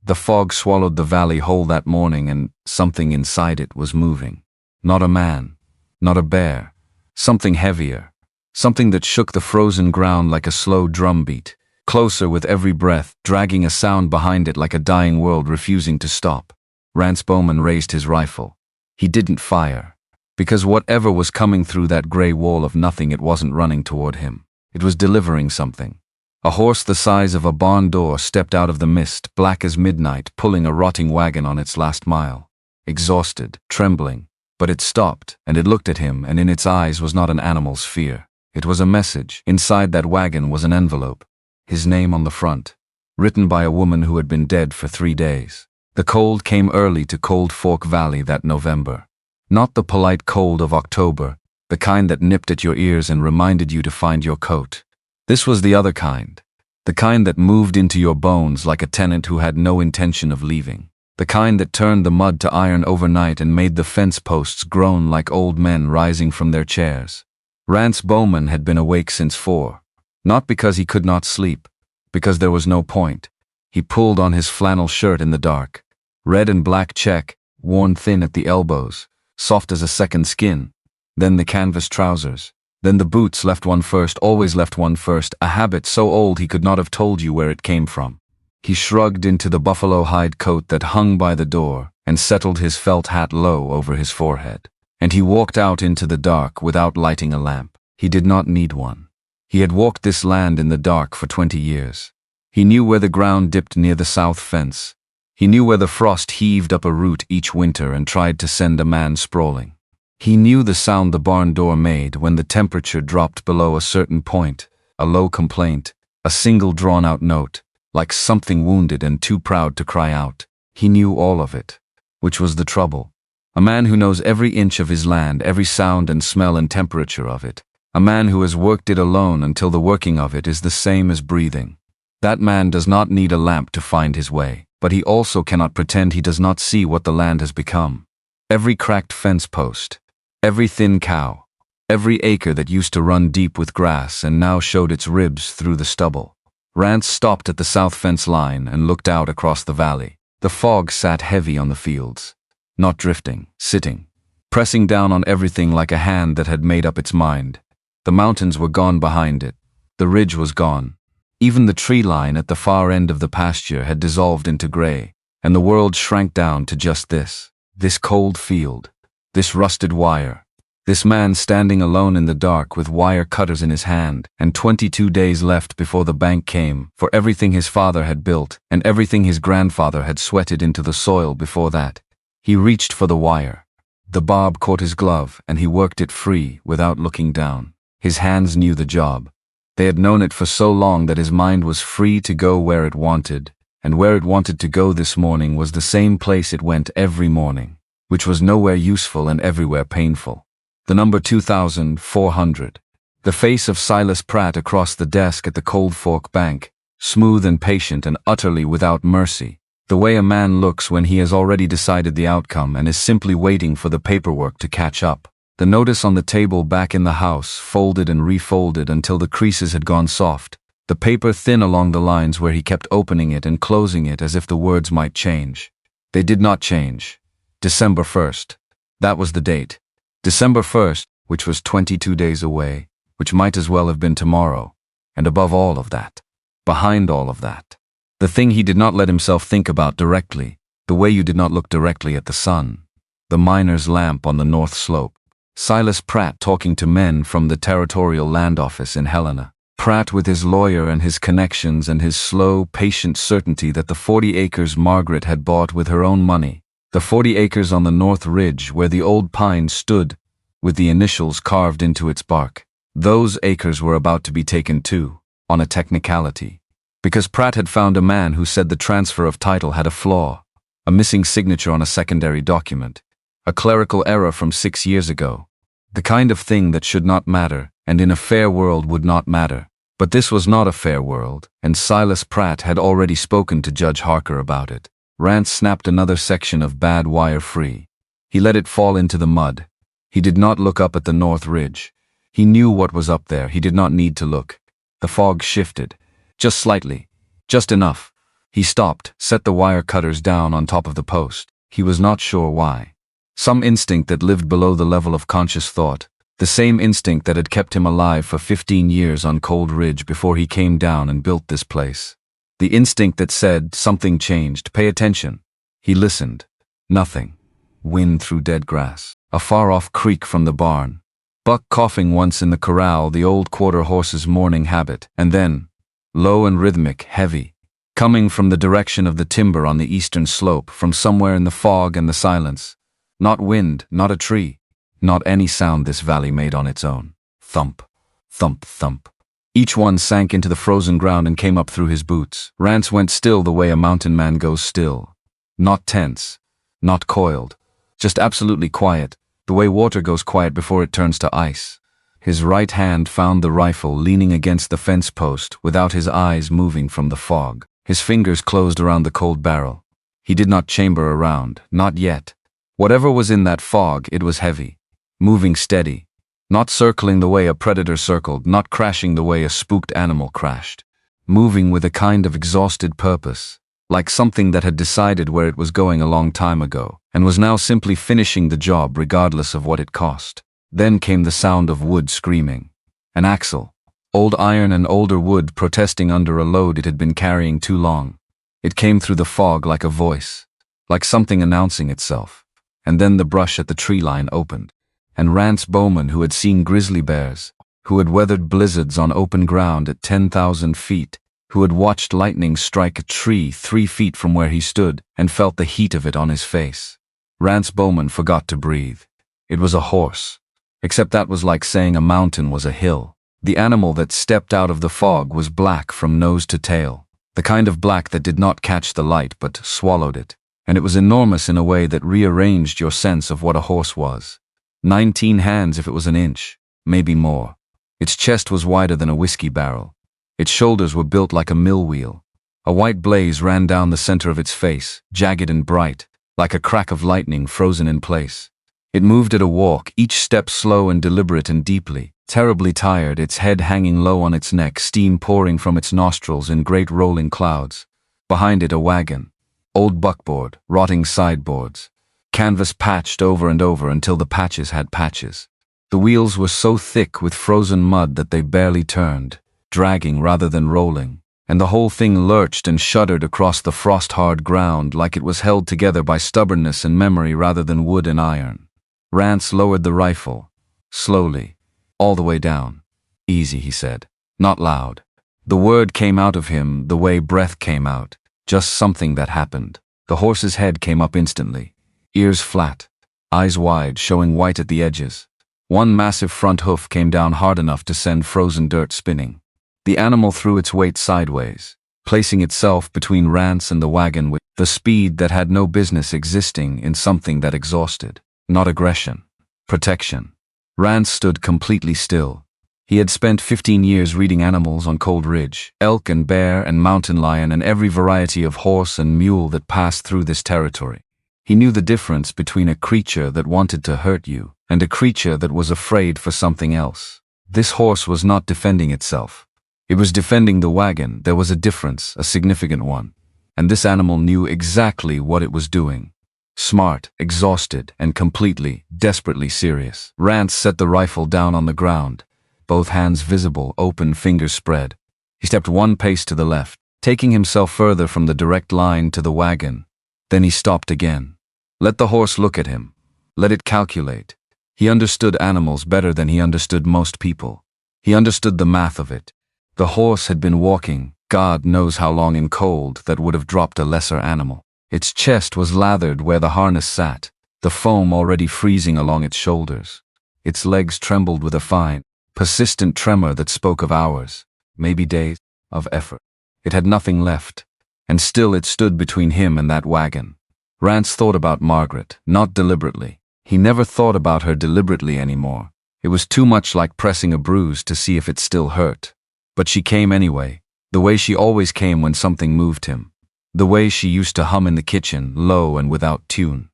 The fog swallowed the valley whole that morning, and something inside it was moving. Not a man, not a bear, something heavier, something that shook the frozen ground like a slow drumbeat, closer with every breath, dragging a sound behind it like a dying world refusing to stop. Rance Bowman raised his rifle. He didn't fire, because whatever was coming through that gray wall of nothing, it wasn't running toward him. It was delivering something. A horse the size of a barn door stepped out of the mist, black as midnight, pulling a rotting wagon on its last mile. Exhausted, trembling, but it stopped, and it looked at him, and in its eyes was not an animal's fear. It was a message. Inside that wagon was an envelope. His name on the front, written by a woman who had been dead for 3 days. The cold came early to Cold Fork Valley that November. Not the polite cold of October, the kind that nipped at your ears and reminded you to find your coat. This was the other kind. The kind that moved into your bones like a tenant who had no intention of leaving. The kind that turned the mud to iron overnight and made the fence posts groan like old men rising from their chairs. Rance Bowman had been awake since 4. Not because he could not sleep, because there was no point. He pulled on his flannel shirt in the dark. Red and black check, worn thin at the elbows, soft as a second skin. Then the canvas trousers. Then the boots left one first, always left one first, a habit so old he could not have told you where it came from. He shrugged into the buffalo hide coat that hung by the door and settled his felt hat low over his forehead. And he walked out into the dark without lighting a lamp. He did not need one. He had walked this land in the dark for 20 years. He knew where the ground dipped near the south fence. He knew where the frost heaved up a root each winter and tried to send a man sprawling. He knew the sound the barn door made when the temperature dropped below a certain point, a low complaint, a single drawn-out note, like something wounded and too proud to cry out. He knew all of it, which was the trouble. A man who knows every inch of his land, every sound and smell and temperature of it. A man who has worked it alone until the working of it is the same as breathing. That man does not need a lamp to find his way, but he also cannot pretend he does not see what the land has become. Every cracked fence post, every thin cow, every acre that used to run deep with grass and now showed its ribs through the stubble. Rance stopped at the south fence line and looked out across the valley. The fog sat heavy on the fields, not drifting, sitting, pressing down on everything like a hand that had made up its mind. The mountains were gone behind it. The ridge was gone. Even the tree line at the far end of the pasture had dissolved into gray, and the world shrank down to just this cold field, this rusted wire, this man standing alone in the dark with wire cutters in his hand, and 22 days left before the bank came for everything his father had built and everything his grandfather had sweated into the soil before that. He reached for the wire. The barb caught his glove, and he worked it free without looking down. His hands knew the job. They had known it for so long that his mind was free to go where it wanted, and where it wanted to go this morning was the same place it went every morning, which was nowhere useful and everywhere painful. The number 2400. The face of Silas Pratt across the desk at the Cold Fork Bank, smooth and patient and utterly without mercy. The way a man looks when he has already decided the outcome and is simply waiting for the paperwork to catch up. The notice on the table back in the house, folded and refolded until the creases had gone soft. The paper thin along the lines where he kept opening it and closing it as if the words might change. They did not change. December 1st. That was the date. December 1st, which was 22 days away, which might as well have been tomorrow. And above all of that, behind all of that, the thing he did not let himself think about directly, the way you did not look directly at the sun. The miner's lamp on the north slope. Silas Pratt talking to men from the Territorial Land Office in Helena. Pratt with his lawyer and his connections and his slow, patient certainty that the 40 acres Margaret had bought with her own money, the 40 acres on the north ridge where the old pine stood, with the initials carved into its bark, those acres were about to be taken too, on a technicality. Because Pratt had found a man who said the transfer of title had a flaw, a missing signature on a secondary document, a clerical error from 6 years ago. The kind of thing that should not matter, and in a fair world would not matter. But this was not a fair world, and Silas Pratt had already spoken to Judge Harker about it. Rance snapped another section of bad wire free. He let it fall into the mud. He did not look up at the north ridge. He knew what was up there. He did not need to look. The fog shifted. Just slightly. Just enough. He stopped, set the wire cutters down on top of the post. He was not sure why. Some instinct that lived below the level of conscious thought, the same instinct that had kept him alive for 15 years on Cold Ridge before he came down and built this place. The instinct that said, something changed, pay attention. He listened. Nothing. Wind through dead grass. A far-off creak from the barn. Buck coughing once in the corral, the old quarter horse's morning habit, and then, low and rhythmic, heavy, coming from the direction of the timber on the eastern slope, from somewhere in the fog and the silence. Not wind, not a tree, not any sound this valley made on its own. Thump, thump, thump. Each one sank into the frozen ground and came up through his boots. Rance went still the way a mountain man goes still. Not tense, not coiled, just absolutely quiet, the way water goes quiet before it turns to ice. His right hand found the rifle leaning against the fence post without his eyes moving from the fog. His fingers closed around the cold barrel. He did not chamber around, not yet. Whatever was in that fog, it was heavy, moving steady, not circling the way a predator circled, not crashing the way a spooked animal crashed, moving with a kind of exhausted purpose, like something that had decided where it was going a long time ago, and was now simply finishing the job regardless of what it cost. Then came the sound of wood screaming. An axle. Old iron and older wood protesting under a load it had been carrying too long. It came through the fog like a voice, like something announcing itself. And then the brush at the tree line opened. And Rance Bowman, who had seen grizzly bears, who had weathered blizzards on open ground at 10,000 feet, who had watched lightning strike a tree 3 feet from where he stood and felt the heat of it on his face. Rance Bowman forgot to breathe. It was a horse. Except that was like saying a mountain was a hill. The animal that stepped out of the fog was black from nose to tail, the kind of black that did not catch the light but swallowed it. And it was enormous in a way that rearranged your sense of what a horse was. 19 hands if it was an inch, maybe more. Its chest was wider than a whiskey barrel. Its shoulders were built like a mill wheel. A white blaze ran down the center of its face, jagged and bright, like a crack of lightning frozen in place. It moved at a walk, each step slow and deliberate and deeply, terribly tired, its head hanging low on its neck, steam pouring from its nostrils in great rolling clouds. Behind it a wagon. Old buckboard, rotting sideboards. Canvas patched over and over until the patches had patches. The wheels were so thick with frozen mud that they barely turned, dragging rather than rolling, and the whole thing lurched and shuddered across the frost-hard ground like it was held together by stubbornness and memory rather than wood and iron. Rance lowered the rifle, slowly, all the way down. Easy, he said, not loud. The word came out of him the way breath came out. Just something that happened. The horse's head came up instantly. Ears flat, eyes wide, showing white at the edges. One massive front hoof came down hard enough to send frozen dirt spinning. The animal threw its weight sideways, placing itself between Rance and the wagon with the speed that had no business existing in something that exhausted. Not aggression. Protection. Rance stood completely still. He had spent 15 years reading animals on Cold Ridge, elk and bear and mountain lion and every variety of horse and mule that passed through this territory. He knew the difference between a creature that wanted to hurt you and a creature that was afraid for something else. This horse was not defending itself. It was defending the wagon. There was a difference, a significant one. And this animal knew exactly what it was doing. Smart, exhausted, and completely, desperately serious. Rance set the rifle down on the ground. Both hands visible, open, fingers spread. He stepped one pace to the left, taking himself further from the direct line to the wagon. Then he stopped again. Let the horse look at him. Let it calculate. He understood animals better than he understood most people. He understood the math of it. The horse had been walking, God knows how long in cold that would have dropped a lesser animal. Its chest was lathered where the harness sat, the foam already freezing along its shoulders. Its legs trembled with a fine, persistent tremor that spoke of hours, maybe days, of effort. It had nothing left, and still it stood between him and that wagon. Rance thought about Margaret, not deliberately. He never thought about her deliberately anymore. It was too much like pressing a bruise to see if it still hurt. But she came anyway, the way she always came when something moved him. The way she used to hum in the kitchen, low and without tune.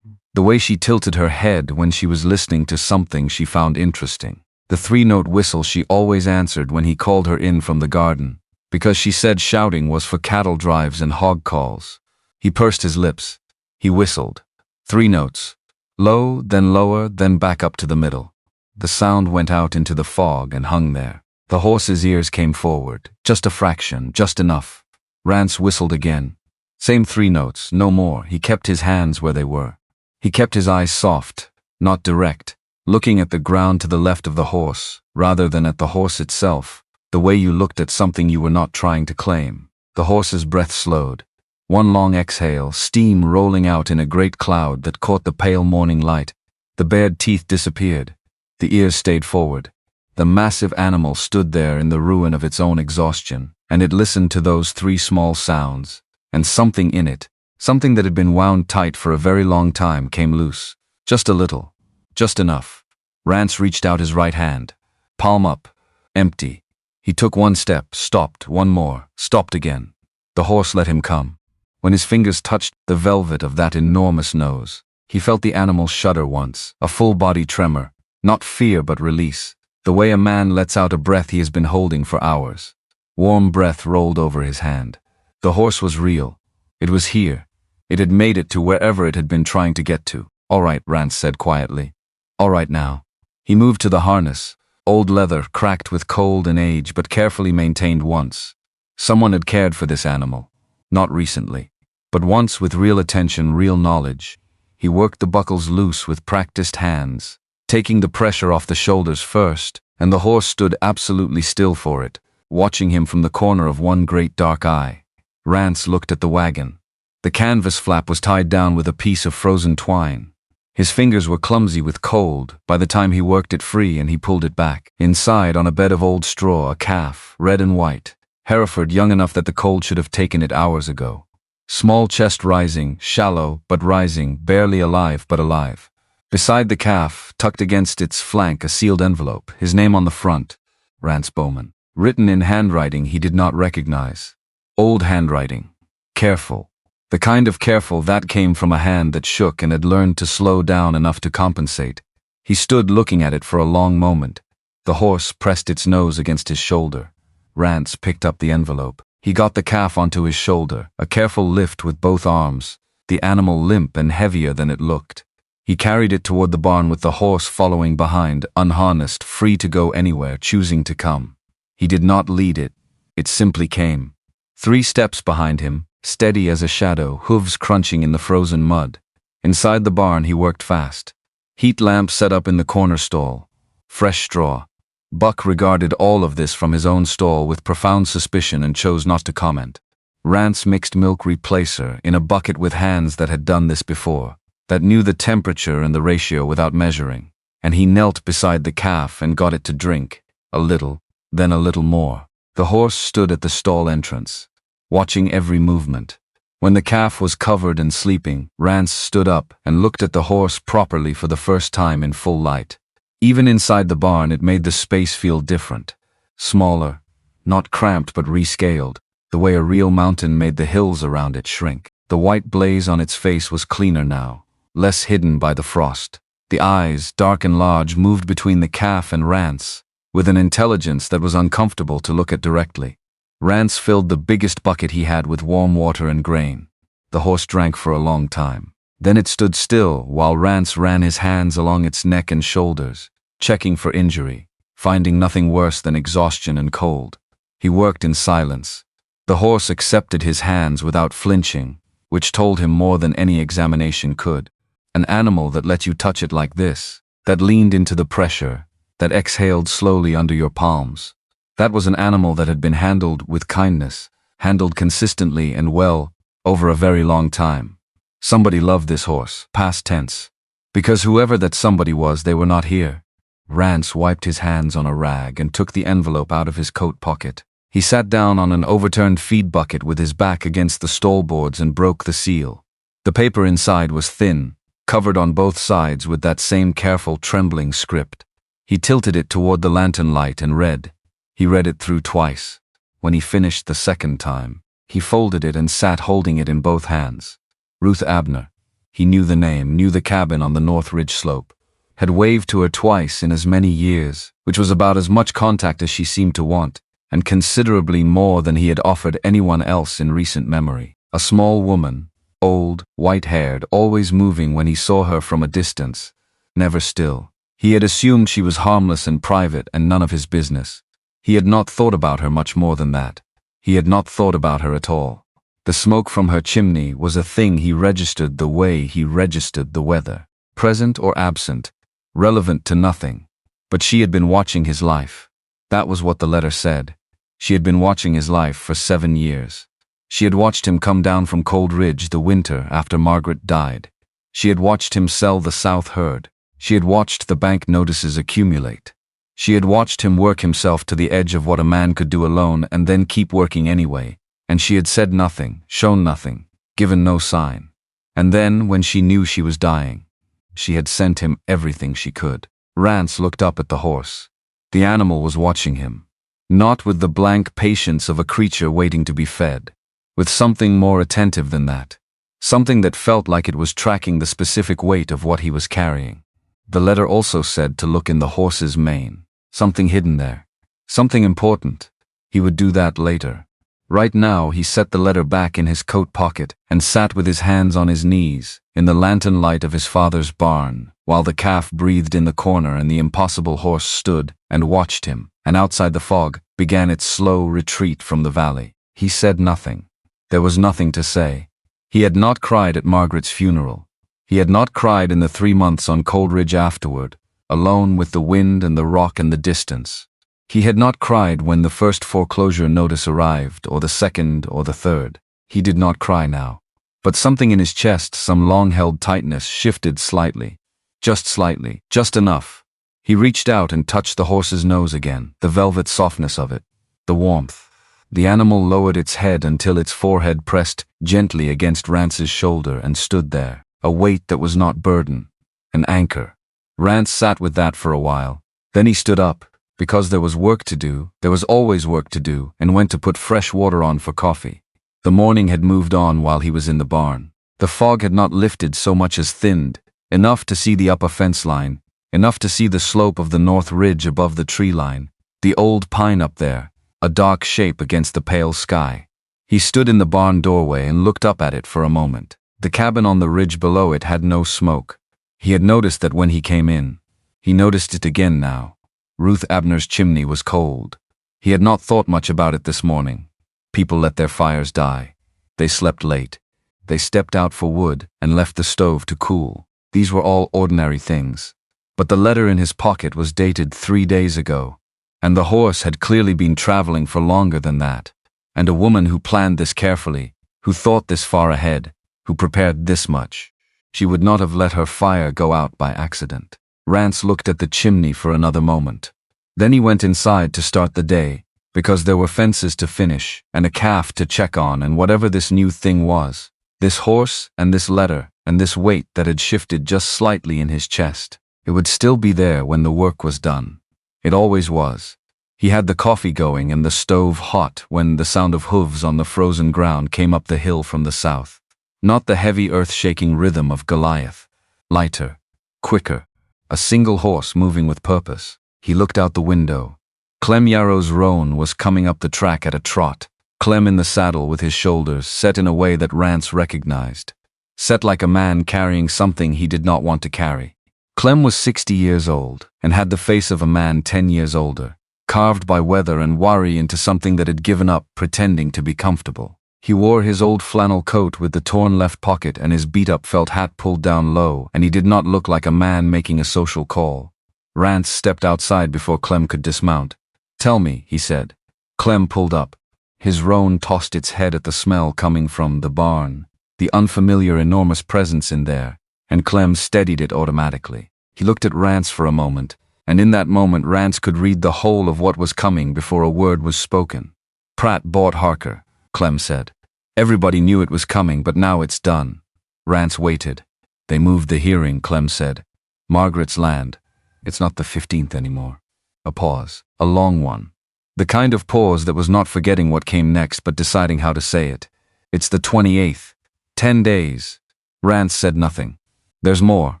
The way she tilted her head when she was listening to something she found interesting. The 3-note whistle she always answered when he called her in from the garden. because she said shouting was for cattle drives and hog calls. He pursed his lips. He whistled. 3 notes. Low, then lower, then back up to the middle. The sound went out into the fog and hung there. The horse's ears came forward. Just a fraction, just enough. Rance whistled again. Same 3 notes, no more. He kept his hands where they were. He kept his eyes soft, not direct, looking at the ground to the left of the horse, rather than at the horse itself, the way you looked at something you were not trying to claim. The horse's breath slowed. One long exhale, steam rolling out in a great cloud that caught the pale morning light. The bared teeth disappeared. The ears stayed forward. The massive animal stood there in the ruin of its own exhaustion, and it listened to those 3 small sounds, and something in it, something that had been wound tight for a very long time, came loose. Just a little. Just enough. Rance reached out his right hand. Palm up. Empty. He took 1 step, stopped, 1 more, stopped again. The horse let him come. When his fingers touched the velvet of that enormous nose, he felt the animal shudder once, a full-body tremor, not fear but release, the way a man lets out a breath he has been holding for hours. Warm breath rolled over his hand. The horse was real. It was here. It had made it to wherever it had been trying to get to. All right, Rance said quietly. All right now. He moved to the harness, old leather, cracked with cold and age, but carefully maintained once. Someone had cared for this animal. Not recently, but once with real attention, real knowledge. He worked the buckles loose with practiced hands, taking the pressure off the shoulders first, and the horse stood absolutely still for it, watching him from the corner of one great dark eye. Rance looked at the wagon. The canvas flap was tied down with a piece of frozen twine. His fingers were clumsy with cold by the time he worked it free and he pulled it back. Inside, on a bed of old straw, a calf, red and white. Hereford, young enough that the cold should have taken it hours ago. Small chest rising, shallow but rising, barely alive but alive. Beside the calf, tucked against its flank, a sealed envelope, his name on the front, Rance Bowman, written in handwriting he did not recognize. Old handwriting. Careful. The kind of careful that came from a hand that shook and had learned to slow down enough to compensate. He stood looking at it for a long moment. The horse pressed its nose against his shoulder. Rance picked up the envelope. He got the calf onto his shoulder, a careful lift with both arms, the animal limp and heavier than it looked. He carried it toward the barn with the horse following behind, unharnessed, free to go anywhere, choosing to come. He did not lead it. It simply came. 3 steps behind him, steady as a shadow, hooves crunching in the frozen mud. Inside the barn he worked fast. Heat lamp set up in the corner stall. Fresh straw. Buck regarded all of this from his own stall with profound suspicion and chose not to comment. Rance mixed milk replacer in a bucket with hands that had done this before, that knew the temperature and the ratio without measuring, and he knelt beside the calf and got it to drink, a little, then a little more. The horse stood at the stall entrance, watching every movement. When the calf was covered and sleeping, Rance stood up and looked at the horse properly for the first time in full light. Even inside the barn, it made the space feel different. Smaller, not cramped but rescaled, the way a real mountain made the hills around it shrink. The white blaze on its face was cleaner now, less hidden by the frost. The eyes, dark and large, moved between the calf and Rance, with an intelligence that was uncomfortable to look at directly. Rance filled the biggest bucket he had with warm water and grain. The horse drank for a long time. Then it stood still while Rance ran his hands along its neck and shoulders, checking for injury, finding nothing worse than exhaustion and cold. He worked in silence. The horse accepted his hands without flinching, which told him more than any examination could. An animal that let you touch it like this, that leaned into the pressure, that exhaled slowly under your palms. That was an animal that had been handled with kindness, handled consistently and well, over a very long time. Somebody loved this horse, past tense. Because whoever that somebody was, they were not here. Rance wiped his hands on a rag and took the envelope out of his coat pocket. He sat down on an overturned feed bucket with his back against the stall boards and broke the seal. The paper inside was thin, covered on both sides with that same careful, trembling script. He tilted it toward the lantern light and read. He read it through twice. When he finished the second time, he folded it and sat holding it in both hands. Ruth Abner. He knew the name, knew the cabin on the North Ridge slope. Had waved to her twice in as many years, which was about as much contact as she seemed to want. and considerably more than he had offered anyone else in recent memory. A small woman, old, white-haired, always moving when he saw her from a distance, never still. He had assumed she was harmless and private and none of his business. He had not thought about her much more than that. He had not thought about her at all. The smoke from her chimney was a thing he registered the way he registered the weather. Present or absent, relevant to nothing. But she had been watching his life. That was what the letter said. She had been watching his life for 7 years. She had watched him come down from Cold Ridge the winter after Margaret died. She had watched him sell the South herd. She had watched the bank notices accumulate. She had watched him work himself to the edge of what a man could do alone and then keep working anyway. And she had said nothing, shown nothing, given no sign. And then, when she knew she was dying, she had sent him everything she could. Rance looked up at the horse. The animal was watching him. Not with the blank patience of a creature waiting to be fed. With something more attentive than that. Something that felt like it was tracking the specific weight of what he was carrying. The letter also said to look in the horse's mane. Something hidden there. Something important. He would do that later. Right now, he set the letter back in his coat pocket and sat with his hands on his knees in the lantern light of his father's barn, while the calf breathed in the corner and the impossible horse stood and watched him, and outside the fog began its slow retreat from the valley. He said nothing. There was nothing to say. He had not cried at Margaret's funeral. He had not cried in the 3 months on Cold Ridge afterward, alone with the wind and the rock and the distance. He had not cried when the first foreclosure notice arrived, or the second, or the third. He did not cry now. But something in his chest, some long-held tightness, shifted slightly. Just enough. He reached out and touched the horse's nose again, the velvet softness of it, the warmth. The animal lowered its head until its forehead pressed gently against Rance's shoulder and stood there, a weight that was not burden, an anchor. Rance sat with that for a while. Then he stood up. Because there was work to do, there was always work to do, and went to put fresh water on for coffee. The morning had moved on while he was in the barn. The fog had not lifted so much as thinned, enough to see the upper fence line, enough to see the slope of the north ridge above the tree line, the old pine up there, a dark shape against the pale sky. He stood in the barn doorway and looked up at it for a moment. The cabin on the ridge below it had no smoke. He had noticed that when he came in. He noticed it again now. Ruth Abner's chimney was cold. He had not thought much about it this morning. People let their fires die. They slept late. They stepped out for wood and left the stove to cool. These were all ordinary things. But the letter in his pocket was dated 3 days ago. And the horse had clearly been traveling for longer than that. And a woman who planned this carefully, who thought this far ahead, who prepared this much. She would not have let her fire go out by accident. Rance looked at the chimney for another moment. Then he went inside to start the day, because there were fences to finish, and a calf to check on, and whatever this new thing was, this horse and this letter and this weight that had shifted just slightly in his chest, it would still be there when the work was done. It always was. He had the coffee going and the stove hot when the sound of hooves on the frozen ground came up the hill from the south. Not the heavy earth-shaking rhythm of Goliath. Lighter, quicker. A single horse moving with purpose. He looked out the window. Clem Yarrow's roan was coming up the track at a trot. Clem in the saddle with his shoulders set in a way that Rance recognized. Set like a man carrying something he did not want to carry. Clem was 60 years old and had the face of a man 10 years older, carved by weather and worry into something that had given up pretending to be comfortable. He wore his old flannel coat with the torn left pocket and his beat-up felt hat pulled down low, and he did not look like a man making a social call. Rance stepped outside before Clem could dismount. "Tell me," he said. Clem pulled up. His roan tossed its head at the smell coming from the barn, the unfamiliar enormous presence in there, and Clem steadied it automatically. He looked at Rance for a moment, and in that moment Rance could read the whole of what was coming before a word was spoken. "Pratt bought Harker," Clem said. "Everybody knew it was coming, but now it's done." Rance waited. "They moved the hearing," Clem said. "Margaret's land. It's not the 15th anymore." A pause. A long one. The kind of pause that was not forgetting what came next but deciding how to say it. "It's the 28th. 10 days." Rance said nothing. "There's more."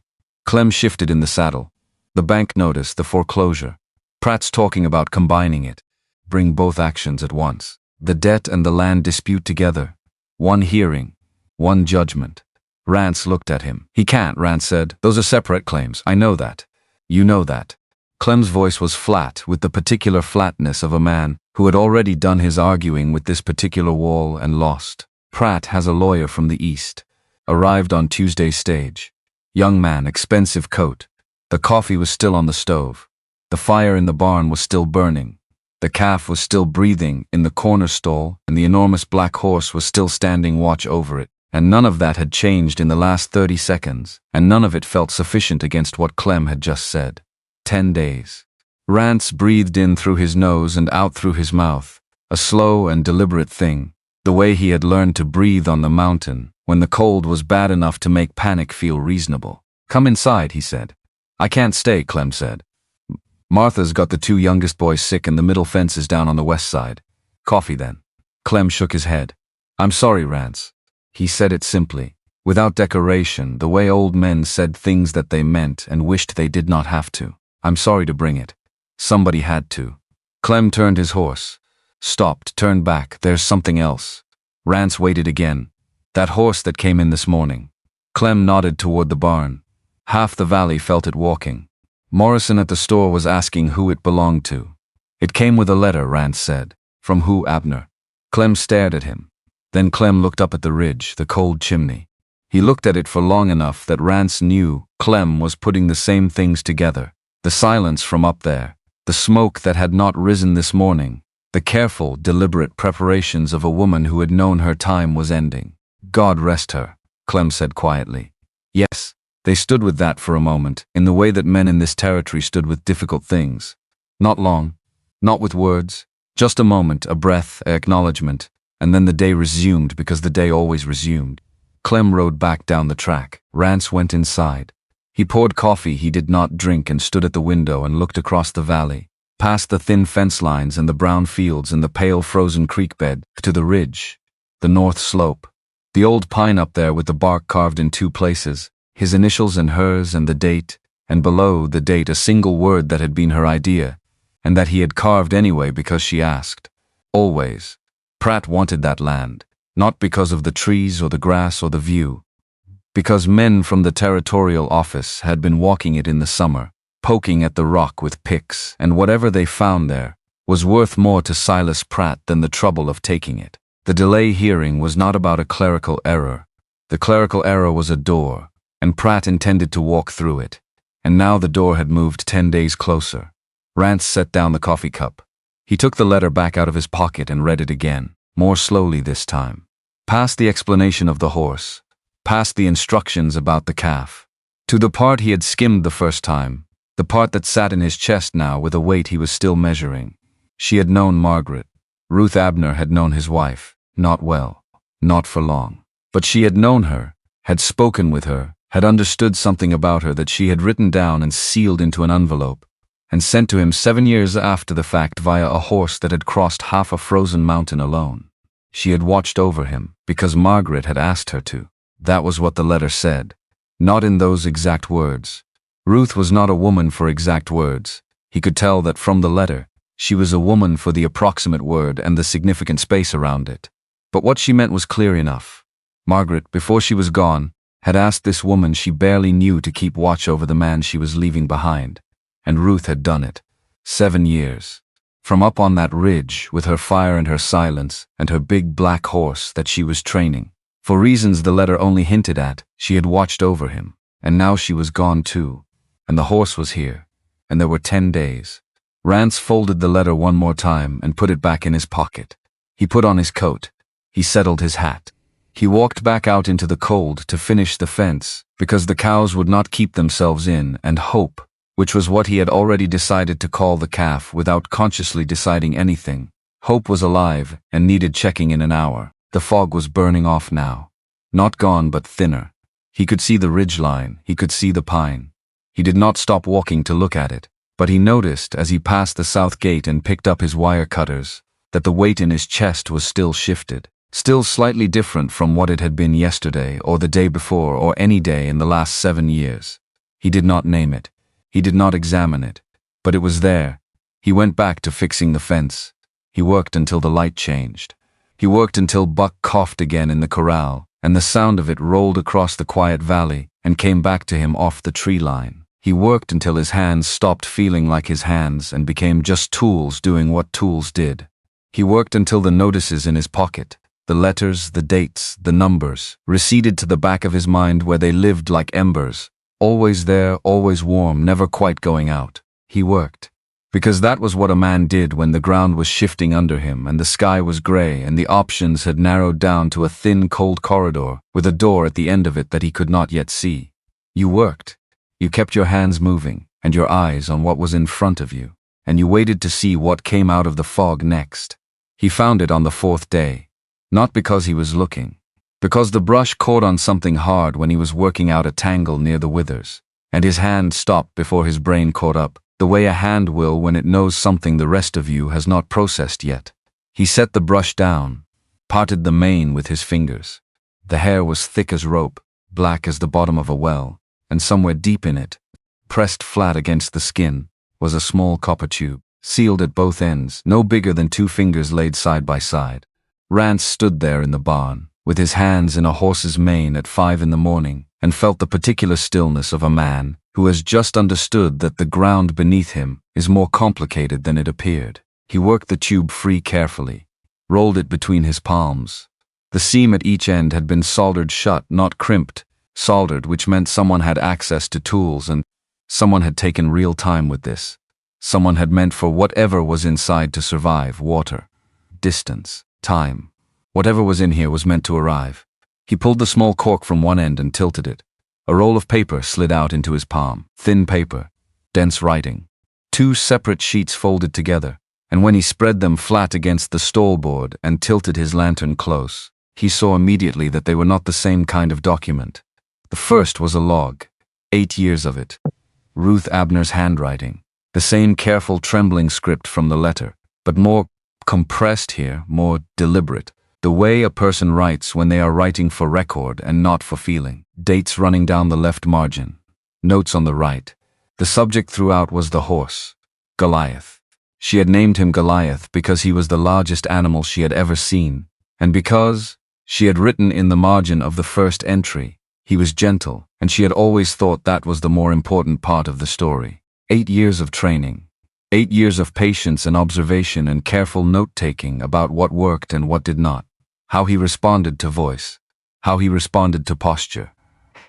Clem shifted in the saddle. "The bank notice, the foreclosure. Pratt's talking about combining it." bring both actions at once. The debt and the land dispute together. One hearing, one judgment. Rance looked at him. He can't, Rance said. Those are separate claims. I know that. You know that. Clem's voice was flat, with the particular flatness of a man who had already done his arguing with this particular wall and lost. Pratt has a lawyer from the East. Arrived on Tuesday's stage. Young man, expensive coat. The coffee was still on the stove. The fire in the barn was still burning. The calf was still breathing in the corner stall, and the enormous black horse was still standing watch over it. And none of that had changed in the last 30 seconds, and none of it felt sufficient against what Clem had just said. 10 days. Rance breathed in through his nose and out through his mouth, a slow and deliberate thing, the way he had learned to breathe on the mountain, when the cold was bad enough to make panic feel reasonable. Come inside, he said. I can't stay, Clem said. Martha's got the 2 youngest boys sick and the middle fence is down on the west side. Coffee then. Clem shook his head. I'm sorry, Rance. He said it simply, without decoration, the way old men said things that they meant and wished they did not have to. I'm sorry to bring it. Somebody had to. Clem turned his horse. Stopped, turned back. There's something else. Rance waited again. That horse that came in this morning. Clem nodded toward the barn. Half the valley felt it walking. Morrison at the store was asking who it belonged to. It came with a letter, Rance said. From who, Abner? Clem stared at him. Then Clem looked up at the ridge, the cold chimney. He looked at it for long enough that Rance knew Clem was putting the same things together. The silence from up there, the smoke that had not risen this morning, the careful, deliberate preparations of a woman who had known her time was ending. God rest her, Clem said quietly. Yes, they stood with that for a moment, in the way that men in this territory stood with difficult things. Not long, not with words, just a moment, a breath, an acknowledgement, and then the day resumed because the day always resumed. Clem rode back down the track. Rance went inside. He poured coffee he did not drink and stood at the window and looked across the valley, past the thin fence lines and the brown fields and the pale frozen creek bed, to the ridge, the north slope. The old pine up there with the bark carved in 2 places, his initials and hers and the date, and below the date a single word that had been her idea, and that he had carved anyway because she asked. Always. Pratt wanted that land, not because of the trees or the grass or the view, because men from the territorial office had been walking it in the summer, poking at the rock with picks, and whatever they found there was worth more to Silas Pratt than the trouble of taking it. The delay hearing was not about a clerical error. The clerical error was a door, and Pratt intended to walk through it, and now the door had moved 10 days closer. Rance set down the coffee cup. He took the letter back out of his pocket and read it again, more slowly this time. Past the explanation of the horse, past the instructions about the calf, to the part he had skimmed the first time, the part that sat in his chest now with a weight he was still measuring. She had known Margaret. Ruth Abner had known his wife, not well, not for long. But she had known her, had spoken with her, had understood something about her that she had written down and sealed into an envelope, and sent to him 7 years after the fact via a horse that had crossed half a frozen mountain alone. She had watched over him, because Margaret had asked her to. That was what the letter said. Not in those exact words. Ruth was not a woman for exact words. He could tell that from the letter, she was a woman for the approximate word and the significant space around it. But what she meant was clear enough. Margaret, before she was gone, had asked this woman she barely knew to keep watch over the man she was leaving behind. And Ruth had done it. 7 years. From up on that ridge, with her fire and her silence, and her big black horse that she was training. For reasons the letter only hinted at, she had watched over him, and now she was gone too, and the horse was here, and there were 10 days. Rance folded the letter one more time and put it back in his pocket. He put on his coat. He settled his hat. He walked back out into the cold to finish the fence, because the cows would not keep themselves in, and hope, which was what he had already decided to call the calf without consciously deciding anything. Hope was alive and needed checking in an hour. The fog was burning off now. Not gone, but thinner. He could see the ridge line. He could see the pine. He did not stop walking to look at it, but he noticed as he passed the south gate and picked up his wire cutters that the weight in his chest was still shifted, still slightly different from what it had been yesterday or the day before or any day in the last 7 years. He did not name it. He did not examine it, but it was there. He went back to fixing the fence. He worked until the light changed. He worked until Buck coughed again in the corral, and the sound of it rolled across the quiet valley and came back to him off the tree line. He worked until his hands stopped feeling like his hands and became just tools doing what tools did. He worked until the notices in his pocket, the letters, the dates, the numbers, receded to the back of his mind where they lived like embers, always there, always warm, never quite going out. He worked. Because that was what a man did when the ground was shifting under him and the sky was gray and the options had narrowed down to a thin, cold corridor with a door at the end of it that he could not yet see. You worked. You kept your hands moving and your eyes on what was in front of you, and you waited to see what came out of the fog next. He found it on the fourth day, not because he was looking, because the brush caught on something hard when he was working out a tangle near the withers, and his hand stopped before his brain caught up, the way a hand will when it knows something the rest of you has not processed yet. He set the brush down, parted the mane with his fingers. The hair was thick as rope, black as the bottom of a well, and somewhere deep in it, pressed flat against the skin, was a small copper tube, sealed at both ends, no bigger than 2 fingers laid side by side. Rance stood there in the barn, with his hands in a horse's mane at 5 in the morning, and felt the particular stillness of a man who has just understood that the ground beneath him is more complicated than it appeared. He worked the tube free carefully, rolled it between his palms. The seam at each end had been soldered shut, not crimped, soldered, which meant someone had access to tools and someone had taken real time with this. Someone had meant for whatever was inside to survive: water, distance, time. Whatever was in here was meant to arrive. He pulled the small cork from one end and tilted it. A roll of paper slid out into his palm, thin paper, dense writing. 2 separate sheets folded together, and when he spread them flat against the stall board and tilted his lantern close, he saw immediately that they were not the same kind of document. The first was a log, 8 years of it. Ruth Abner's handwriting, the same careful trembling script from the letter, but more compressed here, more deliberate. The way a person writes when they are writing for record and not for feeling. Dates running down the left margin. Notes on the right. The subject throughout was the horse, Goliath. She had named him Goliath because he was the largest animal she had ever seen, and because, she had written in the margin of the first entry, he was gentle, and she had always thought that was the more important part of the story. 8 years of training. 8 years of patience and observation and careful note-taking about what worked and what did not. How he responded to voice. How he responded to posture.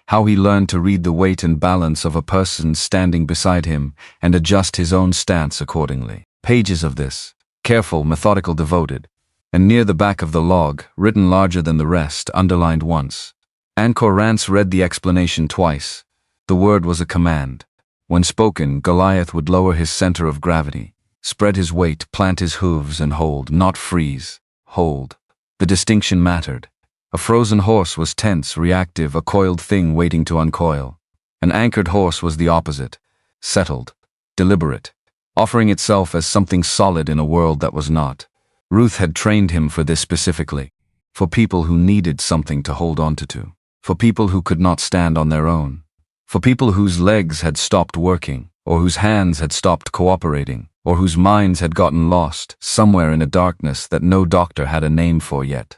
How he learned to read the weight and balance of a person standing beside him and adjust his own stance accordingly. Pages of this, careful, methodical, devoted, and near the back of the log, written larger than the rest, underlined once. Anchor Rance read the explanation twice. The word was a command. When spoken, Goliath would lower his center of gravity, spread his weight, plant his hooves, and hold, not freeze, hold. The distinction mattered. A frozen horse was tense, reactive, a coiled thing waiting to uncoil. An anchored horse was the opposite, settled, deliberate, offering itself as something solid in a world that was not. Ruth had trained him for this specifically, for people who needed something to hold on to, for people who could not stand on their own, for people whose legs had stopped working, or whose hands had stopped cooperating, or whose minds had gotten lost somewhere in a darkness that no doctor had a name for yet.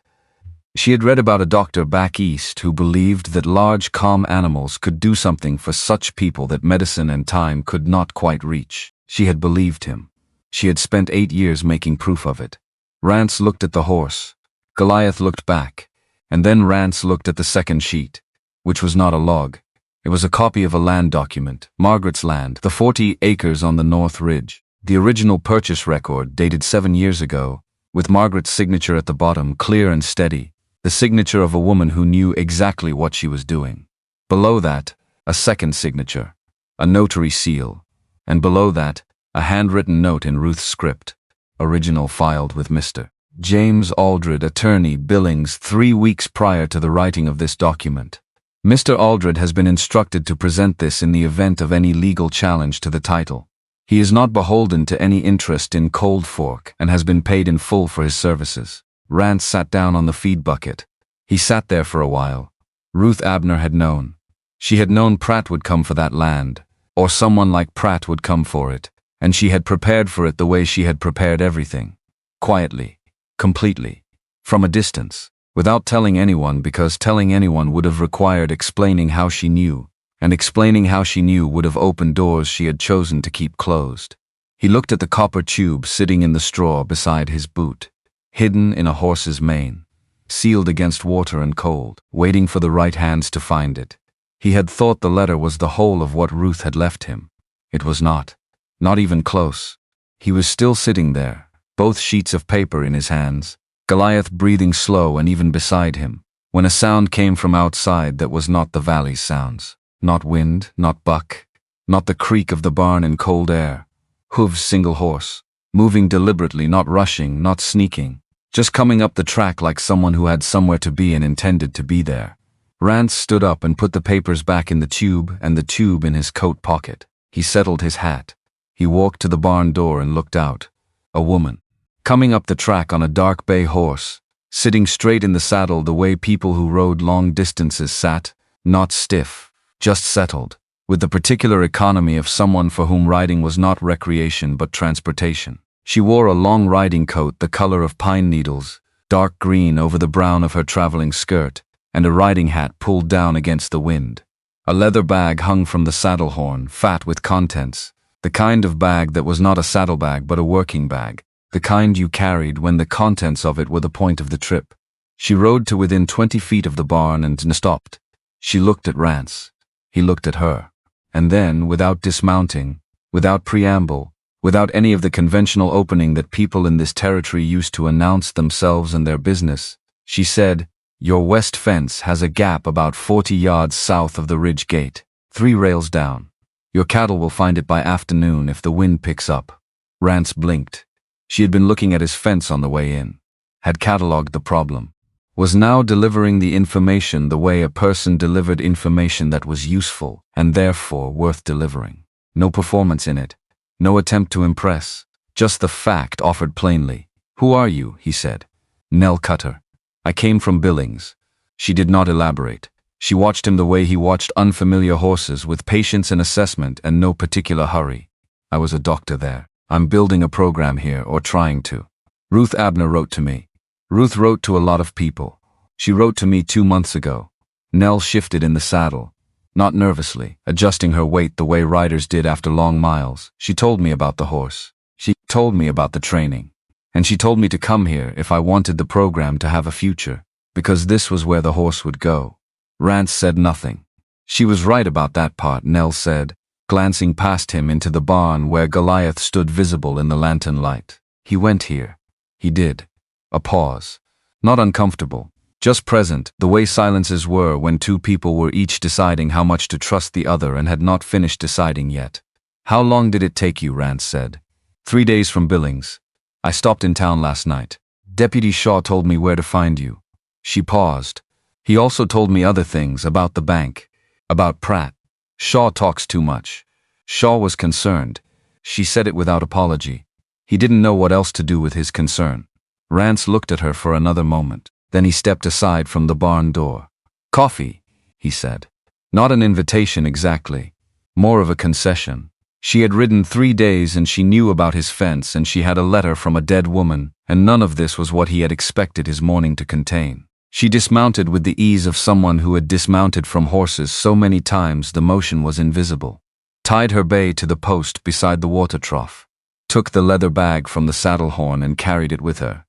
She had read about a doctor back east who believed that large, calm animals could do something for such people that medicine and time could not quite reach. She had believed him. She had spent 8 years making proof of it. Rance looked at the horse. Goliath looked back, and then Rance looked at the second sheet, which was not a log. It was a copy of a land document, Margaret's land, the 40 acres on the North Ridge. The original purchase record, dated 7 years ago, with Margaret's signature at the bottom, clear and steady, the signature of a woman who knew exactly what she was doing. Below that, a second signature, a notary seal, and below that, a handwritten note in Ruth's script, original filed with Mr. James Aldred, attorney, Billings, 3 weeks prior to the writing of this document. Mr. Aldred has been instructed to present this in the event of any legal challenge to the title. He is not beholden to any interest in Cold Fork and has been paid in full for his services. Rance sat down on the feed bucket. He sat there for a while. Ruth Abner had known. She had known Pratt would come for that land, or someone like Pratt would come for it, and she had prepared for it the way she had prepared everything. Quietly. Completely. From a distance. Without telling anyone, because telling anyone would have required explaining how she knew, and explaining how she knew would have opened doors she had chosen to keep closed. He looked at the copper tube sitting in the straw beside his boot, hidden in a horse's mane, sealed against water and cold, waiting for the right hands to find it. He had thought the letter was the whole of what Ruth had left him. It was not. Not even close. He was still sitting there, both sheets of paper in his hands, Goliath breathing slow and even beside him, when a sound came from outside that was not the valley's sounds. Not wind, not buck, not the creak of the barn in cold air. Hooves, single horse, moving deliberately, not rushing, not sneaking, just coming up the track like someone who had somewhere to be and intended to be there. Rance stood up and put the papers back in the tube and the tube in his coat pocket. He settled his hat. He walked to the barn door and looked out. A woman. Coming up the track on a dark bay horse, sitting straight in the saddle the way people who rode long distances sat, not stiff, just settled, with the particular economy of someone for whom riding was not recreation but transportation. She wore a long riding coat the color of pine needles, dark green over the brown of her traveling skirt, and a riding hat pulled down against the wind. A leather bag hung from the saddle horn, fat with contents, the kind of bag that was not a saddlebag but a working bag, the kind you carried when the contents of it were the point of the trip. She rode to within 20 feet of the barn and stopped. She looked at Rance. He looked at her. And then, without dismounting, without preamble, without any of the conventional opening that people in this territory used to announce themselves and their business, she said, "Your west fence has a gap about 40 yards south of the ridge gate, 3 rails down. Your cattle will find it by afternoon if the wind picks up." Rance blinked. She had been looking at his fence on the way in, had catalogued the problem, was now delivering the information the way a person delivered information that was useful and therefore worth delivering. No performance in it, no attempt to impress, just the fact offered plainly. "Who are you?" he said. "Nell Cutter. I came from Billings." She did not elaborate. She watched him the way he watched unfamiliar horses, with patience and assessment and no particular hurry. "I was a doctor there. I'm building a program here, or trying to. Ruth Abner wrote to me." Ruth wrote to a lot of people. "She wrote to me 2 months ago." Nell shifted in the saddle, not nervously, adjusting her weight the way riders did after long miles. "She told me about the horse. She told me about the training. And she told me to come here if I wanted the program to have a future, because this was where the horse would go." Rance said nothing. "She was right about that part," Nell said, glancing past him into the barn where Goliath stood visible in the lantern light. "He went here." He did. A pause. Not uncomfortable, just present, the way silences were when two people were each deciding how much to trust the other and had not finished deciding yet. "How long did it take you?" Rance said. 3 days from Billings. I stopped in town last night. Deputy Shaw told me where to find you." She paused. "He also told me other things, about the bank, about Pratt. Shaw talks too much." Shaw was concerned. She said it without apology. He didn't know what else to do with his concern. Rance looked at her for another moment. Then he stepped aside from the barn door. "Coffee," he said. Not an invitation exactly. More of a concession. She had ridden 3 days and she knew about his fence, and she had a letter from a dead woman, and none of this was what he had expected his morning to contain. She dismounted with the ease of someone who had dismounted from horses so many times the motion was invisible, tied her bay to the post beside the water trough, took the leather bag from the saddle horn and carried it with her.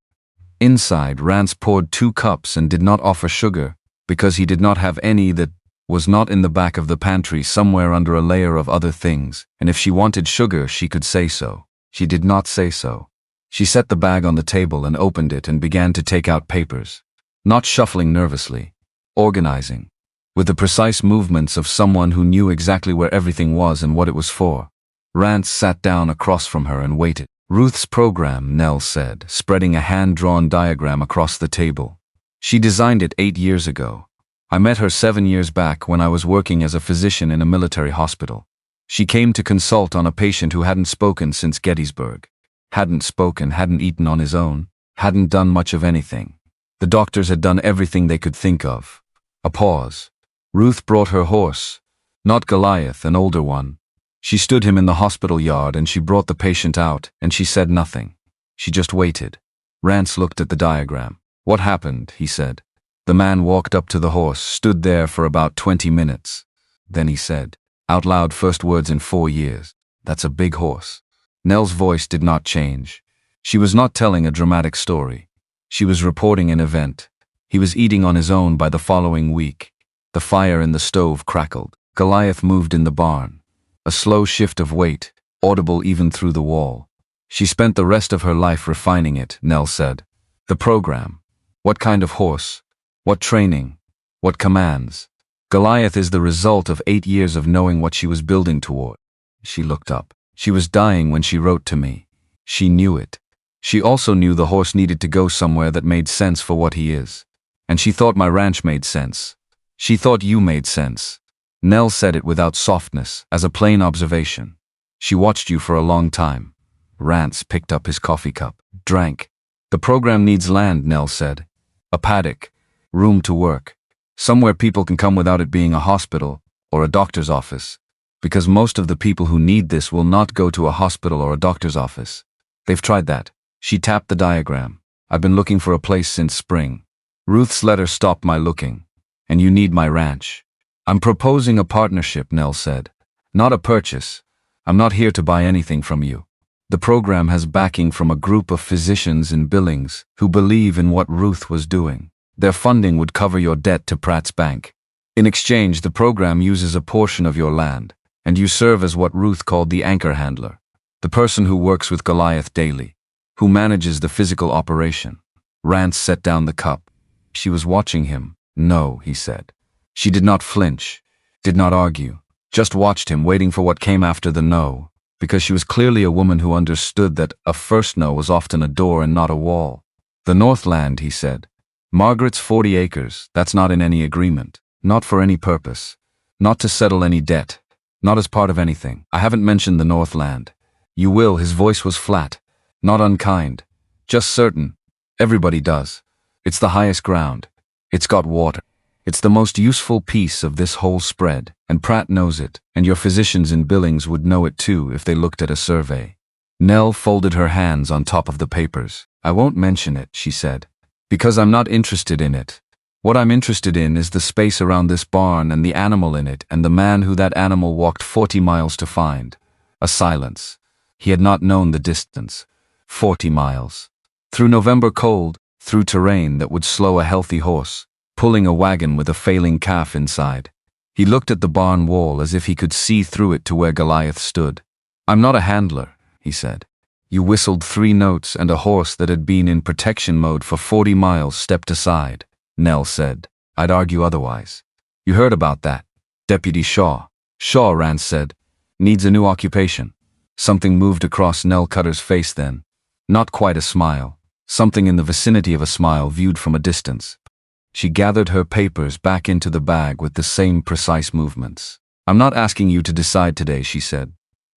Inside, Rance poured 2 cups and did not offer sugar, because he did not have any that was not in the back of the pantry somewhere under a layer of other things, and if she wanted sugar she could say so. She did not say so. She set the bag on the table and opened it and began to take out papers. Not shuffling nervously, organizing, with the precise movements of someone who knew exactly where everything was and what it was for. Rance sat down across from her and waited. "Ruth's program," Nell said, spreading a hand-drawn diagram across the table. "She designed it 8 years ago. I met her 7 years back when I was working as a physician in a military hospital. She came to consult on a patient who hadn't spoken since Gettysburg. Hadn't spoken, hadn't eaten on his own, hadn't done much of anything. The doctors had done everything they could think of." A pause. "Ruth brought her horse. Not Goliath, an older one. She stood him in the hospital yard and she brought the patient out and she said nothing. She just waited. Rance looked at the diagram. What happened? He said. The man walked up to the horse, stood there for about 20 minutes. Then he said, out loud, first words in 4 years, "That's a big horse." Nell's voice did not change. She was not telling a dramatic story. She was reporting an event. He was eating on his own by the following week. The fire in the stove crackled. Goliath moved in the barn. A slow shift of weight, audible even through the wall. She spent the rest of her life refining it, Nell said. The program. What kind of horse? What training? What commands? Goliath is the result of 8 years of knowing what she was building toward. She looked up. She was dying when she wrote to me. She knew it. She also knew the horse needed to go somewhere that made sense for what he is. And she thought my ranch made sense. She thought you made sense. Nell said it without softness, as a plain observation. She watched you for a long time. Rance picked up his coffee cup, drank. The program needs land, Nell said. A paddock. Room to work. Somewhere people can come without it being a hospital or a doctor's office. Because most of the people who need this will not go to a hospital or a doctor's office. They've tried that. She tapped the diagram. I've been looking for a place since spring. Ruth's letter stopped my looking. And you need my ranch. I'm proposing a partnership, Nell said. Not a purchase. I'm not here to buy anything from you. The program has backing from a group of physicians in Billings who believe in what Ruth was doing. Their funding would cover your debt to Pratt's bank. In exchange, the program uses a portion of your land, and you serve as what Ruth called the anchor handler, the person who works with Goliath daily, who manages the physical operation. Rance set down the cup. She was watching him. No, he said. She did not flinch, did not argue, just watched him, waiting for what came after the no, because she was clearly a woman who understood that a first no was often a door and not a wall. The Northland, he said. Margaret's 40 acres, that's not in any agreement, not for any purpose, not to settle any debt, not as part of anything. I haven't mentioned the Northland. You will, his voice was flat, not unkind, just certain. Everybody does. It's the highest ground. It's got water. It's the most useful piece of this whole spread, and Pratt knows it, and your physicians in Billings would know it too if they looked at a survey. Nell folded her hands on top of the papers. I won't mention it, she said. Because I'm not interested in it. What I'm interested in is the space around this barn and the animal in it and the man who that animal walked 40 miles to find. A silence. He had not known the distance. 40 miles. Through November cold, through terrain that would slow a healthy horse, pulling a wagon with a failing calf inside. He looked at the barn wall as if he could see through it to where Goliath stood. I'm not a handler, he said. You whistled 3 notes and a horse that had been in protection mode for 40 miles stepped aside, Nell said. I'd argue otherwise. You heard about that. Deputy Shaw. Shaw, Rance said. Needs a new occupation. Something moved across Nell Cutter's face then. Not quite a smile. Something in the vicinity of a smile viewed from a distance. She gathered her papers back into the bag with the same precise movements. I'm not asking you to decide today, she said.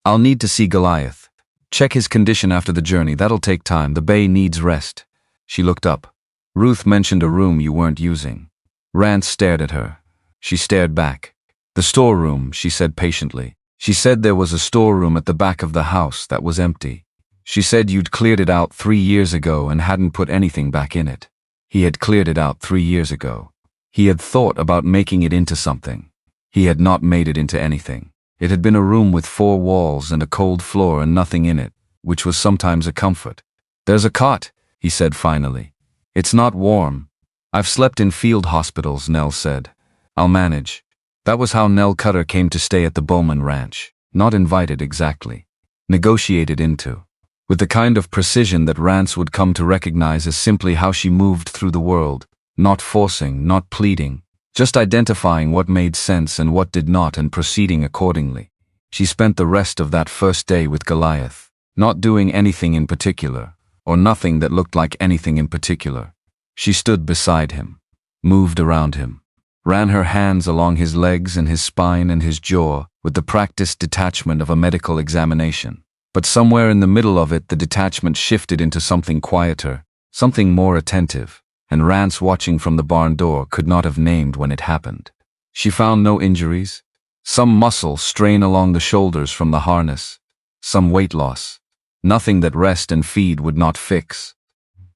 I'll need to see Goliath. Check his condition after the journey. That'll take time. The bay needs rest. She looked up. Ruth mentioned a room you weren't using. Rance stared at her. She stared back. The storeroom, she said patiently. She said there was a storeroom at the back of the house that was empty. She said you'd cleared it out 3 years ago and hadn't put anything back in it. He had cleared it out 3 years ago. He had thought about making it into something. He had not made it into anything. It had been a room with 4 walls and a cold floor and nothing in it, which was sometimes a comfort. There's a cot, he said finally. It's not warm. I've slept in field hospitals, Nell said. I'll manage. That was how Nell Cutter came to stay at the Bowman Ranch. Not invited exactly. Negotiated into. With the kind of precision that Rance would come to recognize as simply how she moved through the world, not forcing, not pleading, just identifying what made sense and what did not and proceeding accordingly. She spent the rest of that first day with Goliath, not doing anything in particular, or nothing that looked like anything in particular. She stood beside him, moved around him, ran her hands along his legs and his spine and his jaw with the practiced detachment of a medical examination. But somewhere in the middle of it, the detachment shifted into something quieter, something more attentive, and Rance, watching from the barn door, could not have named when it happened. She found no injuries, some muscle strain along the shoulders from the harness, some weight loss, nothing that rest and feed would not fix.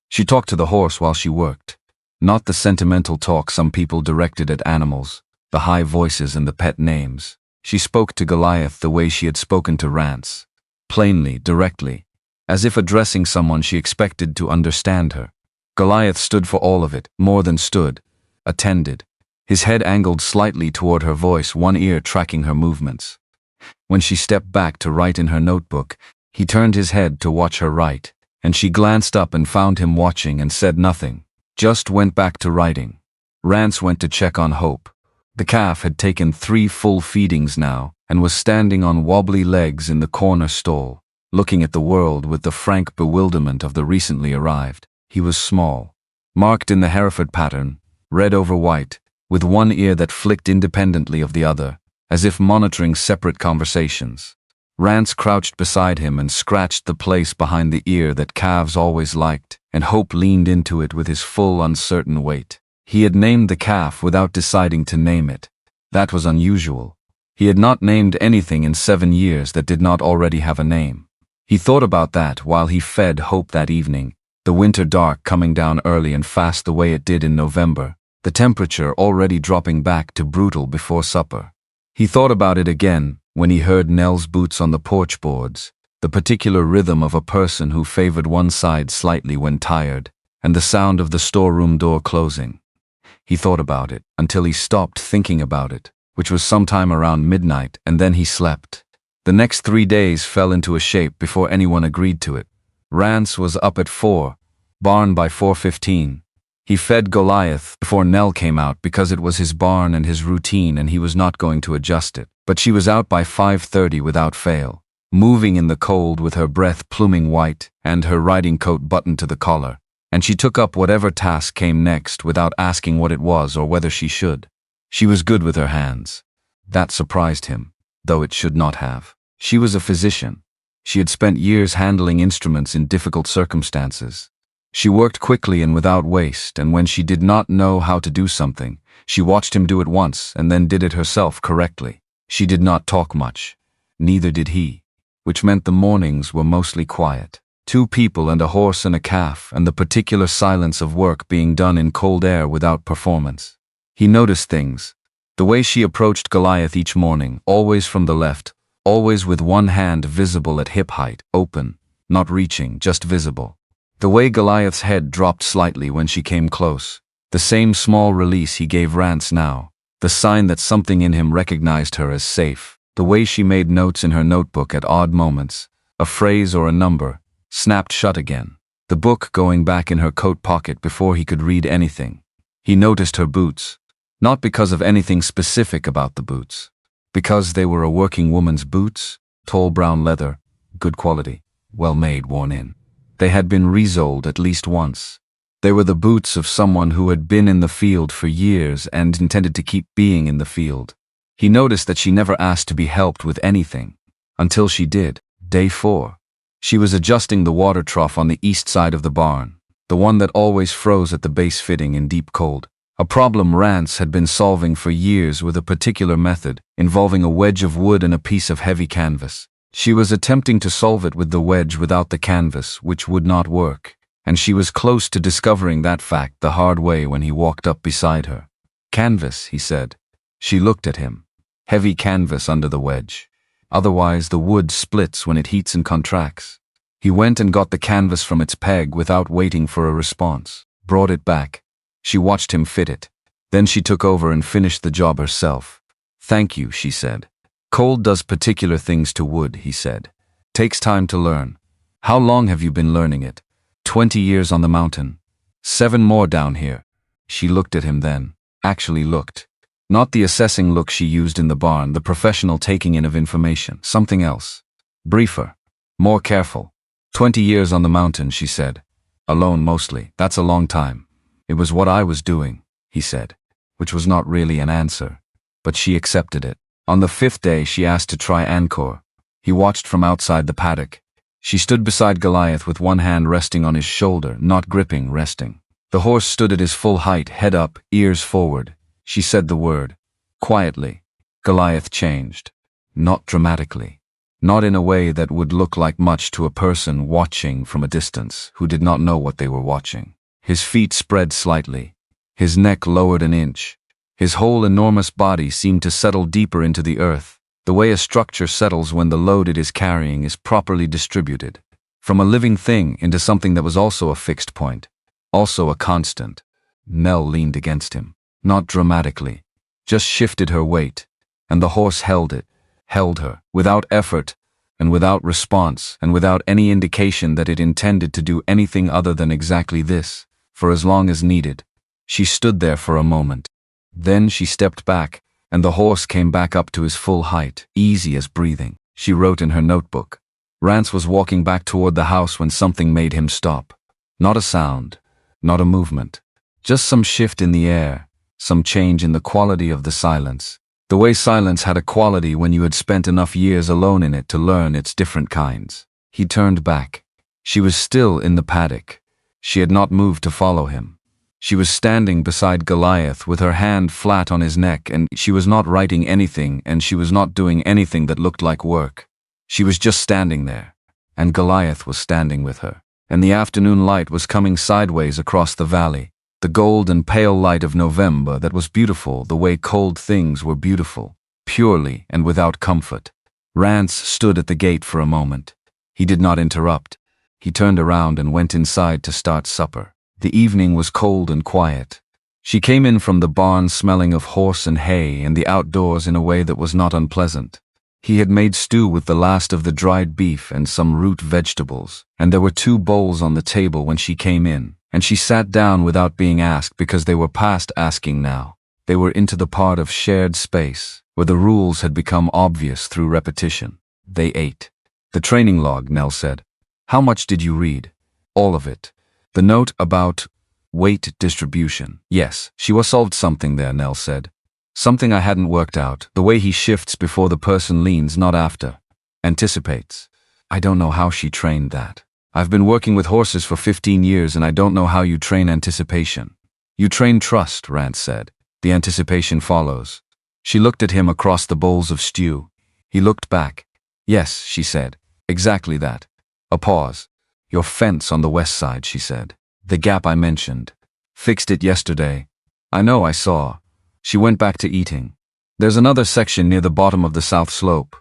She talked to the horse while she worked. Not the sentimental talk some people directed at animals, the high voices and the pet names. She spoke to Goliath the way she had spoken to Rance. Plainly, directly, as if addressing someone she expected to understand her. Goliath stood for all of it, more than stood, attended. His head angled slightly toward her voice, one ear tracking her movements. When she stepped back to write in her notebook, he turned his head to watch her write, and she glanced up and found him watching and said nothing, just went back to writing. Rance went to check on Hope. The calf had taken 3 full feedings now and was standing on wobbly legs in the corner stall, looking at the world with the frank bewilderment of the recently arrived. He was small, marked in the Hereford pattern, red over white, with one ear that flicked independently of the other, as if monitoring separate conversations. Rance crouched beside him and scratched the place behind the ear that calves always liked, and Hope leaned into it with his full, uncertain weight. He had named the calf without deciding to name it. That was unusual. He had not named anything in 7 years that did not already have a name. He thought about that while he fed Hope that evening, the winter dark coming down early and fast the way it did in November, the temperature already dropping back to brutal before supper. He thought about it again when he heard Nell's boots on the porch boards, the particular rhythm of a person who favored one side slightly when tired, and the sound of the storeroom door closing. He thought about it until he stopped thinking about it, which was sometime around midnight, and then he slept. The next 3 days fell into a shape before anyone agreed to it. Rance was up at 4, barn by 4:15. He fed Goliath before Nell came out because it was his barn and his routine and he was not going to adjust it. But she was out by 5:30 without fail, moving in the cold with her breath pluming white and her riding coat buttoned to the collar, and she took up whatever task came next without asking what it was or whether she should. She was good with her hands. That surprised him, though it should not have. She was a physician. She had spent years handling instruments in difficult circumstances. She worked quickly and without waste, and when she did not know how to do something, she watched him do it once and then did it herself correctly. She did not talk much. Neither did he, which meant the mornings were mostly quiet. 2 people and a horse and a calf, and the particular silence of work being done in cold air without performance. He noticed things. The way she approached Goliath each morning, always from the left, always with one hand visible at hip height, open, not reaching, just visible. The way Goliath's head dropped slightly when she came close, the same small release he gave Rance now, the sign that something in him recognized her as safe, the way she made notes in her notebook at odd moments, a phrase or a number, snapped shut again, the book going back in her coat pocket before he could read anything. He noticed her boots, not because of anything specific about the boots, because they were a working woman's boots, tall brown leather, good quality, well made, worn in. They had been resoled at least once. They were the boots of someone who had been in the field for years and intended to keep being in the field. He noticed that she never asked to be helped with anything, until she did, day 4. She was adjusting the water trough on the east side of the barn, the one that always froze at the base fitting in deep cold, a problem Rance had been solving for years with a particular method involving a wedge of wood and a piece of heavy canvas. She was attempting to solve it with the wedge without the canvas, which would not work, and she was close to discovering that fact the hard way when he walked up beside her. "Canvas," he said. She looked at him. Heavy canvas under the wedge. Otherwise the wood splits when it heats and contracts. He went and got the canvas from its peg without waiting for a response, brought it back. She watched him fit it. Then she took over and finished the job herself. "Thank you," she said. "Cold does particular things to wood," he said. "Takes time to learn." "How long have you been learning it?" 20 years on the mountain. 7 more down here." She looked at him then. Actually looked. Not the assessing look she used in the barn, the professional taking in of information. Something else. Briefer. More careful. 20 years on the mountain, she said. "Alone mostly. That's a long time." "It was what I was doing," he said, which was not really an answer, but she accepted it. On the 5th day she asked to try encore. He watched from outside the paddock. She stood beside Goliath with one hand resting on his shoulder, not gripping, resting. The horse stood at his full height, head up, ears forward. She said the word. Quietly. Goliath changed. Not dramatically. Not in a way that would look like much to a person watching from a distance who did not know what they were watching. His feet spread slightly. His neck lowered an inch. His whole enormous body seemed to settle deeper into the earth, the way a structure settles when the load it is carrying is properly distributed. From a living thing into something that was also a fixed point, also a constant. Nell leaned against him, not dramatically, just shifted her weight, and the horse held her, without effort, and without response, and without any indication that it intended to do anything other than exactly this, for as long as needed. She stood there for a moment. Then she stepped back, and the horse came back up to his full height, easy as breathing. She wrote in her notebook. Rance was walking back toward the house when something made him stop. Not a sound, not a movement, just some shift in the air, some change in the quality of the silence. The way silence had a quality when you had spent enough years alone in it to learn its different kinds. He turned back. She was still in the paddock. She had not moved to follow him. She was standing beside Goliath with her hand flat on his neck, and she was not writing anything, and she was not doing anything that looked like work. She was just standing there, and Goliath was standing with her, and the afternoon light was coming sideways across the valley, the gold and pale light of November that was beautiful the way cold things were beautiful, purely and without comfort. Rance stood at the gate for a moment. He did not interrupt. He turned around and went inside to start supper. The evening was cold and quiet. She came in from the barn smelling of horse and hay and the outdoors in a way that was not unpleasant. He had made stew with the last of the dried beef and some root vegetables, and there were 2 bowls on the table when she came in, and she sat down without being asked because they were past asking now. They were into the part of shared space, where the rules had become obvious through repetition. They ate. The training log, Nell said. How much did you read? All of it. The note about weight distribution. Yes, she was solved something there, Nell said. Something I hadn't worked out, the way he shifts before the person leans, not after. Anticipates. I don't know how she trained that. I've been working with horses for 15 years and I don't know how you train anticipation. You train trust, Rance said. The anticipation follows. She looked at him across the bowls of stew. He looked back. Yes, she said. Exactly that. A pause. Your fence on the west side, she said. The gap I mentioned. Fixed it yesterday. I know, I saw. She went back to eating. There's another section near the bottom of the south slope.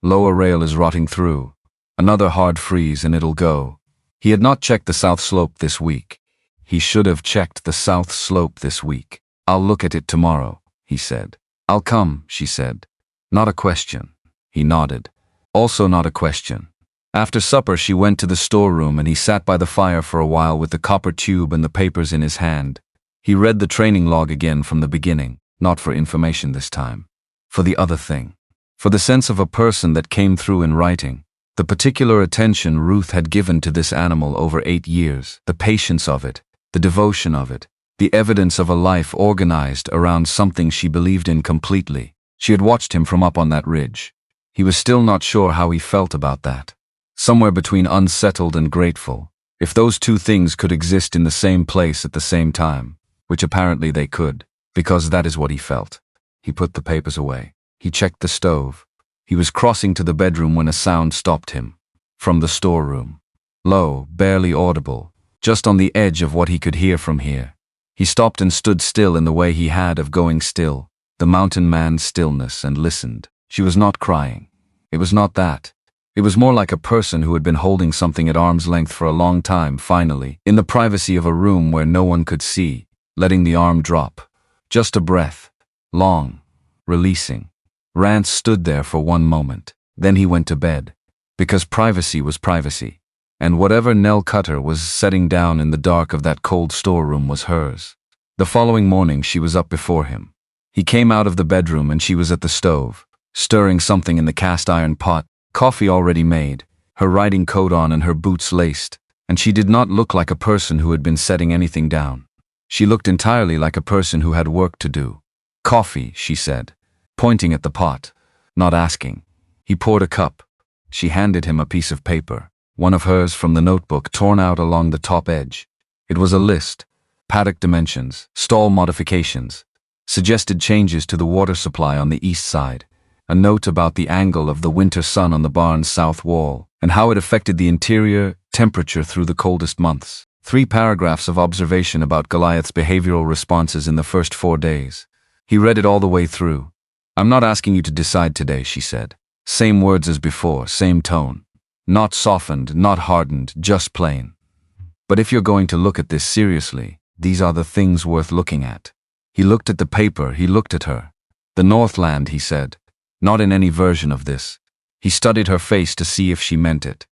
Lower rail is rotting through. Another hard freeze and it'll go. He had not checked the south slope this week. He should have checked the south slope this week. I'll look at it tomorrow, he said. I'll come, she said. Not a question. He nodded. Also not a question. After supper she went to the storeroom and he sat by the fire for a while with the copper tube and the papers in his hand. He read the training log again from the beginning, not for information this time. For the other thing. For the sense of a person that came through in writing. The particular attention Ruth had given to this animal over 8 years, the patience of it, the devotion of it, the evidence of a life organized around something she believed in completely. She had watched him from up on that ridge. He was still not sure how he felt about that. Somewhere between unsettled and grateful, if those 2 things could exist in the same place at the same time, which apparently they could, because that is what he felt. He put the papers away. He checked the stove. He was crossing to the bedroom when a sound stopped him. From the storeroom. Low, barely audible, just on the edge of what he could hear from here. He stopped and stood still in the way he had of going still, the mountain man's stillness, and listened. She was not crying. It was not that. It was more like a person who had been holding something at arm's length for a long time, finally, in the privacy of a room where no one could see, letting the arm drop. Just a breath. Long. Releasing. Rance stood there for one moment. Then he went to bed. Because privacy was privacy. And whatever Nell Cutter was setting down in the dark of that cold storeroom was hers. The following morning she was up before him. He came out of the bedroom and she was at the stove, stirring something in the cast iron pot, coffee already made, her riding coat on and her boots laced, and she did not look like a person who had been setting anything down. She looked entirely like a person who had work to do. Coffee, she said, pointing at the pot, not asking. He poured a cup. She handed him a piece of paper, one of hers from the notebook torn out along the top edge. It was a list, paddock dimensions, stall modifications, suggested changes to the water supply on the east side, a note about the angle of the winter sun on the barn's south wall, and how it affected the interior temperature through the coldest months. 3 paragraphs of observation about Goliath's behavioral responses in the first 4 days. He read it all the way through. "I'm not asking you to decide today," she said. Same words as before, same tone. Not softened, not hardened, just plain. "But if you're going to look at this seriously, these are the things worth looking at." He looked at the paper, he looked at her. "The Northland," he said. "Not in any version of this." He studied her face to see if she meant it.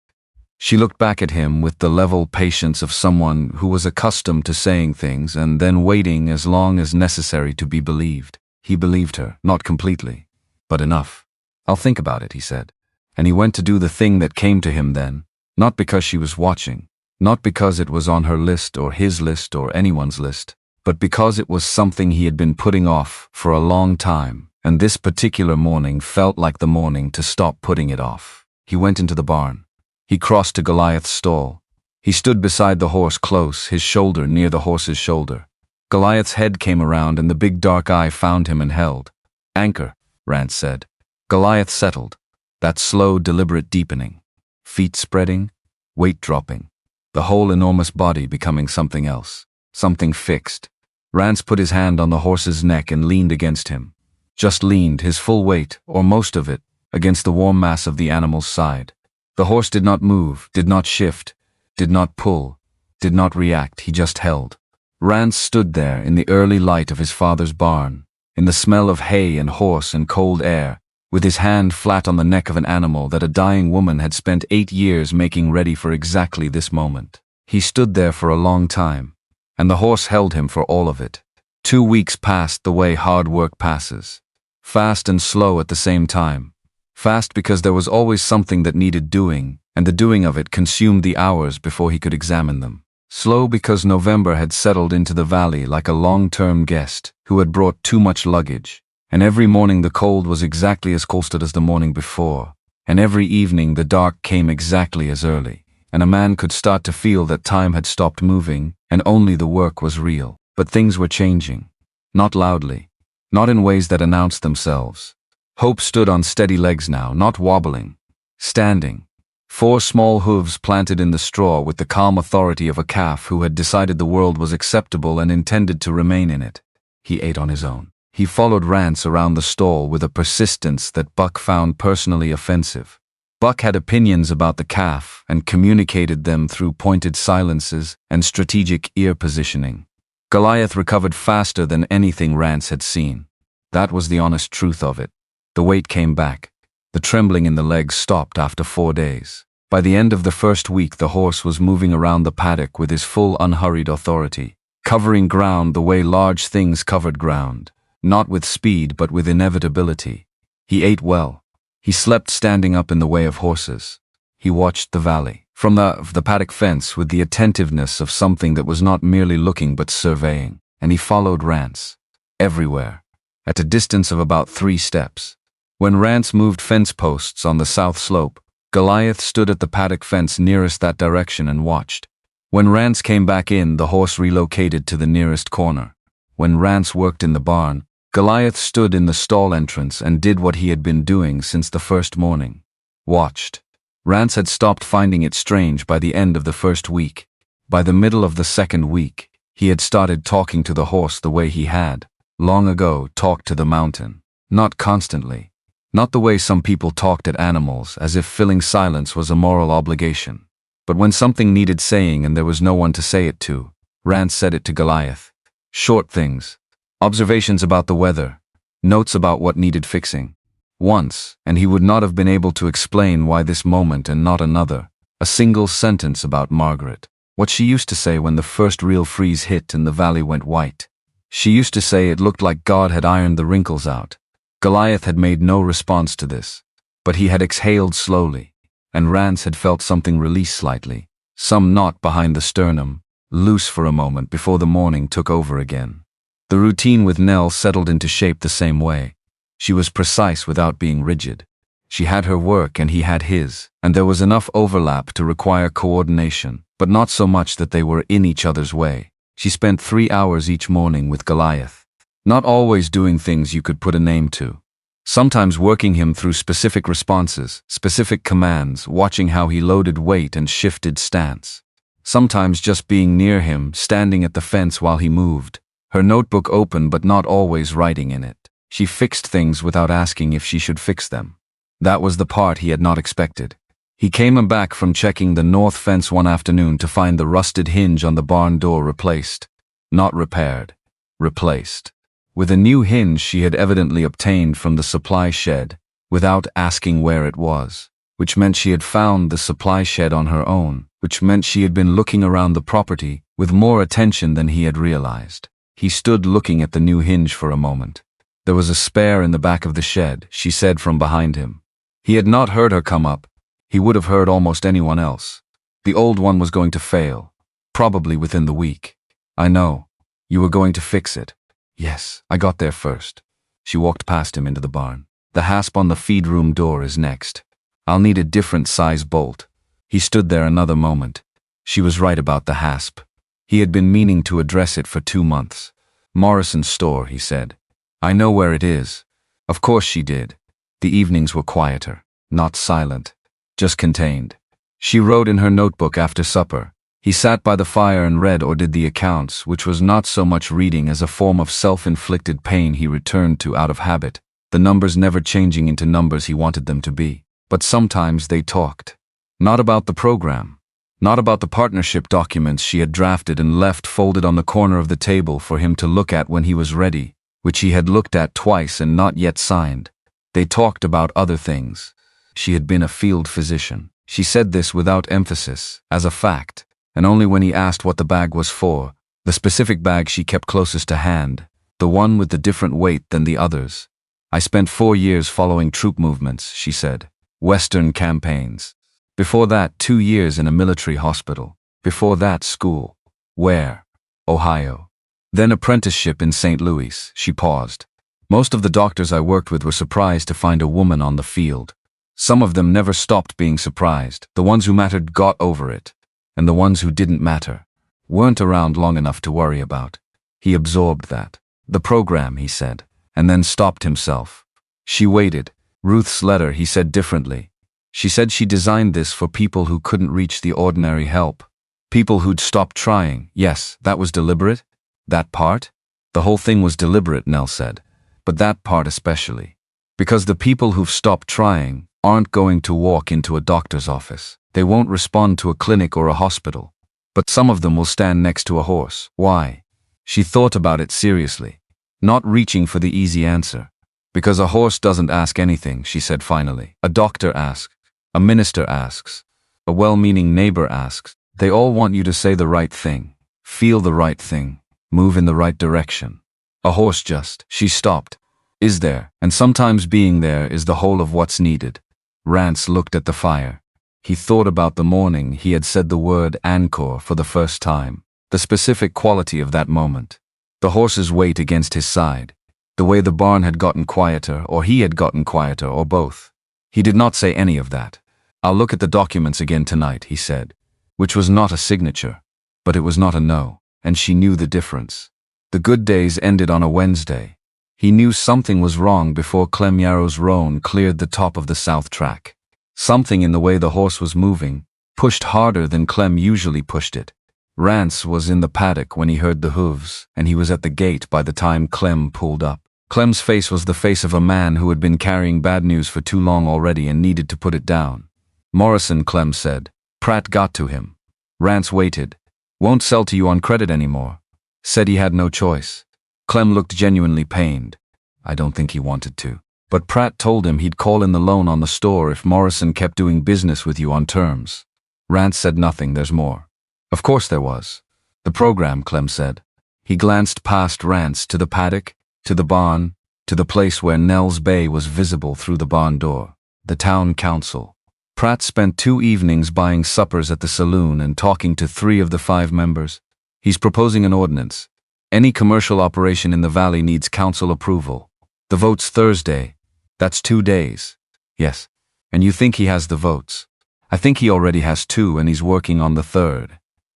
She looked back at him with the level patience of someone who was accustomed to saying things and then waiting as long as necessary to be believed. He believed her, not completely, but enough. "I'll think about it," he said. And he went to do the thing that came to him then, not because she was watching, not because it was on her list or his list or anyone's list, but because it was something he had been putting off for a long time, and this particular morning felt like the morning to stop putting it off. He went into the barn. He crossed to Goliath's stall. He stood beside the horse close, his shoulder near the horse's shoulder. Goliath's head came around and the big dark eye found him and held. "Anchor," Rance said. Goliath settled. That slow, deliberate deepening. Feet spreading, weight dropping. The whole enormous body becoming something else. Something fixed. Rance put his hand on the horse's neck and leaned against him. Just leaned, his full weight, or most of it, against the warm mass of the animal's side. The horse did not move, did not shift, did not pull, did not react, he just held. Rance stood there in the early light of his father's barn, in the smell of hay and horse and cold air, with his hand flat on the neck of an animal that a dying woman had spent 8 years making ready for exactly this moment. He stood there for a long time, and the horse held him for all of it. 2 weeks passed the way hard work passes. Fast and slow at the same time. Fast because there was always something that needed doing, and the doing of it consumed the hours before he could examine them. Slow because November had settled into the valley like a long-term guest who had brought too much luggage, and every morning the cold was exactly as cold as the morning before, and every evening the dark came exactly as early, and a man could start to feel that time had stopped moving and only the work was real. But things were changing. Not loudly, not in ways that announced themselves. Hope stood on steady legs now, not wobbling. Standing. 4 small hooves planted in the straw with the calm authority of a calf who had decided the world was acceptable and intended to remain in it. He ate on his own. He followed Rance around the stall with a persistence that Buck found personally offensive. Buck had opinions about the calf and communicated them through pointed silences and strategic ear positioning. Goliath recovered faster than anything Rance had seen. That was the honest truth of it. The weight came back. The trembling in the legs stopped after 4 days. By the end of the first week, the horse was moving around the paddock with his full unhurried authority, covering ground the way large things covered ground, not with speed but with inevitability. He ate well. He slept standing up in the way of horses. He watched the valley, from the paddock fence with the attentiveness of something that was not merely looking but surveying, and he followed Rance. Everywhere. At a distance of about 3 steps. When Rance moved fence posts on the south slope, Goliath stood at the paddock fence nearest that direction and watched. When Rance came back in, the horse relocated to the nearest corner. When Rance worked in the barn, Goliath stood in the stall entrance and did what he had been doing since the first morning. Watched. Rance had stopped finding it strange by the end of the first week. By the middle of the second week, he had started talking to the horse the way he had, long ago, talked to the mountain. Not constantly. Not the way some people talked at animals, as if filling silence was a moral obligation. But when something needed saying and there was no one to say it to, Rance said it to Goliath. Short things. Observations about the weather. Notes about what needed fixing. Once, and he would not have been able to explain why this moment and not another. A single sentence about Margaret. What she used to say when the first real freeze hit and the valley went white. She used to say it looked like God had ironed the wrinkles out. Goliath had made no response to this, but he had exhaled slowly, and Rance had felt something release slightly, some knot behind the sternum, loose for a moment before the morning took over again. The routine with Nell settled into shape the same way. She was precise without being rigid. She had her work and he had his, and there was enough overlap to require coordination, but not so much that they were in each other's way. She spent 3 hours each morning with Goliath. Not always doing things you could put a name to. Sometimes working him through specific responses, specific commands, watching how he loaded weight and shifted stance. Sometimes just being near him, standing at the fence while he moved. Her notebook open but not always writing in it. She fixed things without asking if she should fix them. That was the part he had not expected. He came back from checking the north fence one afternoon to find the rusted hinge on the barn door replaced. Not repaired. Replaced. With a new hinge she had evidently obtained from the supply shed, without asking where it was, which meant she had found the supply shed on her own, which meant she had been looking around the property with more attention than he had realized. He stood looking at the new hinge for a moment. There was a spare in the back of the shed, she said from behind him. He had not heard her come up. He would have heard almost anyone else. The old one was going to fail, probably within the week. I know. You were going to fix it. Yes, I got there first. She walked past him into the barn. The hasp on the feed room door is next. I'll need a different size bolt. He stood there another moment. She was right about the hasp. He had been meaning to address it for 2 months. Morrison's store, he said. I know where it is. Of course she did. The evenings were quieter, not silent, just contained. She wrote in her notebook after supper. He sat by the fire and read or did the accounts, which was not so much reading as a form of self-inflicted pain he returned to out of habit, the numbers never changing into numbers he wanted them to be. But sometimes they talked. Not about the program. Not about the partnership documents she had drafted and left folded on the corner of the table for him to look at when he was ready, which he had looked at twice and not yet signed. They talked about other things. She had been a field physician. She said this without emphasis, as a fact, and only when he asked what the bag was for, the specific bag she kept closest to hand, the one with the different weight than the others. I spent 4 years following troop movements, she said. Western campaigns. Before that, 2 years in a military hospital. Before that, school. Where? Ohio. Then apprenticeship in St. Louis. She paused. Most of the doctors I worked with were surprised to find a woman on the field. Some of them never stopped being surprised. The ones who mattered got over it. And the ones who didn't matter weren't around long enough to worry about. He absorbed that. The program, he said, and then stopped himself. She waited. Ruth's letter, he said differently. She said she designed this for people who couldn't reach the ordinary help. People who'd stopped trying. Yes, that was deliberate. That part? The whole thing was deliberate, Nell said. But that part especially. Because the people who've stopped trying aren't going to walk into a doctor's office. They won't respond to a clinic or a hospital. But some of them will stand next to a horse. Why? She thought about it seriously, not reaching for the easy answer. Because a horse doesn't ask anything, she said finally. A doctor asks. A minister asks. A well-meaning neighbor asks. They all want you to say the right thing, feel the right thing, move in the right direction. A horse just, she stopped, is there, and sometimes being there is the whole of what's needed. Rance looked at the fire. He thought about the morning he had said the word anchor for the first time, the specific quality of that moment. The horse's weight against his side. The way the barn had gotten quieter, or he had gotten quieter, or both. He did not say any of that. I'll look at the documents again tonight, he said, which was not a signature, but it was not a no, and she knew the difference. The good days ended on a Wednesday. He knew something was wrong before Clem Yarrow's roan cleared the top of the south track. Something in the way the horse was moving, pushed harder than Clem usually pushed it. Rance was in the paddock when he heard the hooves, and he was at the gate by the time Clem pulled up. Clem's face was the face of a man who had been carrying bad news for too long already and needed to put it down. Morrison, Clem said. Pratt got to him. Rance waited. Won't sell to you on credit anymore. Said he had no choice. Clem looked genuinely pained. I don't think he wanted to. But Pratt told him he'd call in the loan on the store if Morrison kept doing business with you on terms. Rance said nothing, there's more. Of course there was. The program, Clem said. He glanced past Rance to the paddock, to the barn, to the place where Nell's bay was visible through the barn door. The town council. Pratt spent 2 evenings buying suppers at the saloon and talking to 3 of the 5 members. He's proposing an ordinance. Any commercial operation in the valley needs council approval. The vote's Thursday. That's 2 days. Yes. And you think he has the votes? I think he already has 2 and he's working on the 3rd.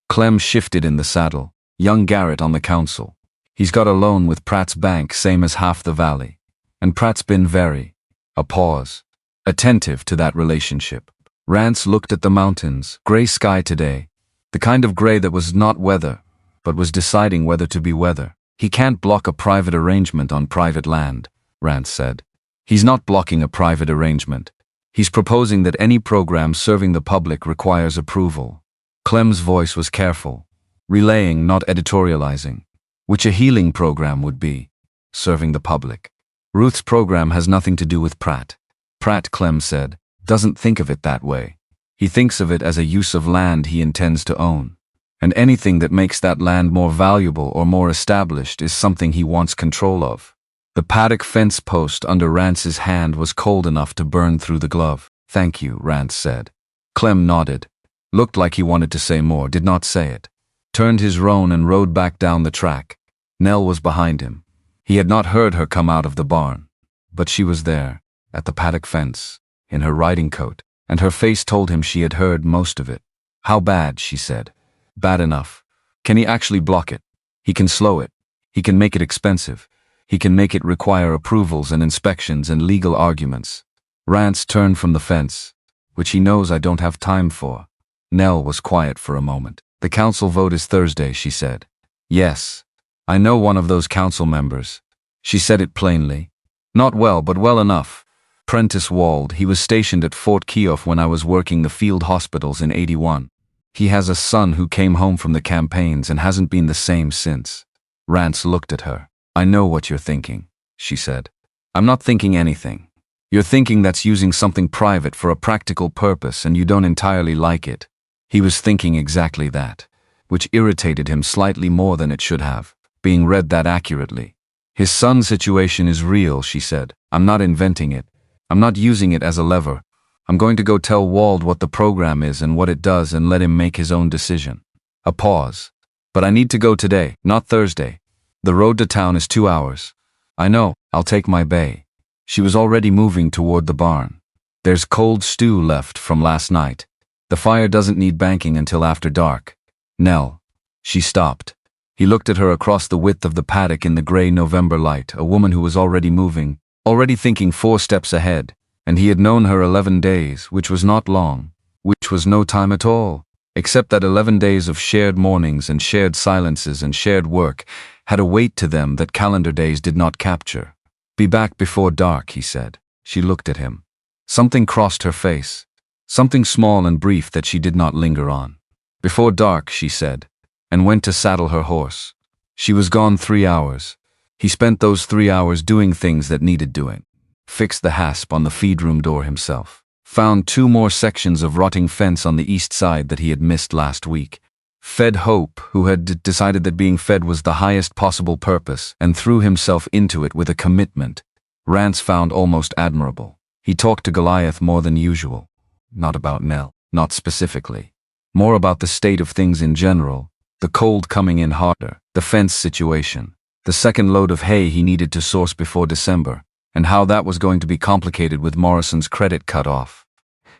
Clem shifted in the saddle. Young Garrett on the council. He's got a loan with Pratt's bank, same as half the valley. And Pratt's been very, A pause. Attentive to that relationship. Rance looked at the mountains. Gray sky today. The kind of gray that was not weather, but was deciding whether to be weather. He can't block a private arrangement on private land, Rance said. He's not blocking a private arrangement. He's proposing that any program serving the public requires approval. Clem's voice was careful, relaying, not editorializing, which a healing program would be, serving the public. Ruth's program has nothing to do with Pratt. Pratt, Clem said, doesn't think of it that way. He thinks of it as a use of land he intends to own. And anything that makes that land more valuable or more established is something he wants control of. The paddock fence post under Rance's hand was cold enough to burn through the glove. Thank you, Rance said. Clem nodded. Looked like he wanted to say more, did not say it. Turned his roan and rode back down the track. Nell was behind him. He had not heard her come out of the barn. But she was there, at the paddock fence, in her riding coat, and her face told him she had heard most of it. How bad, she said. Bad enough. Can he actually block it? He can slow it. He can make it expensive. He can make it require approvals and inspections and legal arguments. Rance turned from the fence, which he knows I don't have time for. Nell was quiet for a moment. The council vote is Thursday, she said. Yes. I know one of those council members. She said it plainly. Not well, but well enough. Prentice Wald, he was stationed at Fort Keogh when I was working the field hospitals in '81. He has a son who came home from the campaigns and hasn't been the same since. Rance looked at her. I know what you're thinking, she said. I'm not thinking anything. You're thinking that's using something private for a practical purpose and you don't entirely like it. He was thinking exactly that, which irritated him slightly more than it should have, being read that accurately. His son's situation is real, she said. I'm not inventing it. I'm not using it as a lever. I'm going to go tell Wald what the program is and what it does and let him make his own decision. A pause. But I need to go today, not Thursday. The road to town is 2 hours. I know, I'll take my bay. She was already moving toward the barn. There's cold stew left from last night. The fire doesn't need banking until after dark. Nell. She stopped. He looked at her across the width of the paddock in the gray November light, a woman who was already moving, already thinking 4 steps ahead, and he had known her 11 days, which was not long, which was no time at all, except that 11 days of shared mornings and shared silences and shared work had a weight to them that calendar days did not capture. Be back before dark, he said. She looked at him. Something crossed her face, something small and brief that she did not linger on. Before dark, she said, and went to saddle her horse. She was gone 3 hours. He spent those 3 hours doing things that needed doing. Fixed the hasp on the feed-room door himself. Found 2 more sections of rotting fence on the east side that he had missed last week. Fed Hope, who had decided that being fed was the highest possible purpose, and threw himself into it with a commitment Rance found almost admirable. He talked to Goliath more than usual. Not about Nell, not specifically. More about the state of things in general, the cold coming in harder, the fence situation, the second load of hay he needed to source before December, and how that was going to be complicated with Morrison's credit cut off.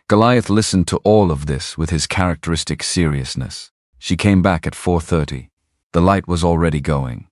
Goliath listened to all of this with his characteristic seriousness. She came back at 4:30. The light was already going.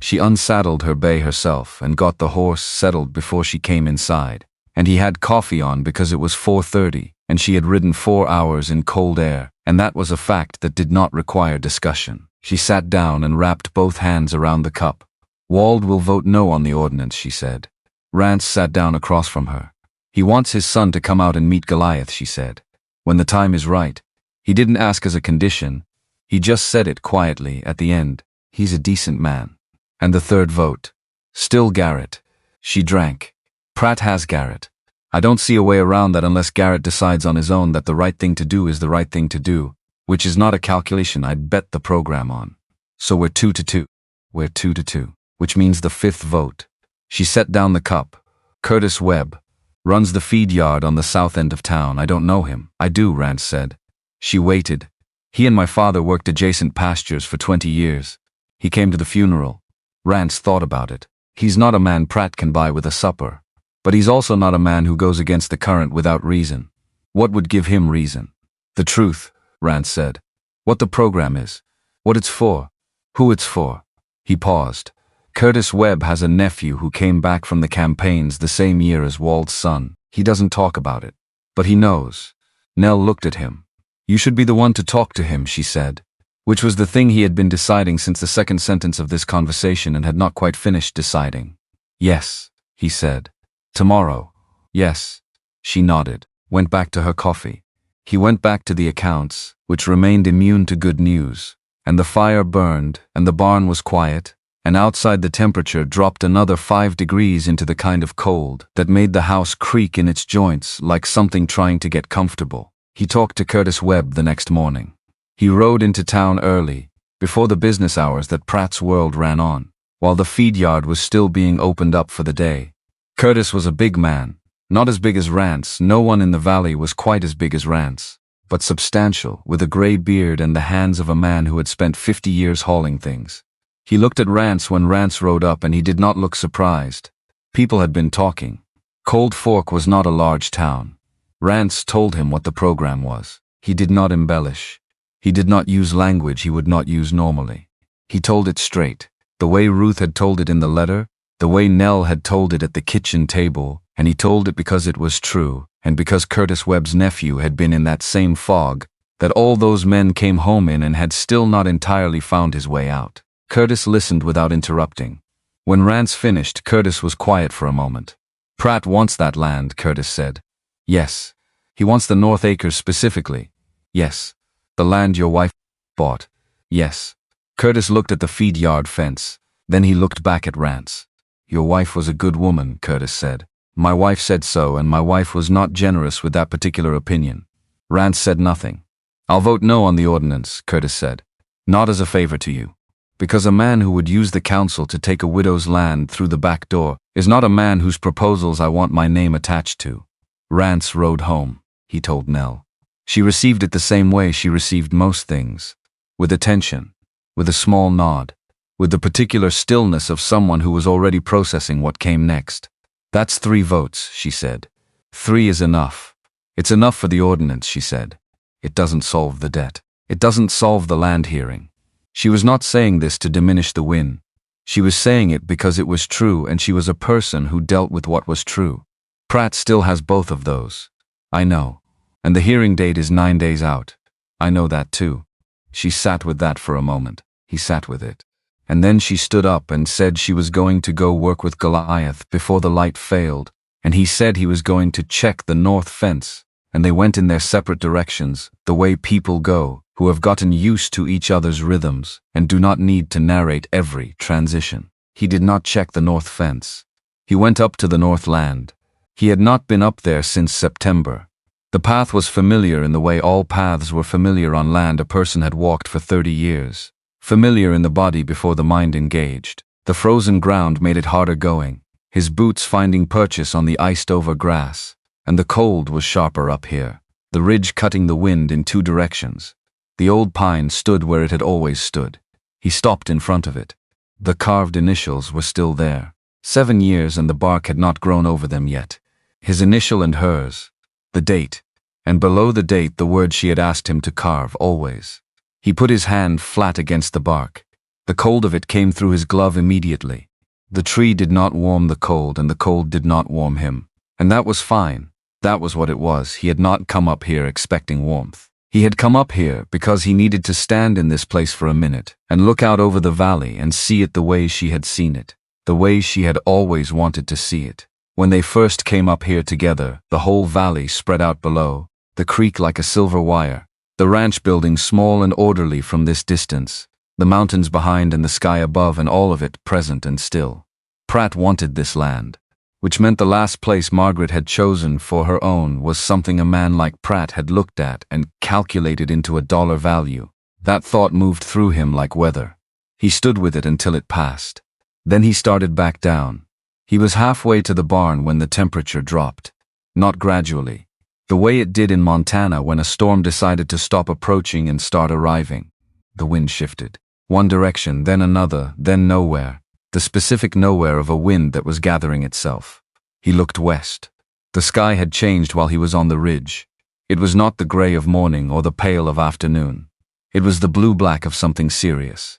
She unsaddled her bay herself and got the horse settled before she came inside, and he had coffee on because it was 4:30 and she had ridden 4 hours in cold air, and that was a fact that did not require discussion. She sat down and wrapped both hands around the cup. Wald will vote no on the ordinance, she said. Rance sat down across from her. He wants his son to come out and meet Goliath, she said. When the time is right. He didn't ask as a condition. He just said it quietly at the end. He's a decent man. And the third vote. Still Garrett. She drank. Pratt has Garrett. I don't see a way around that unless Garrett decides on his own that the right thing to do is the right thing to do, which is not a calculation I'd bet the program on. So we're 2-2. We're 2-2, which means the 5th vote. She set down the cup. Curtis Webb. Runs the feed yard on the south end of town. I don't know him. I do, Rance said. She waited. He and my father worked adjacent pastures for 20 years. He came to the funeral. Rance thought about it. He's not a man Pratt can buy with a supper. But he's also not a man who goes against the current without reason. What would give him reason? The truth, Rance said. What the program is. What it's for. Who it's for. He paused. Curtis Webb has a nephew who came back from the campaigns the same year as Walt's son. He doesn't talk about it. But he knows. Nell looked at him. You should be the one to talk to him, she said. Which was the thing he had been deciding since the second sentence of this conversation and had not quite finished deciding. Yes, he said. Tomorrow. Yes. She nodded, went back to her coffee. He went back to the accounts, which remained immune to good news. And the fire burned, and the barn was quiet, and outside the temperature dropped another 5 degrees into the kind of cold that made the house creak in its joints like something trying to get comfortable. He talked to Curtis Webb the next morning. He rode into town early, before the business hours that Pratt's world ran on, while the feed yard was still being opened up for the day. Curtis was a big man, not as big as Rance. No one in the valley was quite as big as Rance, but substantial, with a gray beard and the hands of a man who had spent 50 years hauling things. He looked at Rance when Rance rode up and he did not look surprised. People had been talking. Cold Fork was not a large town. Rance told him what the program was. He did not embellish. He did not use language he would not use normally. He told it straight, the way Ruth had told it in the letter, the way Nell had told it at the kitchen table, and he told it because it was true, and because Curtis Webb's nephew had been in that same fog that all those men came home in and had still not entirely found his way out. Curtis listened without interrupting. When Rance finished, Curtis was quiet for a moment. Pratt wants that land, Curtis said. Yes. He wants the North Acres specifically. Yes. The land your wife bought. Yes. Curtis looked at the feed yard fence. Then he looked back at Rance. Your wife was a good woman, Curtis said. My wife said so, and my wife was not generous with that particular opinion. Rance said nothing. I'll vote no on the ordinance, Curtis said. Not as a favor to you. Because a man who would use the council to take a widow's land through the back door is not a man whose proposals I want my name attached to. Rance rode home, he told Nell. She received it the same way she received most things. With attention. With a small nod. With the particular stillness of someone who was already processing what came next. That's 3 votes, she said. 3 is enough. It's enough for the ordinance, she said. It doesn't solve the debt. It doesn't solve the land hearing. She was not saying this to diminish the win. She was saying it because it was true and she was a person who dealt with what was true. Pratt still has both of those. I know. And the hearing date is 9 days out. I know that too. She sat with that for a moment. He sat with it. And then she stood up and said she was going to go work with Goliath before the light failed, and he said he was going to check the north fence, and they went in their separate directions, the way people go, who have gotten used to each other's rhythms and do not need to narrate every transition. He did not check the north fence. He went up to the north land. He had not been up there since September. The path was familiar in the way all paths were familiar on land a person had walked for 30 years. Familiar in the body before the mind engaged. The frozen ground made it harder going, his boots finding purchase on the iced-over grass, and the cold was sharper up here, the ridge cutting the wind in 2 directions. The old pine stood where it had always stood. He stopped in front of it. The carved initials were still there. 7 years and the bark had not grown over them yet. His initial and hers. The date. And below the date the word she had asked him to carve always. He put his hand flat against the bark. The cold of it came through his glove immediately. The tree did not warm the cold and the cold did not warm him. And that was fine. That was what it was. He had not come up here expecting warmth. He had come up here because he needed to stand in this place for a minute and look out over the valley and see it the way she had seen it, the way she had always wanted to see it. When they first came up here together, the whole valley spread out below, the creek like a silver wire, the ranch building small and orderly from this distance, the mountains behind and the sky above and all of it present and still. Pratt wanted this land, which meant the last place Margaret had chosen for her own was something a man like Pratt had looked at and calculated into a dollar value. That thought moved through him like weather. He stood with it until it passed. Then he started back down. He was halfway to the barn when the temperature dropped. Not gradually. The way it did in Montana when a storm decided to stop approaching and start arriving. The wind shifted. One direction, then another, then nowhere. The specific nowhere of a wind that was gathering itself. He looked west. The sky had changed while he was on the ridge. It was not the gray of morning or the pale of afternoon. It was the blue-black of something serious.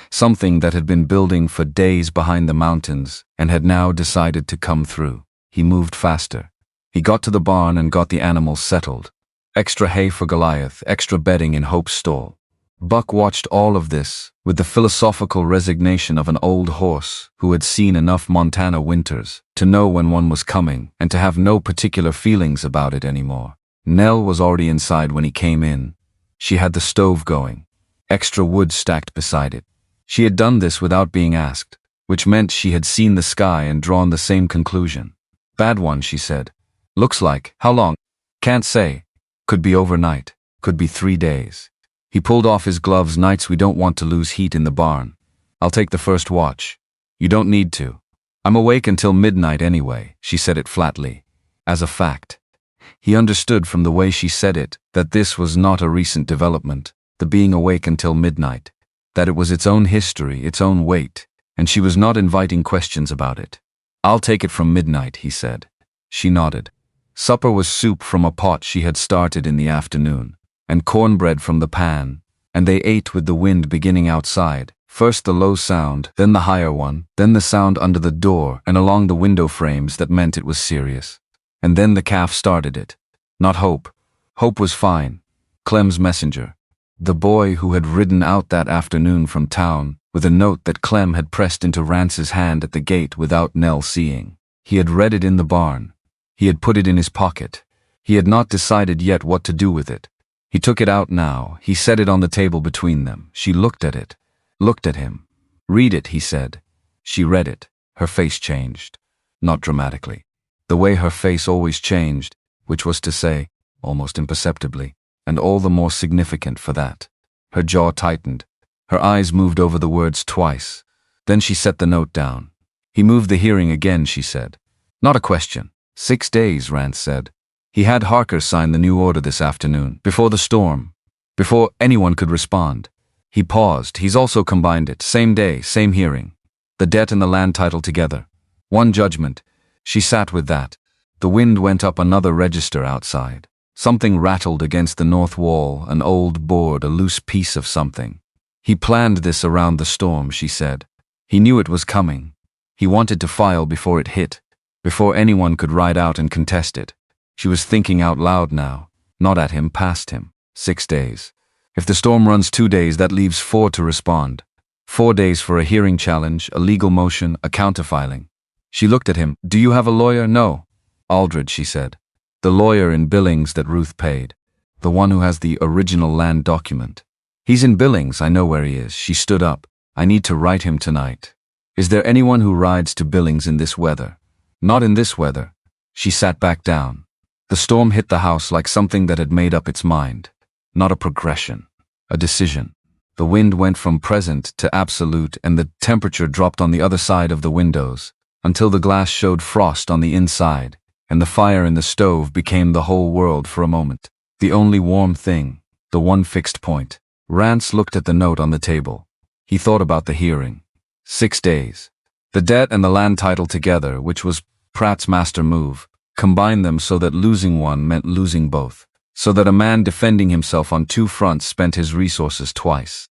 Something that had been building for days behind the mountains and had now decided to come through. He moved faster. He got to the barn and got the animals settled. Extra hay for Goliath, extra bedding in Hope's stall. Buck watched all of this with the philosophical resignation of an old horse who had seen enough Montana winters to know when one was coming and to have no particular feelings about it anymore. Nell was already inside when he came in. She had the stove going, extra wood stacked beside it. She had done this without being asked, which meant she had seen the sky and drawn the same conclusion. Bad one, she said. Looks like. How long? Can't say. Could be overnight. Could be 3 days. He pulled off his gloves. Nights we don't want to lose heat in the barn. I'll take the first watch. You don't need to. I'm awake until midnight anyway, she said it flatly. As a fact. He understood from the way she said it that this was not a recent development, the being awake until midnight, that it was its own history, its own weight, and she was not inviting questions about it. I'll take it from midnight, he said. She nodded. Supper was soup from a pot she had started in the afternoon, and cornbread from the pan, and they ate with the wind beginning outside, first the low sound, then the higher one, then the sound under the door and along the window frames that meant it was serious. And then the calf started it. Not Hope. Hope was fine. Clem's messenger. The boy who had ridden out that afternoon from town with a note that Clem had pressed into Rance's hand at the gate without Nell seeing. He had read it in the barn. He had put it in his pocket. He had not decided yet what to do with it. He took it out now. He set it on the table between them. She looked at it. Looked at him. Read it, he said. She read it. Her face changed. Not dramatically. The way her face always changed, which was to say, almost imperceptibly, and all the more significant for that. Her jaw tightened. Her eyes moved over the words twice. Then she set the note down. He moved the hearing again, she said. Not a question. 6 days, Rance said. He had Harker sign the new order this afternoon, before the storm, before anyone could respond. He paused. He's also combined it. Same day, same hearing. The debt and the land title together. One judgment. She sat with that. The wind went up another register outside. Something rattled against the north wall, an old board, a loose piece of something. He planned this around the storm, she said. He knew it was coming. He wanted to file before it hit, before anyone could ride out and contest it. She was thinking out loud now, not at him, past him. 6 days. If the storm runs 2 days, that leaves 4 to respond. 4 days for a hearing challenge, a legal motion, a counterfiling. She looked at him. Do you have a lawyer? No. Aldred, she said. The lawyer in Billings that Ruth paid. The one who has the original land document. He's in Billings, I know where he is. She stood up. I need to write him tonight. Is there anyone who rides to Billings in this weather? Not in this weather. She sat back down. The storm hit the house like something that had made up its mind. Not a progression. A decision. The wind went from present to absolute and the temperature dropped on the other side of the windows until the glass showed frost on the inside and the fire in the stove became the whole world for a moment. The only warm thing. The one fixed point. Rance looked at the note on the table. He thought about the hearing. 6 days. The debt and the land title together, which was Pratt's master move, combined them so that losing one meant losing both, so that a man defending himself on 2 fronts spent his resources twice.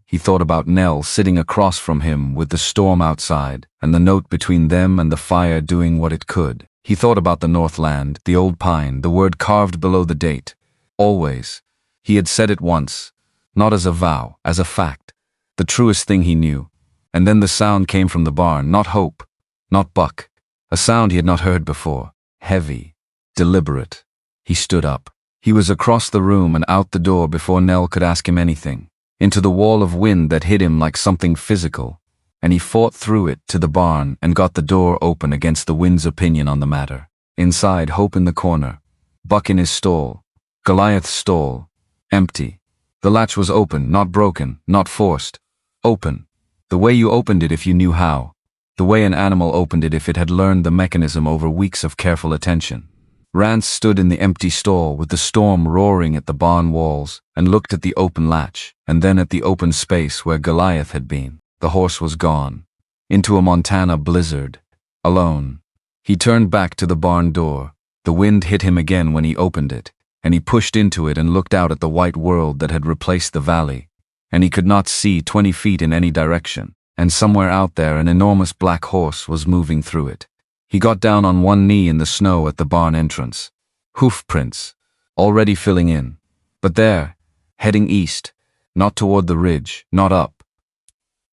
He thought about Nell sitting across from him with the storm outside and the note between them and the fire doing what it could. He thought about the Northland, the old pine, the word carved below the date. Always. He had said it once, not as a vow, as a fact, the truest thing he knew. And then the sound came from the barn, not Hope, not Buck, a sound he had not heard before. Heavy, deliberate. He stood up. He was across the room and out the door before Nell could ask him anything, into the wall of wind that hit him like something physical, and he fought through it to the barn and got the door open against the wind's opinion on the matter. Inside, Hope in the corner, Buck in his stall, Goliath's stall, empty. The latch was open, not broken, not forced. Open. The way you opened it if you knew how. The way an animal opened it if it had learned the mechanism over weeks of careful attention. Rance stood in the empty stall with the storm roaring at the barn walls and looked at the open latch and then at the open space where Goliath had been. The horse was gone. Into a Montana blizzard. Alone. He turned back to the barn door. The wind hit him again when he opened it, and he pushed into it and looked out at the white world that had replaced the valley. and he could not see 20 feet in any direction, and somewhere out there an enormous black horse was moving through it. He got down on one knee in the snow at the barn entrance. Hoof prints, already filling in. But there, heading east, not toward the ridge, not up.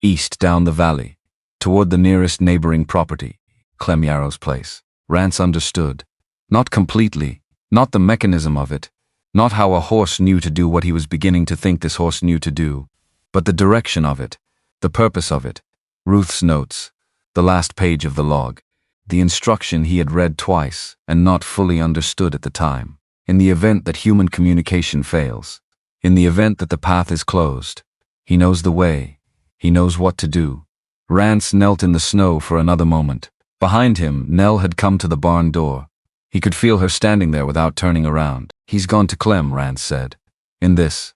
East down the valley, toward the nearest neighboring property, Clem Yarrow's place. Rance understood. Not completely, not the mechanism of it, not how a horse knew to do what he was beginning to think this horse knew to do, but the direction of it, the purpose of it. Ruth's notes, the last page of the log, the instruction he had read twice and not fully understood at the time. In the event that human communication fails, in the event that the path is closed, he knows the way, he knows what to do. Rance knelt in the snow for another moment. Behind him, Nell had come to the barn door. He could feel her standing there without turning around. "He's gone to Clem," Rance said. In this.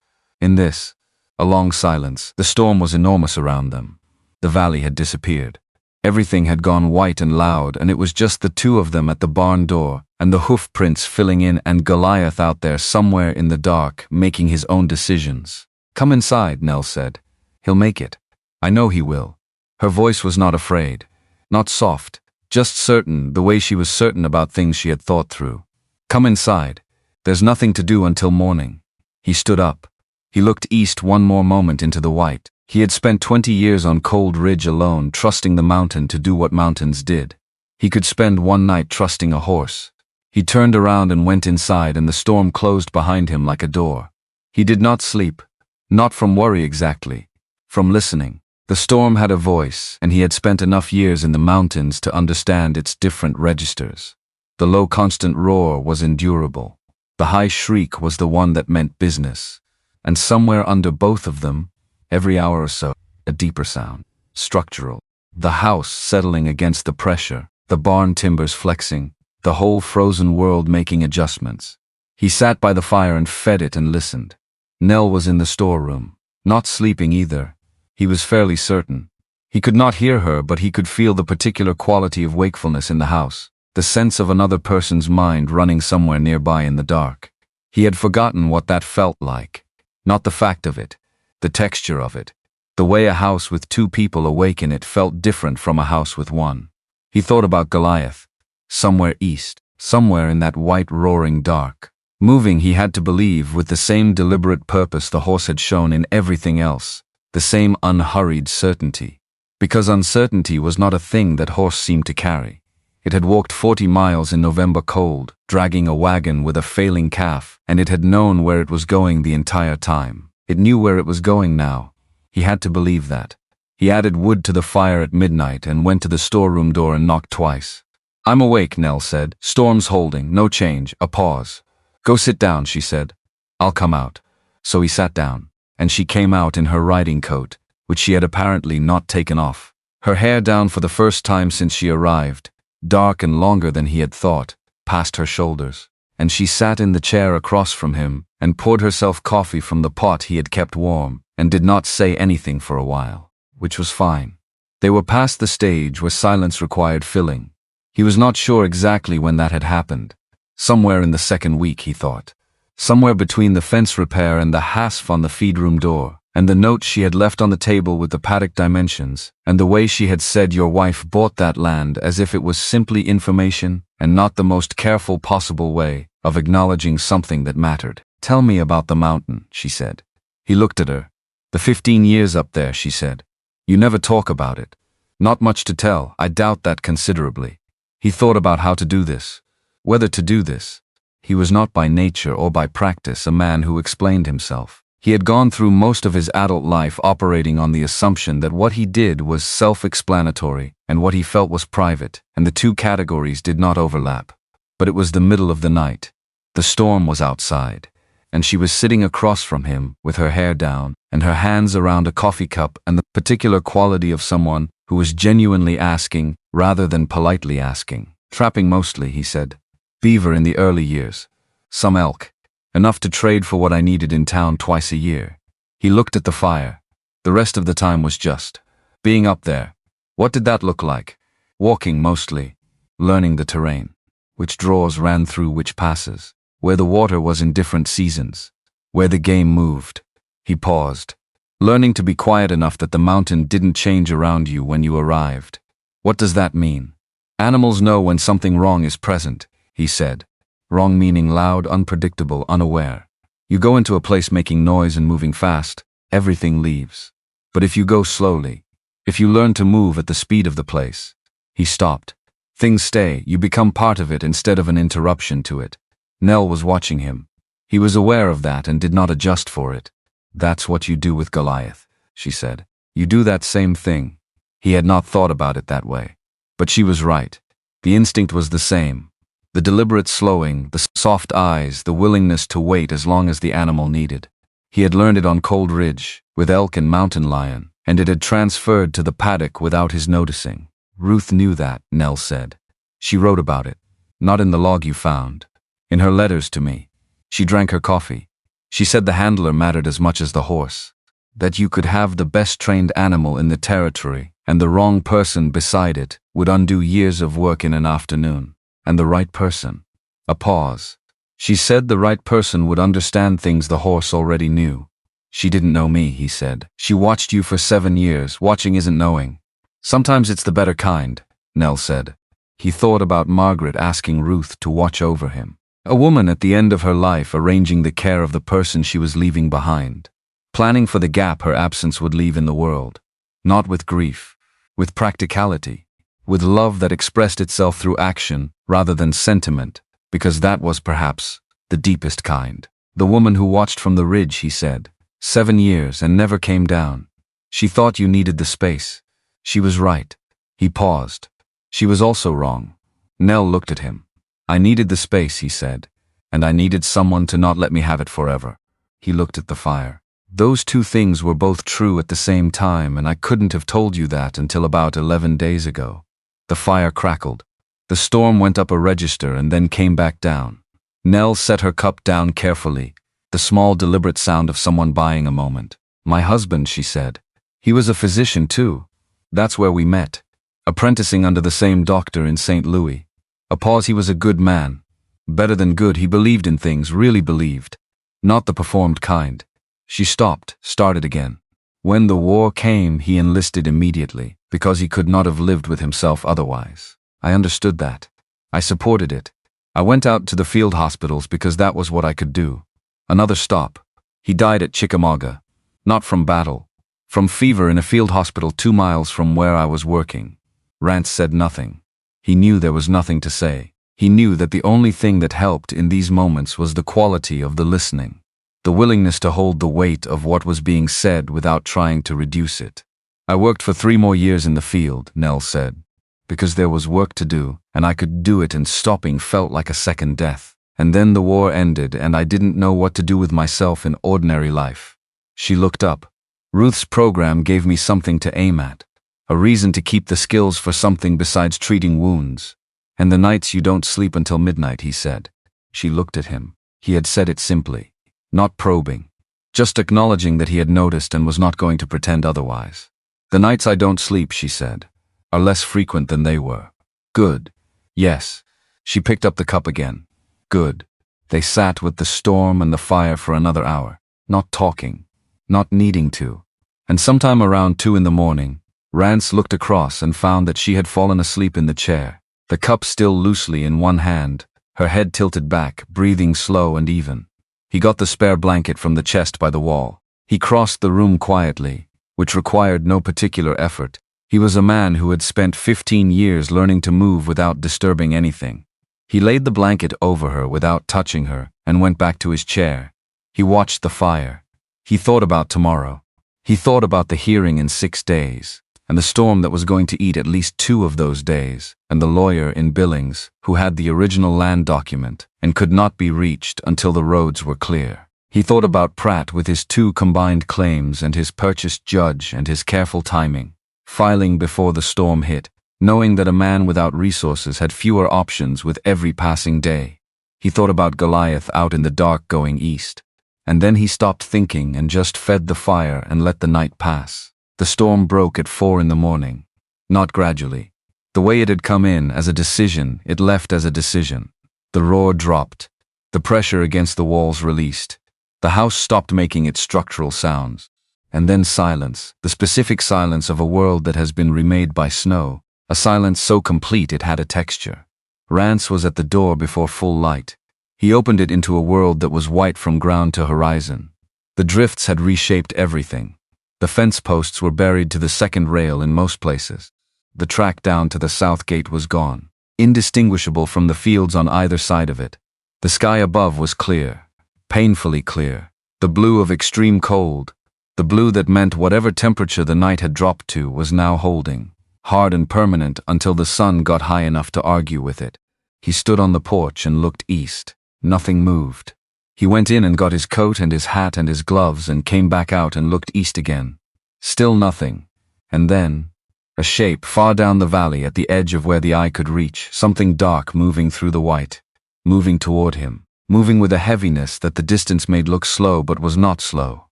A long silence. The storm was enormous around them. The valley had disappeared. Everything had gone white and loud, and it was just the two of them at the barn door, and the hoof prints filling in, and Goliath out there somewhere in the dark, making his own decisions. "Come inside," Nell said. "He'll make it. I know he will." Her voice was not afraid, not soft, just certain, the way she was certain about things she had thought through. "Come inside. There's nothing to do until morning." He stood up. He looked east one more moment into the white. He had spent 20 years on Cold Ridge alone, trusting the mountain to do what mountains did. He could spend one night trusting a horse. He turned around and went inside, and the storm closed behind him like a door. He did not sleep. Not from worry exactly. From listening. The storm had a voice, and he had spent enough years in the mountains to understand its different registers. The low constant roar was endurable. The high shriek was the one that meant business. And somewhere under both of them, every hour or so, a deeper sound. Structural. The house settling against the pressure, the barn timbers flexing, the whole frozen world making adjustments. He sat by the fire and fed it and listened. Nell was in the storeroom, not sleeping either. He was fairly certain. He could not hear her, but he could feel the particular quality of wakefulness in the house, the sense of another person's mind running somewhere nearby in the dark. He had forgotten what that felt like. Not the fact of it, the texture of it. The way a house with two people awake in it felt different from a house with one. He thought about Goliath. Somewhere east, somewhere in that white roaring dark. Moving, he had to believe, with the same deliberate purpose the horse had shown in everything else. The same unhurried certainty. Because uncertainty was not a thing that horse seemed to carry. It had walked 40 miles in November cold, dragging a wagon with a failing calf, and it had known where it was going the entire time. It knew where it was going now. He had to believe that. He added wood to the fire at midnight and went to the storeroom door and knocked twice. "I'm awake," Nell said. "Storm's holding, no change, a pause." "Go sit down," she said. "I'll come out." So he sat down, and she came out in her riding coat, which she had apparently not taken off. Her hair down for the first time since she arrived, dark and longer than he had thought, past her shoulders. And she sat in the chair across from him and poured herself coffee from the pot he had kept warm, and did not say anything for a while, which was fine. They were past the stage where silence required filling. He was not sure exactly when that had happened. Somewhere in the second week, he thought. Somewhere between the fence repair and the hasp on the feedroom door, and the note she had left on the table with the paddock dimensions, and the way she had said your wife bought that land as if it was simply information and not the most careful possible way of acknowledging something that mattered. "Tell me about the mountain," she said. He looked at her. "The 15 years up there," she said. "You never talk about it." "Not much to tell, I doubt that considerably." He thought about how to do this. Whether to do this. He was not by nature or by practice a man who explained himself. He had gone through most of his adult life operating on the assumption that what he did was self-explanatory and what he felt was private, and the two categories did not overlap. But it was the middle of the night. The storm was outside, and she was sitting across from him with her hair down and her hands around a coffee cup, and the particular quality of someone who was genuinely asking rather than politely asking. "Trapping mostly," he said. "Beaver in the early years. Some elk. Enough to trade for what I needed in town twice a year." He looked at the fire. The rest of the time was just being up there. What did that look like? Walking mostly. Learning the terrain. Which draws ran through which passes. Where the water was in different seasons. Where the game moved. He paused. Learning to be quiet enough that the mountain didn't change around you when you arrived. What does that mean? Animals know when something wrong is present, he said. Wrong meaning loud, unpredictable, unaware. You go into a place making noise and moving fast, everything leaves. But if you go slowly, if you learn to move at the speed of the place. He stopped. Things stay, you become part of it instead of an interruption to it. Nell was watching him. He was aware of that and did not adjust for it. That's what you do with Goliath, she said. You do that same thing. He had not thought about it that way. But she was right. The instinct was the same. The deliberate slowing, the soft eyes, the willingness to wait as long as the animal needed. He had learned it on Cold Ridge, with elk and mountain lion, and it had transferred to the paddock without his noticing. Ruth knew that, Nell said. She wrote about it. Not in the log you found. In her letters to me. She drank her coffee. She said the handler mattered as much as the horse. That you could have the best trained animal in the territory, and the wrong person beside it would undo years of work in an afternoon. And the right person. A pause. She said the right person would understand things the horse already knew. She didn't know me, he said. She watched you for 7 years. Watching isn't knowing. Sometimes it's the better kind, Nell said. He thought about Margaret asking Ruth to watch over him. A woman at the end of her life arranging the care of the person she was leaving behind. Planning for the gap her absence would leave in the world. Not with grief. With practicality. With love that expressed itself through action rather than sentiment, because that was perhaps the deepest kind. The woman who watched from the ridge, he said. 7 years and never came down. She thought you needed the space. She was right. He paused. She was also wrong. Nell looked at him. I needed the space, he said, and I needed someone to not let me have it forever. He looked at the fire. Those two things were both true at the same time, and I couldn't have told you that until about 11 days ago. The fire crackled. The storm went up a register and then came back down. Nell set her cup down carefully, the small deliberate sound of someone buying a moment. My husband, she said. He was a physician too. That's where we met. Apprenticing under the same doctor in St. Louis. A pause. He was a good man. Better than good, he believed in things, really believed. Not the performed kind. She stopped, started again. When the war came, he enlisted immediately, because he could not have lived with himself otherwise. I understood that. I supported it. I went out to the field hospitals because that was what I could do. Another stop. He died at Chickamauga. Not from battle. From fever in a field hospital 2 miles from where I was working. Rance said nothing. He knew there was nothing to say. He knew that the only thing that helped in these moments was the quality of the listening. The willingness to hold the weight of what was being said without trying to reduce it. I worked for 3 more years in the field, Nell said. Because there was work to do, and I could do it, and stopping felt like a second death. And then the war ended, and I didn't know what to do with myself in ordinary life. She looked up. Ruth's program gave me something to aim at. A reason to keep the skills for something besides treating wounds. And the nights you don't sleep until midnight, he said. She looked at him. He had said it simply. Not probing. Just acknowledging that he had noticed and was not going to pretend otherwise. The nights I don't sleep, she said, are less frequent than they were. Good. Yes. She picked up the cup again. Good. They sat with the storm and the fire for another hour, not talking, not needing to. And sometime around 2 in the morning, Rance looked across and found that she had fallen asleep in the chair, the cup still loosely in one hand, her head tilted back, breathing slow and even. He got the spare blanket from the chest by the wall. He crossed the room quietly, which required no particular effort. He was a man who had spent 15 years learning to move without disturbing anything. He laid the blanket over her without touching her and went back to his chair. He watched the fire. He thought about tomorrow. He thought about the hearing in 6 days, and the storm that was going to eat at least 2 of those days, and the lawyer in Billings who had the original land document and could not be reached until the roads were clear. He thought about Pratt with his 2 combined claims and his purchased judge and his careful timing, filing before the storm hit, knowing that a man without resources had fewer options with every passing day. He thought about Goliath out in the dark going east. And then he stopped thinking and just fed the fire and let the night pass. The storm broke at 4 in the morning. Not gradually. The way it had come in as a decision, it left as a decision. The roar dropped. The pressure against the walls released. The house stopped making its structural sounds. And then silence, the specific silence of a world that has been remade by snow, a silence so complete it had a texture. Rance was at the door before full light. He opened it into a world that was white from ground to horizon. The drifts had reshaped everything. The fence posts were buried to the second rail in most places. The track down to the south gate was gone, indistinguishable from the fields on either side of it. The sky above was clear, painfully clear, the blue of extreme cold, the blue that meant whatever temperature the night had dropped to was now holding, hard and permanent until the sun got high enough to argue with it. He stood on the porch and looked east. Nothing moved. He went in and got his coat and his hat and his gloves and came back out and looked east again. Still nothing. And then, a shape far down the valley at the edge of where the eye could reach, something dark moving through the white, moving toward him, moving with a heaviness that the distance made look slow but was not slow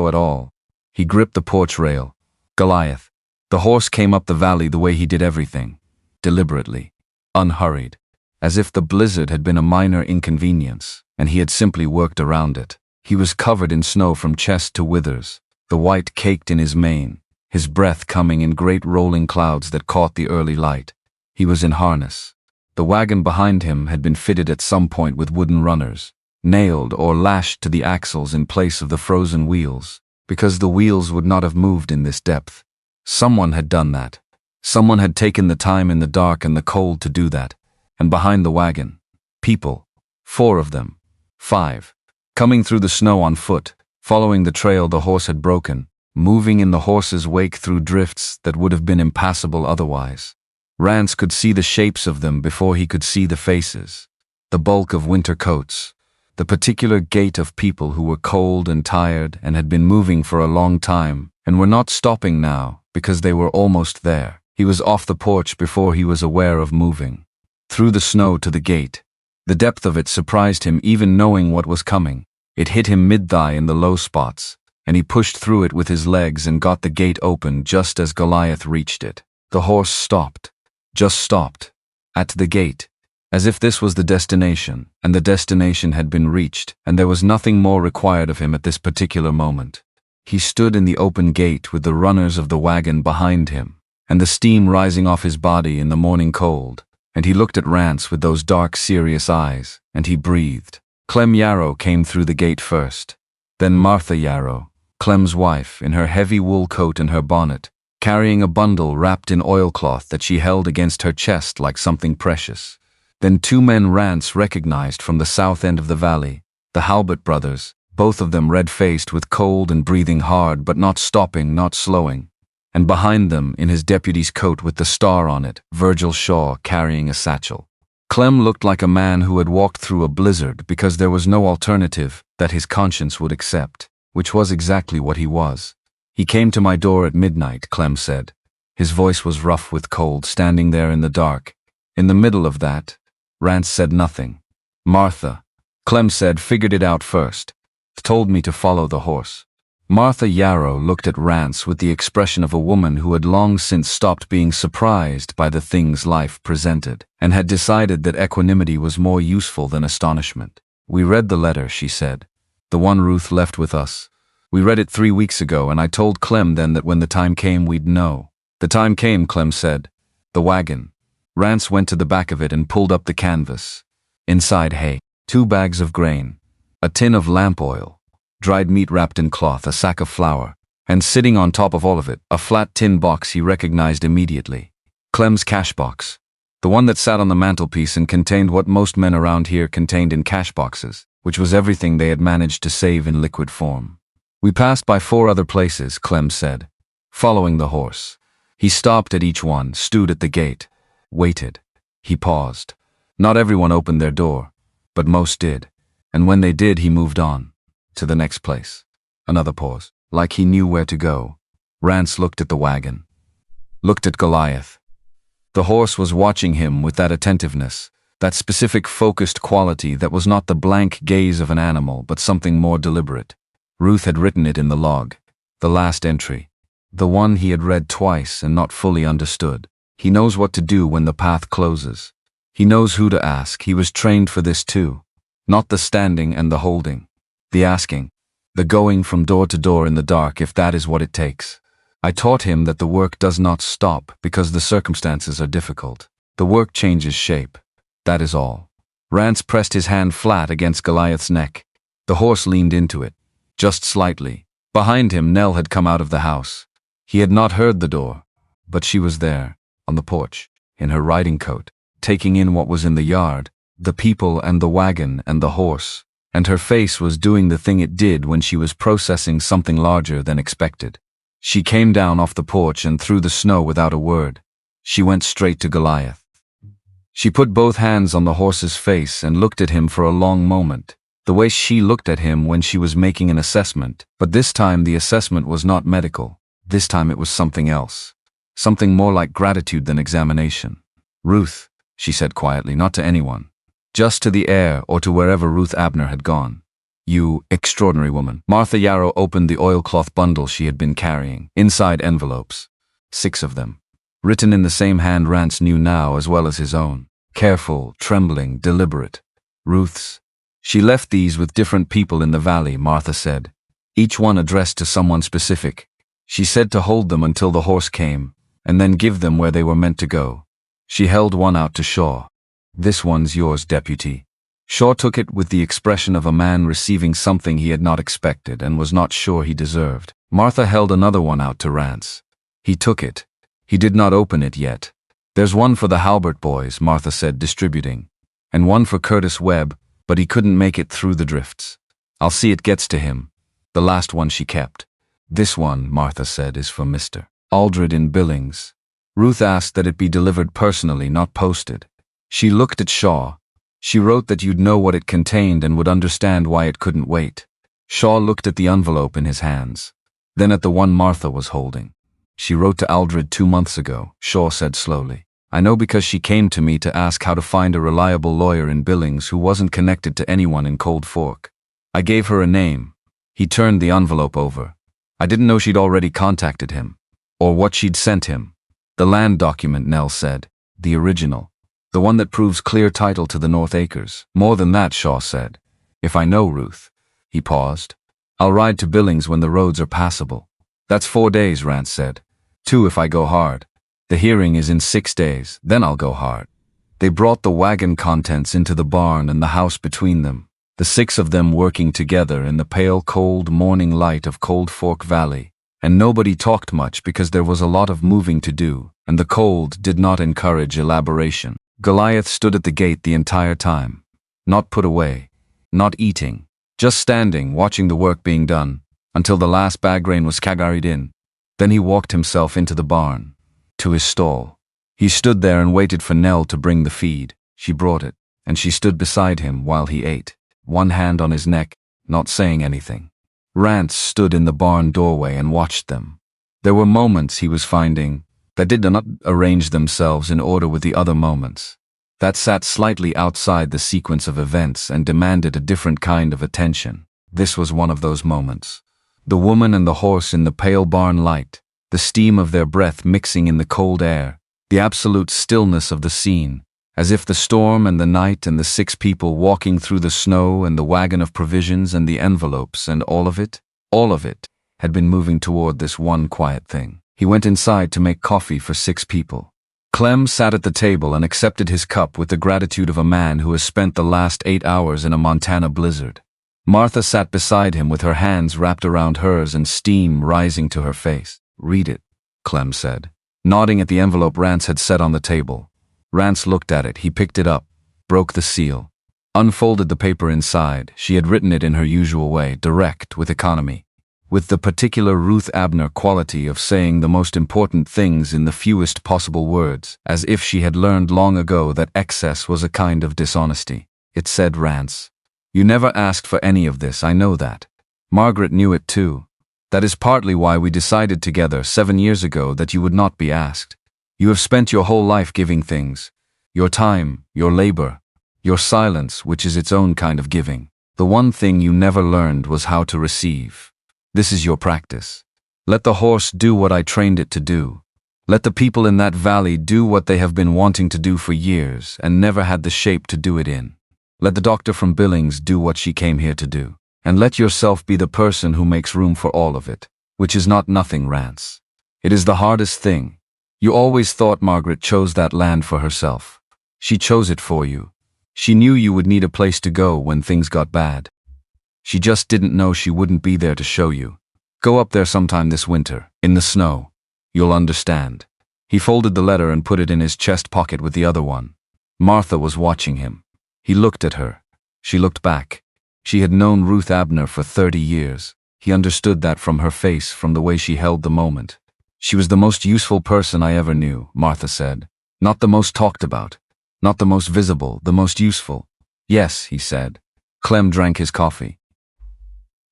at all. He gripped the porch rail. Goliath. The horse came up the valley the way he did everything, deliberately, unhurried, as if the blizzard had been a minor inconvenience, and he had simply worked around it. He was covered in snow from chest to withers, the white caked in his mane, his breath coming in great rolling clouds that caught the early light. He was in harness. The wagon behind him had been fitted at some point with wooden runners, nailed or lashed to the axles in place of the frozen wheels, because the wheels would not have moved in this depth. Someone had done that. Someone had taken the time in the dark and the cold to do that. And behind the wagon, people, 4 of them, 5, coming through the snow on foot, following the trail the horse had broken, moving in the horse's wake through drifts that would have been impassable otherwise. Rance could see the shapes of them before he could see the faces, the bulk of winter coats, the particular gait of people who were cold and tired and had been moving for a long time and were not stopping now because they were almost there. He was off the porch before he was aware of moving. Through the snow to the gate. The depth of it surprised him even knowing what was coming. It hit him mid-thigh in the low spots, and he pushed through it with his legs and got the gate open just as Goliath reached it. The horse stopped. Just stopped. At the gate. As if this was the destination, and the destination had been reached, and there was nothing more required of him at this particular moment. He stood in the open gate with the runners of the wagon behind him, and the steam rising off his body in the morning cold. And he looked at Rance with those dark, serious eyes, and he breathed. Clem Yarrow came through the gate first. Then Martha Yarrow, Clem's wife, in her heavy wool coat and her bonnet, carrying a bundle wrapped in oilcloth that she held against her chest like something precious. Then 2 men Rance recognized from the south end of the valley, the Halbert brothers, both of them red-faced with cold and breathing hard but not stopping, not slowing. And behind them, in his deputy's coat with the star on it, Virgil Shaw carrying a satchel. Clem looked like a man who had walked through a blizzard because there was no alternative that his conscience would accept, which was exactly what he was. He came to my door at midnight, Clem said. His voice was rough with cold, standing there in the dark. In the middle of that, Rance said nothing. Martha, Clem said, figured it out first. Told me to follow the horse. Martha Yarrow looked at Rance with the expression of a woman who had long since stopped being surprised by the things life presented, and had decided that equanimity was more useful than astonishment. We read the letter, she said. The one Ruth left with us. We read it 3 weeks ago, and I told Clem then that when the time came we'd know. The time came, Clem said. The wagon. Rance went to the back of it and pulled up the canvas. Inside hay, 2 bags of grain, a tin of lamp oil, dried meat wrapped in cloth, a sack of flour, and sitting on top of all of it, a flat tin box he recognized immediately. Clem's cash box. The one that sat on the mantelpiece and contained what most men around here contained in cash boxes, which was everything they had managed to save in liquid form. We passed by 4 other places, Clem said, following the horse. He stopped at each one, stood at the gate, waited. He paused. Not everyone opened their door, but most did, and when they did he moved on. To the next place. Another pause, like he knew where to go. Rance looked at the wagon. Looked at Goliath. The horse was watching him with that attentiveness, that specific focused quality that was not the blank gaze of an animal but something more deliberate. Ruth had written it in the log. The last entry. The one he had read twice and not fully understood. He knows what to do when the path closes. He knows who to ask. He was trained for this too. Not the standing and the holding. The asking. The going from door to door in the dark if that is what it takes. I taught him that the work does not stop because the circumstances are difficult. The work changes shape. That is all. Rance pressed his hand flat against Goliath's neck. The horse leaned into it, just slightly. Behind him, Nell had come out of the house. He had not heard the door, but she was there, on the porch, in her riding coat, taking in what was in the yard, the people and the wagon and the horse, and her face was doing the thing it did when she was processing something larger than expected. She came down off the porch and through the snow without a word. She went straight to Goliath. She put both hands on the horse's face and looked at him for a long moment, the way she looked at him when she was making an assessment, but this time the assessment was not medical. This time it was something else. Something more like gratitude than examination. "Ruth," she said quietly, not to anyone. Just to the air or to wherever Ruth Abner had gone. "You extraordinary woman." Martha Yarrow opened the oilcloth bundle she had been carrying. Inside envelopes. 6 of them. Written in the same hand Rance knew now as well as his own. Careful, trembling, deliberate. Ruth's. She left these with different people in the valley, Martha said. Each one addressed to someone specific. She said to hold them until the horse came, and then give them where they were meant to go. She held one out to Shaw. "This one's yours, deputy." Shaw took it with the expression of a man receiving something he had not expected and was not sure he deserved. Martha held another one out to Rance. He took it. He did not open it yet. "There's one for the Halbert boys," Martha said, distributing, "and one for Curtis Webb, but he couldn't make it through the drifts. I'll see it gets to him." The last one she kept. "This one," Martha said, "is for Mr. Aldred in Billings." Ruth asked that it be delivered personally, not posted. She looked at Shaw. "She wrote that you'd know what it contained and would understand why it couldn't wait." Shaw looked at the envelope in his hands, then at the one Martha was holding. "She wrote to Aldred 2 months ago," Shaw said slowly. "I know because she came to me to ask how to find a reliable lawyer in Billings who wasn't connected to anyone in Cold Fork. I gave her a name." He turned the envelope over. "I didn't know she'd already contacted him, or what she'd sent him." "The land document," Nell said. "The original. The one that proves clear title to the North Acres." "More than that," Shaw said. "If I know Ruth." He paused. "I'll ride to Billings when the roads are passable." "That's 4 days," Rance said. 2 if I go hard. The hearing is in 6 days, then I'll go hard." They brought the wagon contents into the barn and the house between them, the 6 of them working together in the pale cold morning light of Cold Fork Valley, and nobody talked much because there was a lot of moving to do, and the cold did not encourage elaboration. Goliath stood at the gate the entire time. Not put away. Not eating. Just standing, watching the work being done, until the last bag grain was carried in. Then he walked himself into the barn, to his stall. He stood there and waited for Nell to bring the feed. She brought it, and she stood beside him while he ate, one hand on his neck, not saying anything. Rance stood in the barn doorway and watched them. There were moments, he was finding, that did not arrange themselves in order with the other moments, that sat slightly outside the sequence of events and demanded a different kind of attention. This was one of those moments. The woman and the horse in the pale barn light, the steam of their breath mixing in the cold air, the absolute stillness of the scene, as if the storm and the night and the 6 people walking through the snow and the wagon of provisions and the envelopes and all of it, had been moving toward this one quiet thing. He went inside to make coffee for 6 people. Clem sat at the table and accepted his cup with the gratitude of a man who has spent the last 8 hours in a Montana blizzard. Martha sat beside him with her hands wrapped around hers and steam rising to her face. "Read it," Clem said, nodding at the envelope Rance had set on the table. Rance looked at it. He picked it up, broke the seal, unfolded the paper inside. She had written it in her usual way, direct, with economy, with the particular Ruth Abner quality of saying the most important things in the fewest possible words, as if she had learned long ago that excess was a kind of dishonesty. It said, "Rance, you never asked for any of this, I know that. Margaret knew it too. That is partly why we decided together 7 years ago that you would not be asked. You have spent your whole life giving things. Your time, your labor, your silence, which is its own kind of giving. The one thing you never learned was how to receive. This is your practice. Let the horse do what I trained it to do. Let the people in that valley do what they have been wanting to do for years and never had the shape to do it in. Let the doctor from Billings do what she came here to do. and let yourself be the person who makes room for all of it, which is not nothing, Rance. It is the hardest thing. You always thought Margaret chose that land for herself. She chose it for you. She knew you would need a place to go when things got bad. She just didn't know she wouldn't be there to show you. Go up there sometime this winter, in the snow. You'll understand. He folded the letter and put it in his chest pocket with the other one. Martha was watching him. He looked at her. She looked back. She had known Ruth Abner for 30 years. He understood that from her face, from the way she held the moment. She was the most useful person I ever knew, Martha said. Not the most talked about. Not the most visible, the most useful. Yes, he said. Clem drank his coffee.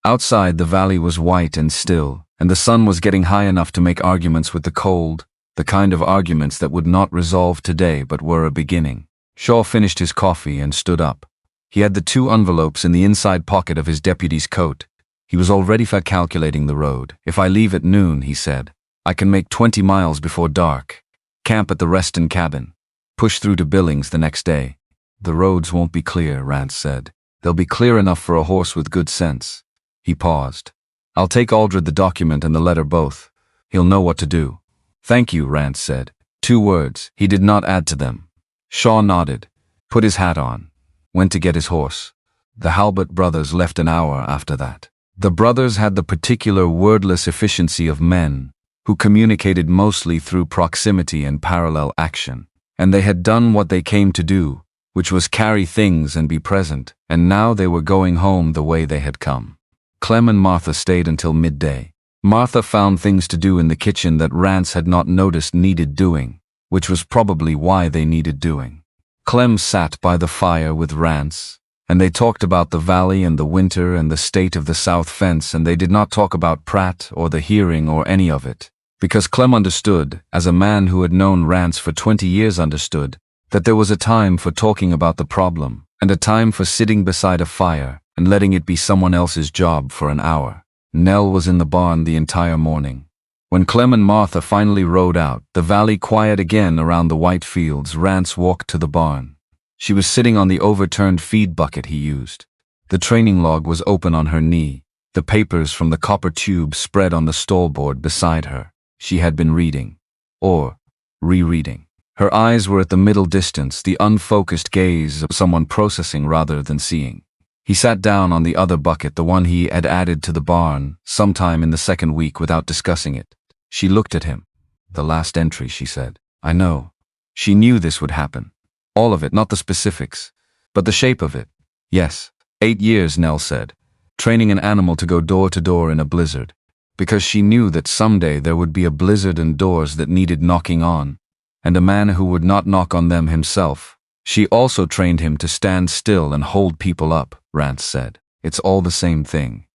Outside, the valley was white and still, and the sun was getting high enough to make arguments with the cold, the kind of arguments that would not resolve today but were a beginning. Shaw finished his coffee and stood up. He had the 2 envelopes in the inside pocket of his deputy's coat. He was already calculating the road. If I leave at noon, he said, I can make 20 miles before dark. Camp at the Reston cabin. Push through to Billings the next day. The roads won't be clear, Rance said. They'll be clear enough for a horse with good sense. He paused. I'll take Aldred the document and the letter both. He'll know what to do. Thank you, Rance said. 2 words. He did not add to them. Shaw nodded, put his hat on, went to get his horse. The Halbert brothers left an hour after that. The brothers had the particular wordless efficiency of men who communicated mostly through proximity and parallel action. And they had done what they came to do, which was carry things and be present, and now they were going home the way they had come. Clem and Martha stayed until midday. Martha found things to do in the kitchen that Rance had not noticed needed doing, which was probably why they needed doing. Clem sat by the fire with Rance, and they talked about the valley and the winter and the state of the south fence, and they did not talk about Pratt or the hearing or any of it, because Clem understood, as a man who had known Rance for 20 years understood, that there was a time for talking about the problem, and a time for sitting beside a fire and letting it be someone else's job for an hour. Nell was in the barn the entire morning. When Clem and Martha finally rode out, the valley quiet again around the white fields, Rance walked to the barn. She was sitting on the overturned feed bucket he used. The training log was open on her knee, the papers from the copper tube spread on the stallboard beside her. She had been reading. Or rereading. Her eyes were at the middle distance, the unfocused gaze of someone processing rather than seeing. He sat down on the other bucket, the one he had added to the barn, sometime in the second week without discussing it. She looked at him. The last entry, she said. I know. She knew this would happen. All of it, not the specifics, but the shape of it. Yes. 8 years, Nell said. Training an animal to go door to door in a blizzard. Because she knew that someday there would be a blizzard and doors that needed knocking on, and a man who would not knock on them himself. She also trained him to stand still and hold people up, Rance said. It's all the same thing.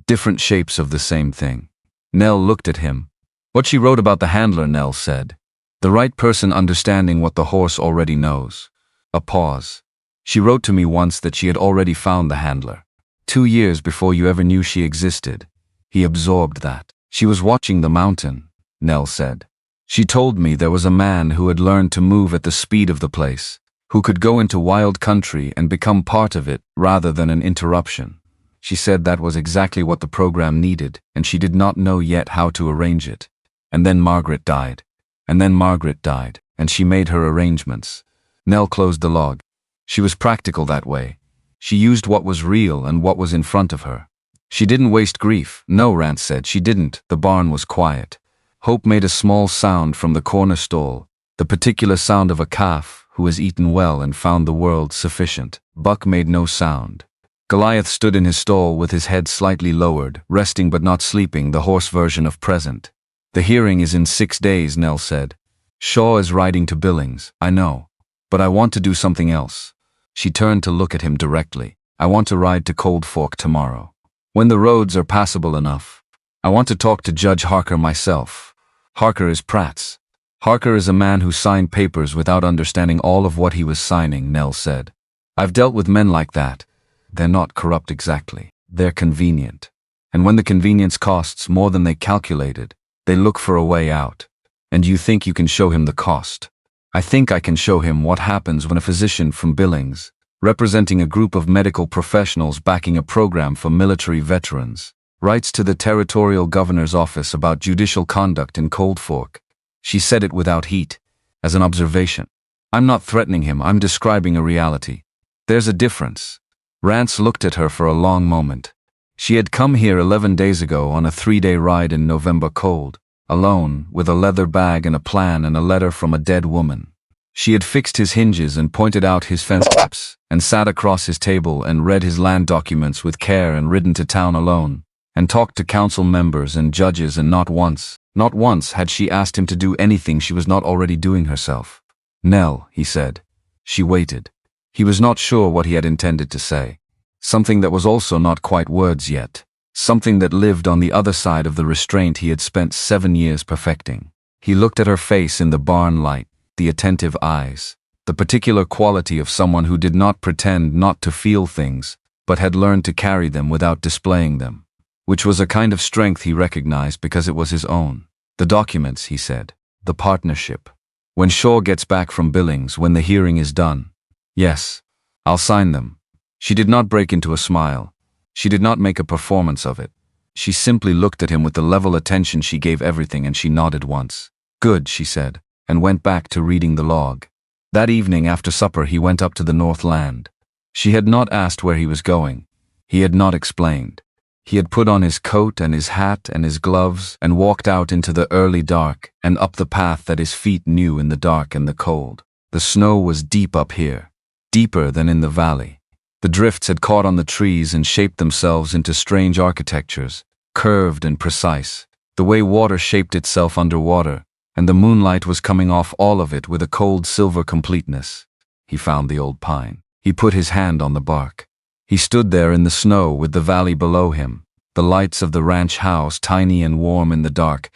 Different shapes of the same thing. Nell looked at him. What she wrote about the handler, Nell said. The right person understanding what the horse already knows. A pause. She wrote to me once that she had already found the handler. 2 years before you ever knew she existed. He absorbed that. She was watching the mountain, Nell said. She told me there was a man who had learned to move at the speed of the place, who could go into wild country and become part of it rather than an interruption. She said that was exactly what the program needed, and she did not know yet how to arrange it. And then Margaret died. And then Margaret died, and she made her arrangements. Nell closed the log. She was practical that way. She used what was real and what was in front of her. She didn't waste grief. No, Rance said, she didn't. The barn was quiet. Hope made a small sound from the corner stall, the particular sound of a calf who has eaten well and found the world sufficient. Buck made no sound. Goliath stood in his stall with his head slightly lowered, resting but not sleeping, the horse version of present. The hearing is in 6 days, Nell said. Shaw is riding to Billings, I know. But I want to do something else. She turned to look at him directly. I want to ride to Cold Fork tomorrow. When the roads are passable enough. I want to talk to Judge Harker myself. Harker is Pratt's. Harker is a man who signed papers without understanding all of what he was signing, Nell said. I've dealt with men like that. They're not corrupt exactly. They're convenient. And when the convenience costs more than they calculated, they look for a way out. And you think you can show him the cost. I think I can show him what happens when a physician from Billings representing a group of medical professionals backing a program for military veterans. Writes to the territorial governor's office about judicial conduct in Cold Fork. She said it without heat, as an observation. I'm not threatening him, I'm describing a reality. There's a difference. Rance looked at her for a long moment. She had come here 11 days ago on a 3-day ride in November cold, alone, with a leather bag and a plan and a letter from a dead woman. She had fixed his hinges and pointed out his fence gaps, and sat across his table and read his land documents with care and ridden to town alone, and talked to council members and judges, and not once had she asked him to do anything she was not already doing herself. Nell, he said. She waited. He was not sure what he had intended to say. Something that was also not quite words yet. Something that lived on the other side of the restraint he had spent 7 years perfecting. He looked at her face in the barn light, the attentive eyes, the particular quality of someone who did not pretend not to feel things, but had learned to carry them without displaying them. Which was a kind of strength he recognized because it was his own. The documents, he said. The partnership. When Shaw gets back from Billings, when the hearing is done. Yes, I'll sign them. She did not break into a smile. She did not make a performance of it. She simply looked at him with the level attention she gave everything, and she nodded once. Good, she said, and went back to reading the log. That evening after supper he went up to the North Land. She had not asked where he was going. He had not explained. He had put on his coat and his hat and his gloves and walked out into the early dark and up the path that his feet knew in the dark and the cold. The snow was deep up here, deeper than in the valley. The drifts had caught on the trees and shaped themselves into strange architectures, curved and precise, the way water shaped itself underwater, and the moonlight was coming off all of it with a cold silver completeness. He found the old pine. He put his hand on the bark. He stood there in the snow with the valley below him, the lights of the ranch house tiny and warm in the dark,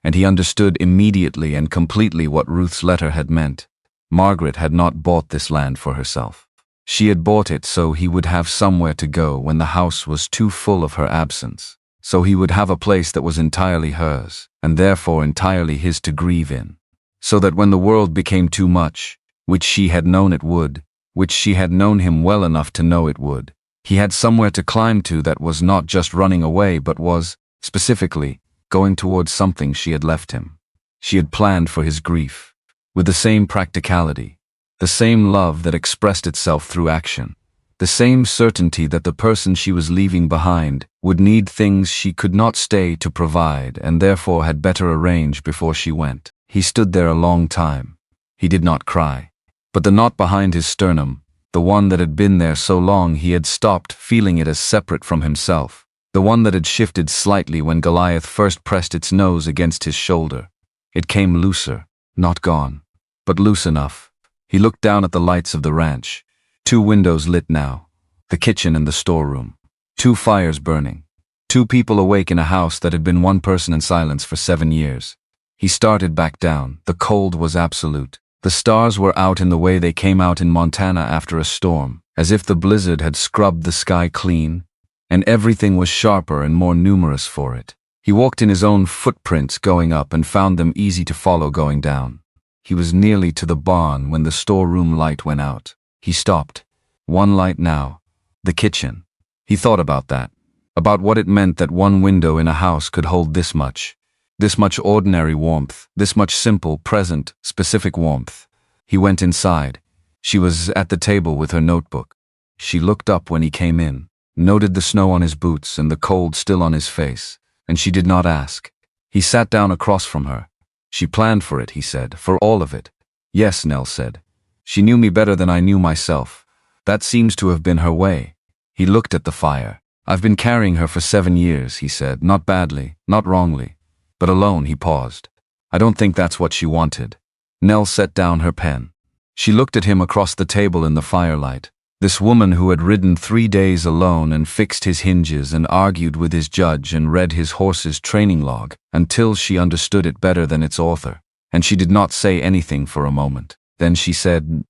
and he understood immediately and completely what Ruth's letter had meant. Margaret had not bought this land for herself. She had bought it so he would have somewhere to go when the house was too full of her absence, so he would have a place that was entirely hers, and therefore entirely his to grieve in, so that when the world became too much, which she had known it would, which she had known him well enough to know it would, he had somewhere to climb to that was not just running away but was, specifically, going towards something she had left him. She had planned for his grief, with the same practicality, the same love that expressed itself through action, the same certainty that the person she was leaving behind would need things she could not stay to provide and therefore had better arrange before she went. He stood there a long time. He did not cry. But the knot behind his sternum, the one that had been there so long he had stopped feeling it as separate from himself, the one that had shifted slightly when Goliath first pressed its nose against his shoulder. It came looser, not gone, but loose enough. He looked down at the lights of the ranch. 2 windows lit now, the kitchen and the storeroom. 2 fires burning. 2 people awake in a house that had been one person in silence for 7 years. He started back down. The cold was absolute. The stars were out in the way they came out in Montana after a storm, as if the blizzard had scrubbed the sky clean, and everything was sharper and more numerous for it. He walked in his own footprints going up and found them easy to follow going down. He was nearly to the barn when the storeroom light went out. He stopped. One light now. The kitchen. He thought about that. About what it meant that one window in a house could hold this much ordinary warmth, this much simple, present, specific warmth. He went inside. She was at the table with her notebook. She looked up when he came in, noted the snow on his boots and the cold still on his face, and she did not ask. He sat down across from her. She planned for it, he said, for all of it. Yes, Nell said. She knew me better than I knew myself. That seems to have been her way. He looked at the fire. I've been carrying her for 7 years, he said, not badly, not wrongly. But alone, he paused. I don't think that's what she wanted. Nell set down her pen. She looked at him across the table in the firelight. This woman who had ridden 3 days alone and fixed his hinges and argued with his judge and read his horse's training log until she understood it better than its author. And she did not say anything for a moment. Then she said,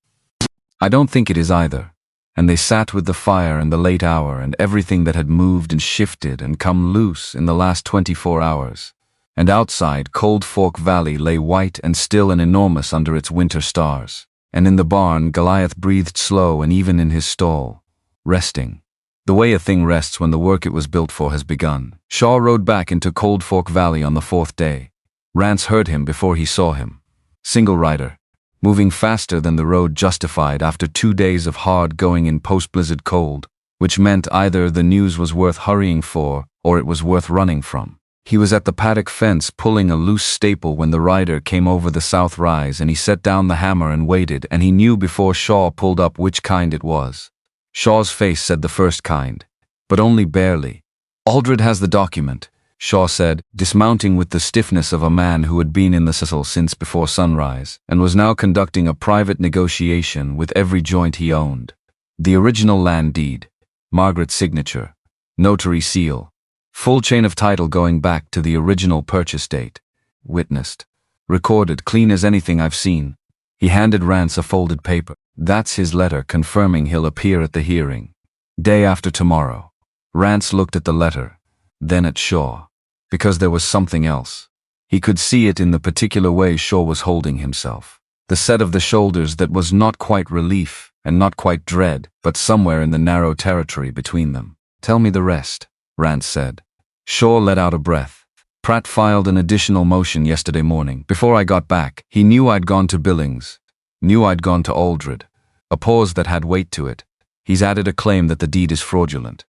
I don't think it is either. And they sat with the fire and the late hour and everything that had moved and shifted and come loose in the last 24 hours. And outside, Cold Fork Valley lay white and still and enormous under its winter stars. And in the barn, Goliath breathed slow and even in his stall, resting. The way a thing rests when the work it was built for has begun. Shaw rode back into Cold Fork Valley on the 4th day. Rance heard him before he saw him. Single rider, moving faster than the road justified after 2 days of hard going in post-blizzard cold, which meant either the news was worth hurrying for or it was worth running from. He was at the paddock fence pulling a loose staple when the rider came over the south rise, and he set down the hammer and waited, and he knew before Shaw pulled up which kind it was. Shaw's face said the first kind, but only barely. "Aldred has the document," Shaw said, dismounting with the stiffness of a man who had been in the saddle since before sunrise, and was now conducting a private negotiation with every joint he owned. The original land deed, Margaret's signature, notary seal, full chain of title going back to the original purchase date, witnessed, recorded, clean as anything I've seen. He handed Rance a folded paper. "That's his letter confirming he'll appear at the hearing. Day after tomorrow." Rance looked at the letter, then at Shaw, because there was something else. He could see it in the particular way Shaw was holding himself. The set of the shoulders that was not quite relief and not quite dread, but somewhere in the narrow territory between them. "Tell me the rest," Rance said. Shaw let out a breath. "Pratt filed an additional motion yesterday morning. Before I got back, he knew I'd gone to Billings, knew I'd gone to Aldred." A pause that had weight to it. "He's added a claim that the deed is fraudulent.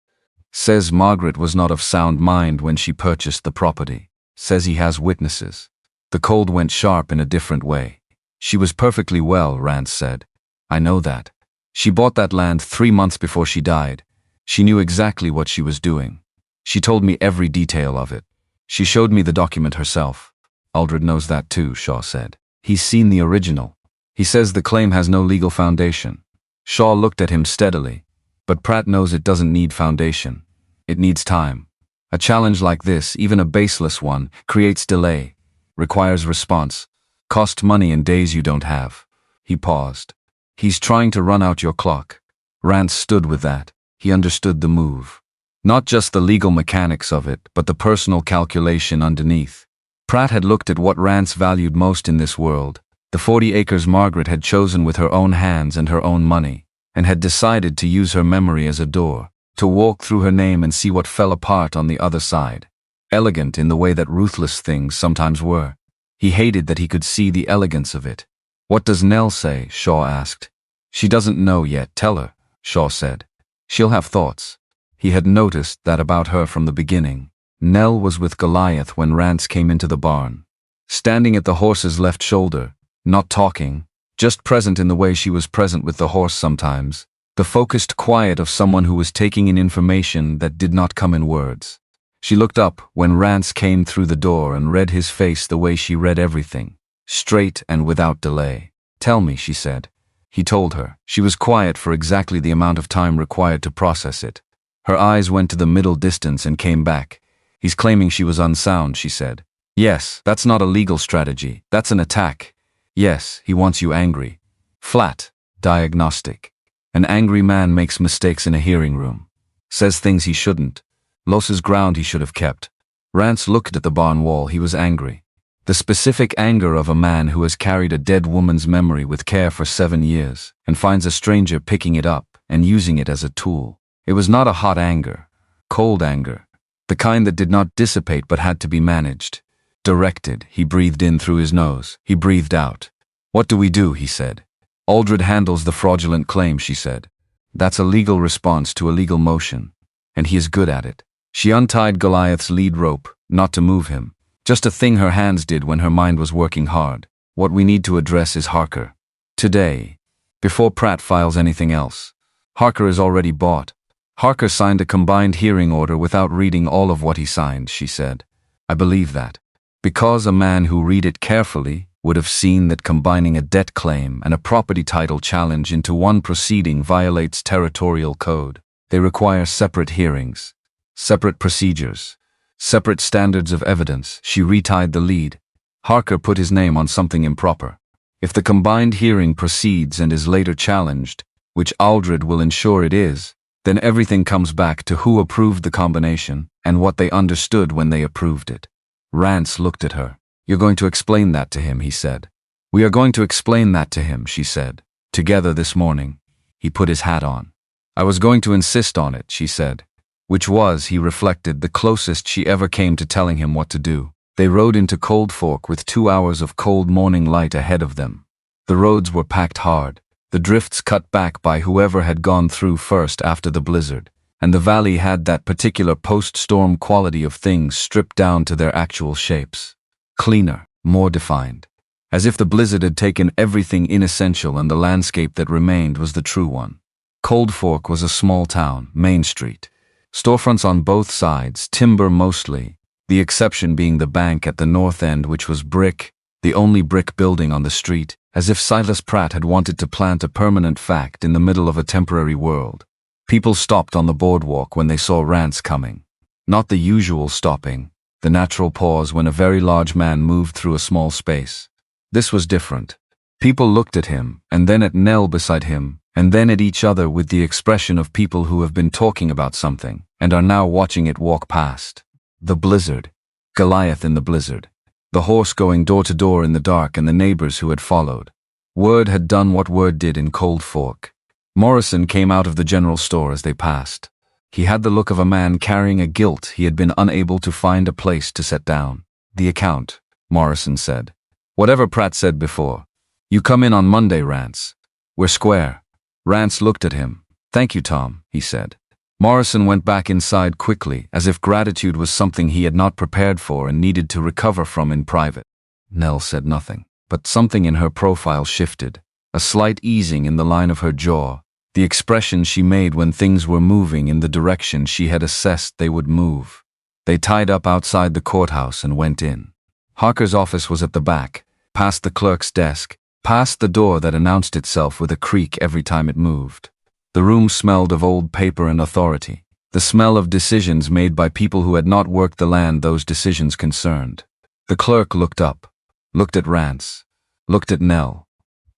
Says Margaret was not of sound mind when she purchased the property. Says he has witnesses." The cold went sharp in a different way. "She was perfectly well," Rance said. "I know that. She bought that land 3 months before she died. She knew exactly what she was doing. She told me every detail of it. She showed me the document herself." "Aldred knows that too," Shaw said. "He's seen the original. He says the claim has no legal foundation." Shaw looked at him steadily. "But Pratt knows it doesn't need foundation. It needs time. A challenge like this, even a baseless one, creates delay, requires response, costs money and days you don't have." He paused. "He's trying to run out your clock." Rance stood with that. He understood the move. Not just the legal mechanics of it, but the personal calculation underneath. Pratt had looked at what Rance valued most in this world, the 40 acres Margaret had chosen with her own hands and her own money, and had decided to use her memory as a door, to walk through her name and see what fell apart on the other side. Elegant in the way that ruthless things sometimes were. He hated that he could see the elegance of it. "What does Nell say?" Shaw asked. "She doesn't know yet. Tell her," Shaw said. "She'll have thoughts." He had noticed that about her from the beginning. Nell was with Goliath when Rance came into the barn, standing at the horse's left shoulder, not talking, just present in the way she was present with the horse sometimes, the focused quiet of someone who was taking in information that did not come in words. She looked up when Rance came through the door and read his face the way she read everything, straight and without delay. "Tell me," she said. He told her. She was quiet for exactly the amount of time required to process it. Her eyes went to the middle distance and came back. "He's claiming she was unsound," she said. "Yes, that's not a legal strategy. That's an attack. Yes, he wants you angry. Flat. Diagnostic. An angry man makes mistakes in a hearing room. Says things he shouldn't. Loses ground he should have kept." Rance looked at the barn wall. He was angry. The specific anger of a man who has carried a dead woman's memory with care for 7 years and finds a stranger picking it up and using it as a tool. It was not a hot anger, cold anger, the kind that did not dissipate but had to be managed. Directed. He breathed in through his nose. He breathed out. "What do we do?" he said. "Aldred handles the fraudulent claim," she said. "That's a legal response to a legal motion, and he is good at it." She untied Goliath's lead rope, not to move him, just a thing her hands did when her mind was working hard. "What we need to address is Harker. Today, before Pratt files anything else. Harker is already bought." Harker signed a combined hearing order without reading all of what he signed, she said. "I believe that. Because a man who read it carefully would have seen that combining a debt claim and a property title challenge into one proceeding violates territorial code. They require separate hearings, separate procedures, separate standards of evidence." She retied the lead. Harker put his name on something improper. If the combined hearing proceeds and is later challenged, which Aldred will ensure it is, then everything comes back to who approved the combination and what they understood when they approved it. Rance looked at her. "You're going to explain that to him," he said. "We are going to explain that to him," she said. together this morning." He put his hat on. "I was going to insist on it," she said. Which was, he reflected, the closest she ever came to telling him what to do. They rode into Cold Fork with 2 hours of cold morning light ahead of them. The roads were packed hard, the drifts cut back by whoever had gone through first after the blizzard, and the valley had that particular post-storm quality of things stripped down to their actual shapes. Cleaner, more defined. As if the blizzard had taken everything inessential and the landscape that remained was the true one. Cold Fork was a small town, Main Street. Storefronts on both sides, timber mostly, the exception being the bank at the north end, which was brick, the only brick building on the street, as if Silas Pratt had wanted to plant a permanent fact in the middle of a temporary world. People stopped on the boardwalk when they saw Rance coming. Not the usual stopping, the natural pause when a very large man moved through a small space. This was different. People looked at him, and then at Nell beside him, and then at each other with the expression of people who have been talking about something, and are now watching it walk past. The blizzard. Goliath in the blizzard. The horse going door to door in the dark and the neighbors who had followed. Word had done what word did in Cold Fork. Morrison came out of the general store as they passed. He had the look of a man carrying a guilt he had been unable to find a place to set down. "The account," Morrison said. "Whatever Pratt said before. You come in on Monday, Rance. We're square." Rance looked at him. "Thank you, Tom," he said. Morrison went back inside quickly, as if gratitude was something he had not prepared for and needed to recover from in private. Nell said nothing, but something in her profile shifted, a slight easing in the line of her jaw, the expression she made when things were moving in the direction she had assessed they would move. They tied up outside the courthouse and went in. Harker's office was at the back, past the clerk's desk, past the door that announced itself with a creak every time it moved. The room smelled of old paper and authority, the smell of decisions made by people who had not worked the land those decisions concerned. The clerk looked up, looked at Rance, looked at Nell,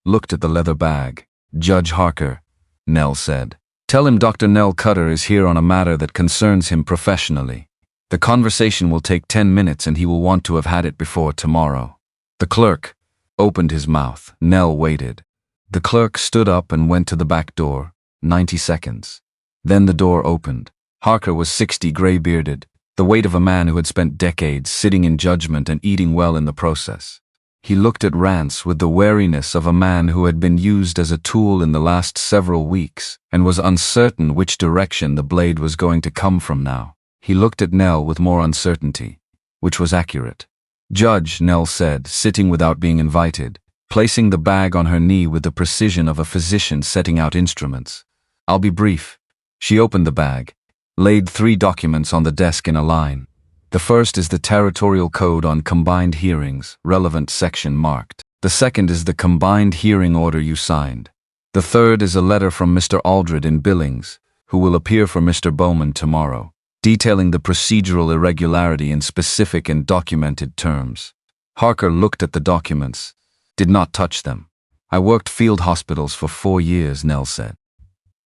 looked at the leather bag. "Judge Harker," Nell said. "Tell him Dr. Nell Cutter is here on a matter that concerns him professionally. The conversation will take 10 minutes and he will want to have had it before tomorrow." The clerk opened his mouth. Nell waited. The clerk stood up and went to the back door. 90 seconds. Then the door opened. Harker was 60, gray-bearded, the weight of a man who had spent decades sitting in judgment and eating well in the process. He looked at Rance with the wariness of a man who had been used as a tool in the last several weeks and was uncertain which direction the blade was going to come from now. He looked at Nell with more uncertainty, which was accurate. "Judge," Nell said, sitting without being invited, placing the bag on her knee with the precision of a physician setting out instruments. "I'll be brief." She opened the bag, laid 3 documents on the desk in a line. The first is the Territorial Code on Combined Hearings, relevant section marked. The second is the Combined Hearing Order you signed. The third is a letter from Mr. Aldred in Billings, who will appear for Mr. Bowman tomorrow, detailing the procedural irregularity in specific and documented terms. Harker looked at the documents, did not touch them. "I worked field hospitals for 4 years, Nell said.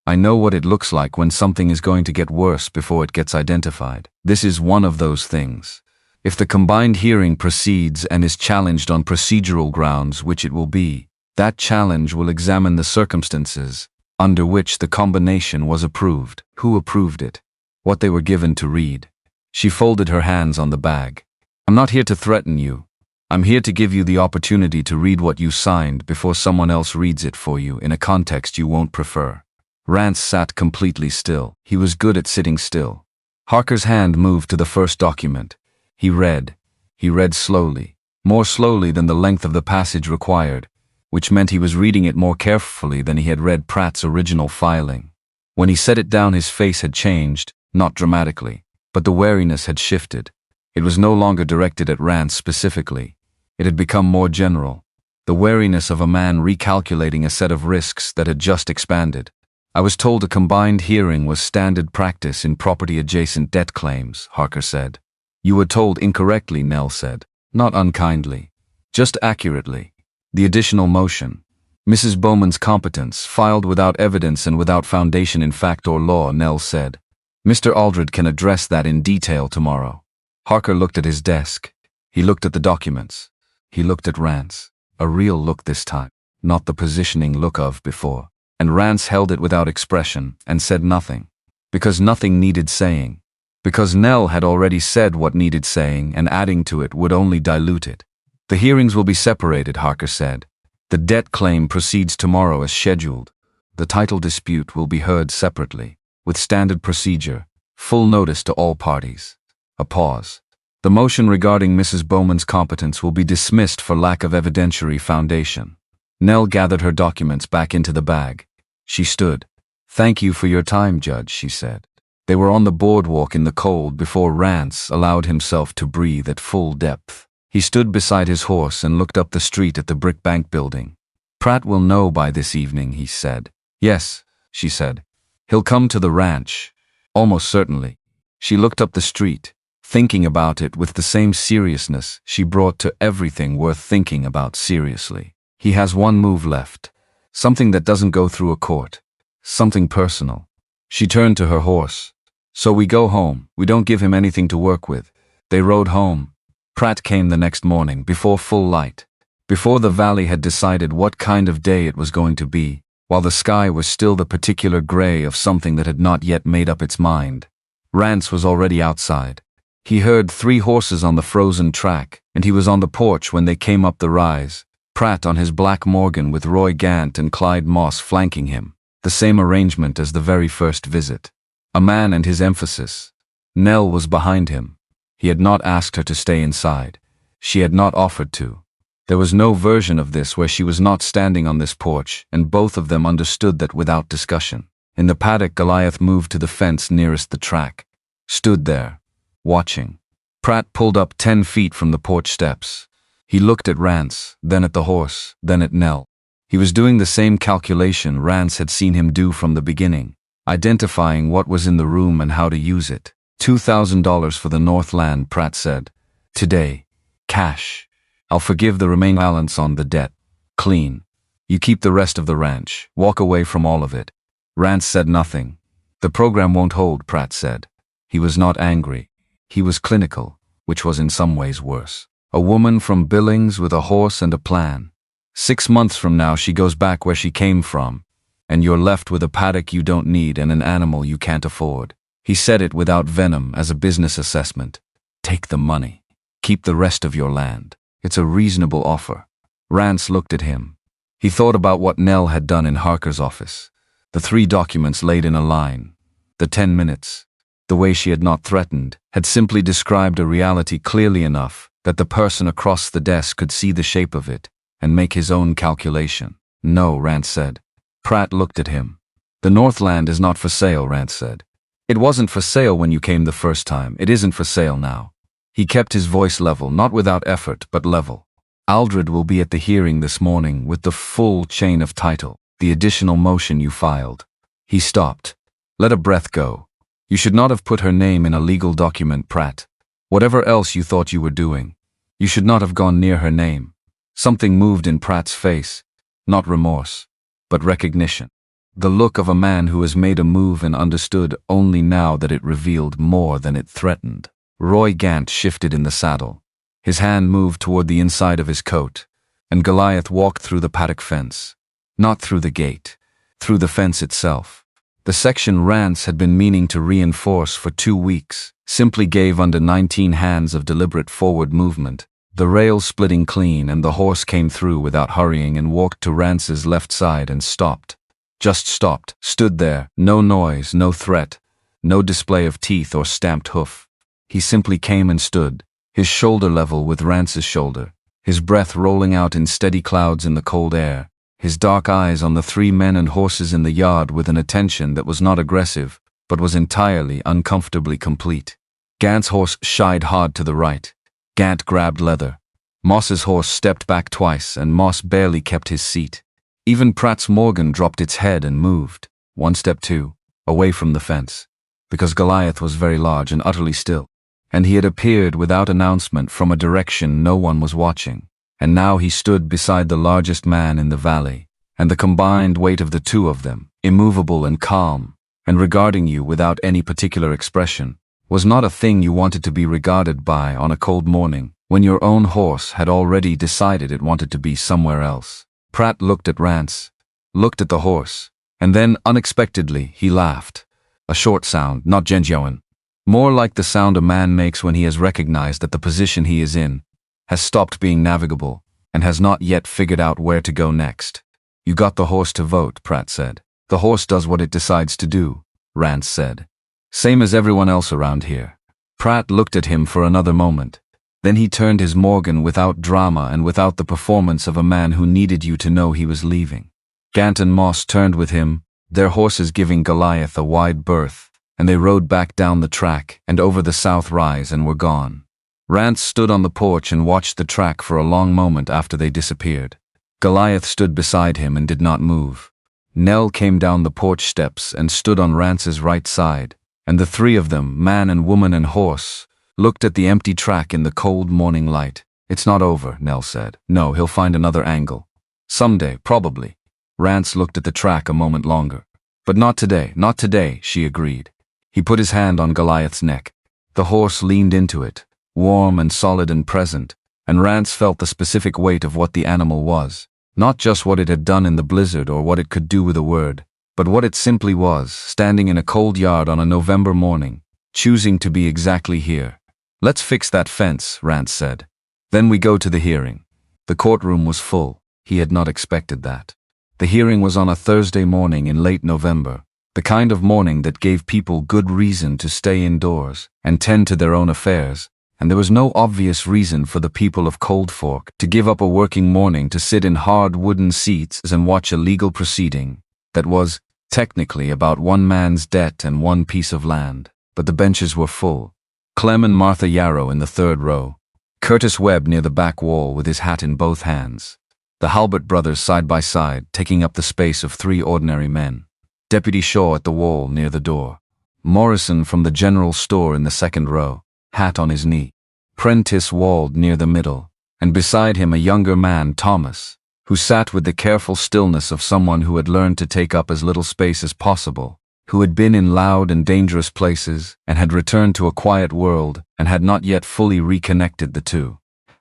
I know what it looks like when something is going to get worse before it gets identified. This is one of those things. If the combined hearing proceeds and is challenged on procedural grounds, which it will be, that challenge will examine the circumstances under which the combination was approved, who approved it, what they were given to read." She folded her hands on the bag. "I'm not here to threaten you. I'm here to give you the opportunity to read what you signed before someone else reads it for you in a context you won't prefer." Rance sat completely still. He was good at sitting still. Harker's hand moved to the first document. He read. He read slowly, more slowly than the length of the passage required, which meant he was reading it more carefully than he had read Pratt's original filing. When he set it down, his face had changed, not dramatically, but the wariness had shifted. It was no longer directed at Rance specifically. It had become more general, the wariness of a man recalculating a set of risks that had just expanded. "I was told a combined hearing was standard practice in property-adjacent debt claims," Harker said. "You were told incorrectly," Nell said. "Not unkindly. Just accurately. The additional motion. Mrs. Bowman's competence, filed without evidence and without foundation in fact or law," Nell said. "Mr. Aldred can address that in detail tomorrow." Harker looked at his desk. He looked at the documents. He looked at Rance. A real look this time. not the positioning look of before. And Rance held it without expression and said nothing. Because nothing needed saying. Because Nell had already said what needed saying, and adding to it would only dilute it. The hearings will be separated, Harker said. The debt claim proceeds tomorrow as scheduled. The title dispute will be heard separately, with standard procedure, full notice to all parties. A pause. The motion regarding Mrs. Bowman's competence will be dismissed for lack of evidentiary foundation. Nell gathered her documents back into the bag. She stood. "Thank you for your time, Judge," she said. They were on the boardwalk in the cold before Rance allowed himself to breathe at full depth. He stood beside his horse and looked up the street at the brick bank building. "Pratt will know by this evening," he said. "Yes," she said. "He'll come to the ranch. Almost certainly." She looked up the street, thinking about it with the same seriousness she brought to everything worth thinking about seriously. He has one move left. Something that doesn't go through a court. Something personal. She turned to her horse. "So we go home. We don't give him anything to work with." They rode home. Pratt came the next morning, before full light. Before the valley had decided what kind of day it was going to be, while the sky was still the particular gray of something that had not yet made up its mind. Rance was already outside. He heard 3 horses on the frozen track, and he was on the porch when they came up the rise. Pratt on his black Morgan with Roy Gant and Clyde Moss flanking him. The same arrangement as the very first visit. A man and his emphasis. Nell was behind him. He had not asked her to stay inside. She had not offered to. There was no version of this where she was not standing on this porch, and both of them understood that without discussion. In the paddock, Goliath moved to the fence nearest the track. Stood there, watching. Pratt pulled up 10 feet from the porch steps. He looked at Rance, then at the horse, then at Nell. He was doing the same calculation Rance had seen him do from the beginning, identifying what was in the room and how to use it. $2,000 for the Northland, Pratt said. Today. Cash. I'll forgive the remaining balance on the debt. Clean. You keep the rest of the ranch. Walk away from all of it. Rance said nothing. The program won't hold, Pratt said. He was not angry. He was clinical, which was in some ways worse. A woman from Billings with a horse and a plan. 6 months from now she goes back where she came from, and you're left with a paddock you don't need and an animal you can't afford. He said it without venom, as a business assessment. Take the money. Keep the rest of your land. It's a reasonable offer. Rance looked at him. He thought about what Nell had done in Harker's office. The 3 documents laid in a line. The 10 minutes. The way she had not threatened, had simply described a reality clearly enough that the person across the desk could see the shape of it and make his own calculation. No, Rance said. Pratt looked at him. The Northland is not for sale, Rance said. It wasn't for sale when you came the first time. It isn't for sale now. He kept his voice level, not without effort, but level. Aldred will be at the hearing this morning with the full chain of title, the additional motion you filed. He stopped. Let a breath go. You should not have put her name in a legal document, Pratt. Whatever else you thought you were doing, you should not have gone near her name. Something moved in Pratt's face, not remorse, but recognition. The look of a man who has made a move and understood only now that it revealed more than it threatened. Roy Gant shifted in the saddle. His hand moved toward the inside of his coat, and Goliath walked through the paddock fence. Not through the gate, through the fence itself. The section Rance had been meaning to reinforce for 2 weeks simply gave under 19 hands of deliberate forward movement. The rail splitting clean, and the horse came through without hurrying and walked to Rance's left side and stopped. Just stopped, stood there, no noise, no threat, no display of teeth or stamped hoof. He simply came and stood, his shoulder level with Rance's shoulder, his breath rolling out in steady clouds in the cold air, his dark eyes on the 3 men and horses in the yard with an attention that was not aggressive, but was entirely uncomfortably complete. Gant's horse shied hard to the right. Gant grabbed leather. Moss's horse stepped back twice, and Moss barely kept his seat. Even Pratt's Morgan dropped its head and moved, 1 step 2, away from the fence, because Goliath was very large and utterly still, and he had appeared without announcement from a direction no one was watching, and now he stood beside the largest man in the valley, and the combined weight of the 2 of them, immovable and calm, and regarding you without any particular expression, was not a thing you wanted to be regarded by on a cold morning, when your own horse had already decided it wanted to be somewhere else. Pratt looked at Rance, looked at the horse, and then, unexpectedly, he laughed. A short sound, not genuine. More like the sound a man makes when he has recognized that the position he is in has stopped being navigable and has not yet figured out where to go next. You got the horse to vote, Pratt said. The horse does what it decides to do, Rance said. Same as everyone else around here. Pratt looked at him for another moment. Then he turned his Morgan without drama and without the performance of a man who needed you to know he was leaving. Gant and Moss turned with him, their horses giving Goliath a wide berth, and they rode back down the track and over the south rise and were gone. Rance stood on the porch and watched the track for a long moment after they disappeared. Goliath stood beside him and did not move. Nell came down the porch steps and stood on Rance's right side, and the three of them, man and woman and horse, looked at the empty track in the cold morning light. It's not over, Nell said. No, he'll find another angle. Someday, probably. Rance looked at the track a moment longer. But not today, she agreed. He put his hand on Goliath's neck. The horse leaned into it, warm and solid and present, and Rance felt the specific weight of what the animal was. Not just what it had done in the blizzard or what it could do with a word, but what it simply was, standing in a cold yard on a November morning, choosing to be exactly here. Let's fix that fence, Rance said. Then we go to the hearing. The courtroom was full. He had not expected that. The hearing was on a Thursday morning in late November, the kind of morning that gave people good reason to stay indoors and tend to their own affairs, and there was no obvious reason for the people of Cold Fork to give up a working morning to sit in hard wooden seats and watch a legal proceeding that was, technically, about one man's debt and one piece of land. But the benches were full. Clem and Martha Yarrow in the third row, Curtis Webb near the back wall with his hat in both hands, the Halbert brothers side by side taking up the space of three ordinary men, Deputy Shaw at the wall near the door, Morrison from the general store in the second row, hat on his knee, Prentice Wald near the middle, and beside him a younger man, Thomas, who sat with the careful stillness of someone who had learned to take up as little space as possible, who had been in loud and dangerous places and had returned to a quiet world and had not yet fully reconnected the two.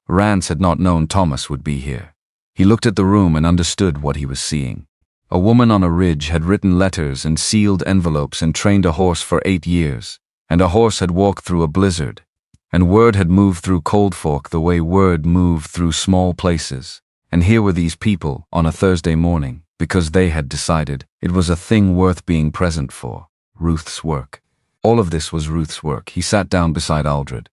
Rance had not known Thomas would be here. He looked at the room and understood what he was seeing. A woman on a ridge had written letters and sealed envelopes and trained a horse for 8 years, and a horse had walked through a blizzard, and word had moved through Cold Fork the way word moved through small places. And here were these people on a Thursday morning, because they had decided it was a thing worth being present for. Ruth's work. All of this was Ruth's work. He sat down beside Aldred.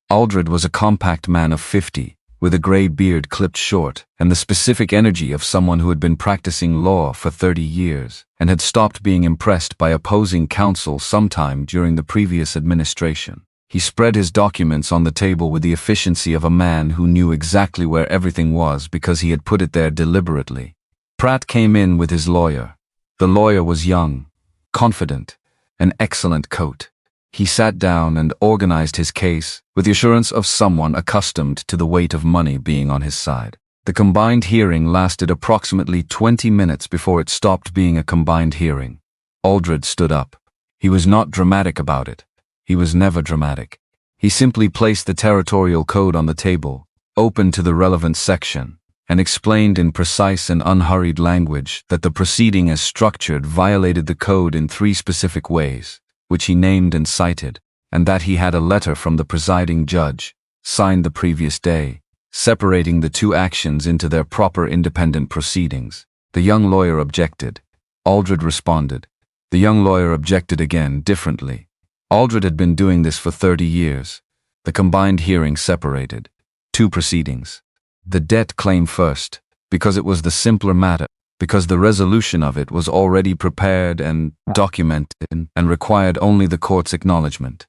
Aldred was a compact man of 50, with a gray beard clipped short, and the specific energy of someone who had been practicing law for 30 years, and had stopped being impressed by opposing counsel sometime during the previous administration. He spread his documents on the table with the efficiency of a man who knew exactly where everything was because he had put it there deliberately. Pratt came in with his lawyer. The lawyer was young, confident, an excellent coat. He sat down and organized his case with the assurance of someone accustomed to the weight of money being on his side. The combined hearing lasted approximately 20 minutes before it stopped being a combined hearing. Aldred stood up. He was not dramatic about it. He was never dramatic. He simply placed the territorial code on the table, opened to the relevant section, and explained in precise and unhurried language that the proceeding as structured violated the code in 3 specific ways, which he named and cited, and that he had a letter from the presiding judge, signed the previous day, separating the 2 actions into their proper independent proceedings. The young lawyer objected. Aldred responded. The young lawyer objected again, differently. Aldred had been doing this for 30 years. The combined hearing separated 2 proceedings. The debt claim first, because it was the simpler matter, because the resolution of it was already prepared and documented and required only the court's acknowledgement.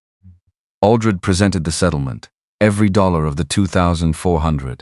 Aldred presented the settlement, every dollar of the $2,400,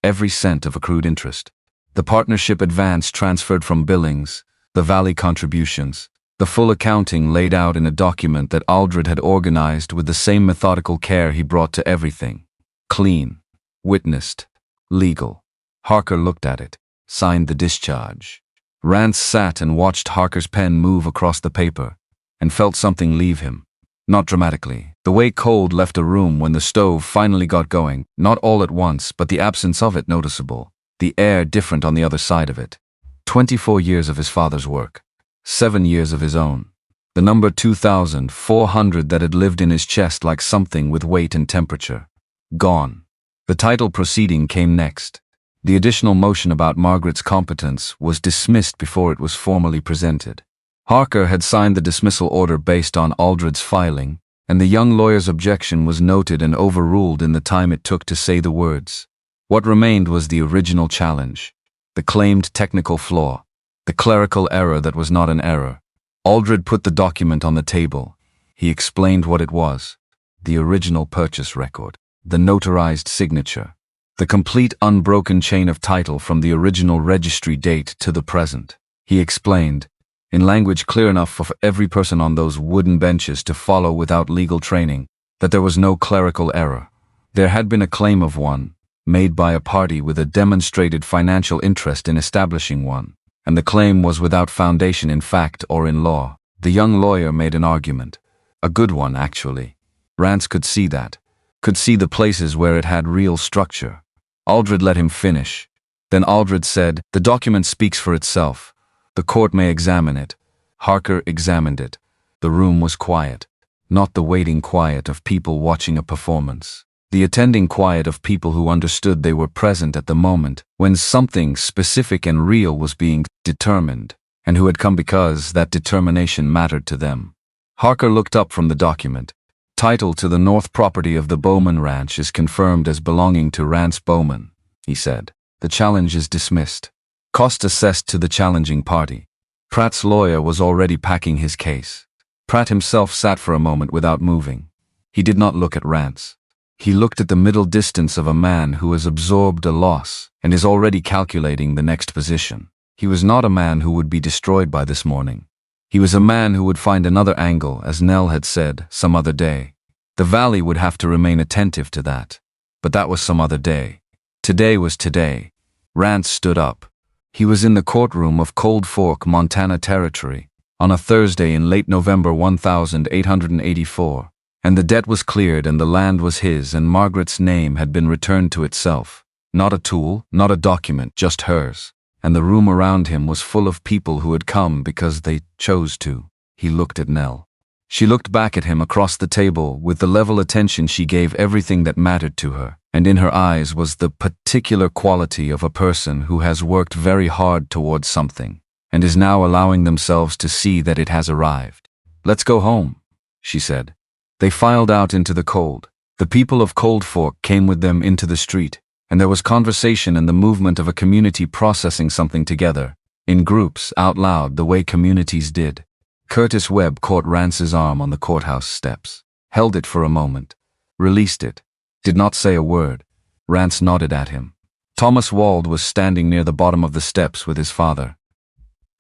every cent of accrued interest, the partnership advance transferred from billings, the valley contributions, the full accounting laid out in a document that Aldred had organized with the same methodical care he brought to everything. Clean, witnessed, legal. Harker looked at it, signed the discharge. Rance sat and watched Harker's pen move across the paper, and felt something leave him. Not dramatically, the way cold left a room when the stove finally got going, not all at once, but the absence of it noticeable. the air different on the other side of it. 24 years of his father's work. 7 years of his own. The number 2,400 that had lived in his chest like something with weight and temperature. Gone. The title proceeding came next. The additional motion about Margaret's competence was dismissed before it was formally presented. Harker had signed the dismissal order based on Aldred's filing, and the young lawyer's objection was noted and overruled in the time it took to say the words. What remained was the original challenge, the claimed technical flaw, the clerical error that was not an error. Aldred put the document on the table. He explained what it was. The original purchase record, the notarized signature, the complete unbroken chain of title from the original registry date to the present. He explained, in language clear enough for every person on those wooden benches to follow without legal training, that there was no clerical error. There had been a claim of one, made by a party with a demonstrated financial interest in establishing one, and the claim was without foundation in fact or in law. The young lawyer made an argument. A good one, actually. Rance could see that. Could see the places where it had real structure. Aldred let him finish. Then Aldred said, "The document speaks for itself. The court may examine it." Harker examined it. The room was quiet. Not the waiting quiet of people watching a performance. The attending quiet of people who understood they were present at the moment when something specific and real was being determined, and who had come because that determination mattered to them. Harker looked up from the document. Title to the north property of the Bowman Ranch is confirmed as belonging to Rance Bowman, he said. The challenge is dismissed. Cost assessed to the challenging party. Pratt's lawyer was already packing his case. Pratt himself sat for a moment without moving. He did not look at Rance. He looked at the middle distance of a man who has absorbed a loss and is already calculating the next position. He was not a man who would be destroyed by this morning. He was a man who would find another angle, as Nell had said, some other day. The valley would have to remain attentive to that. But that was some other day. Today was today. Rance stood up. He was in the courtroom of Cold Fork, Montana Territory, on a Thursday in late November 1884, and the debt was cleared and the land was his, and Margaret's name had been returned to itself. Not a tool, not a document, just hers. And the room around him was full of people who had come because they chose to. He looked at Nell. She looked back at him across the table with the level attention she gave everything that mattered to her, and in her eyes was the particular quality of a person who has worked very hard towards something, and is now allowing themselves to see that it has arrived. "Let's go home," she said. They filed out into the cold. The people of Cold Fork came with them into the street, and there was conversation and the movement of a community processing something together, in groups, out loud, the way communities did. Curtis Webb caught Rance's arm on the courthouse steps, held it for a moment, released it, did not say a word. Rance nodded at him. Thomas Wald was standing near the bottom of the steps with his father,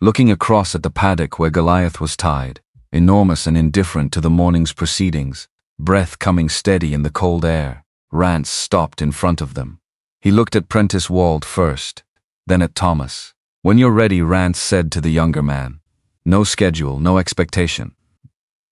looking across at the paddock where Goliath was tied, enormous and indifferent to the morning's proceedings, breath coming steady in the cold air. Rance stopped in front of them. He looked at Prentice Wald first, then at Thomas. "When you're ready," Rance said to the younger man. "No schedule, no expectation.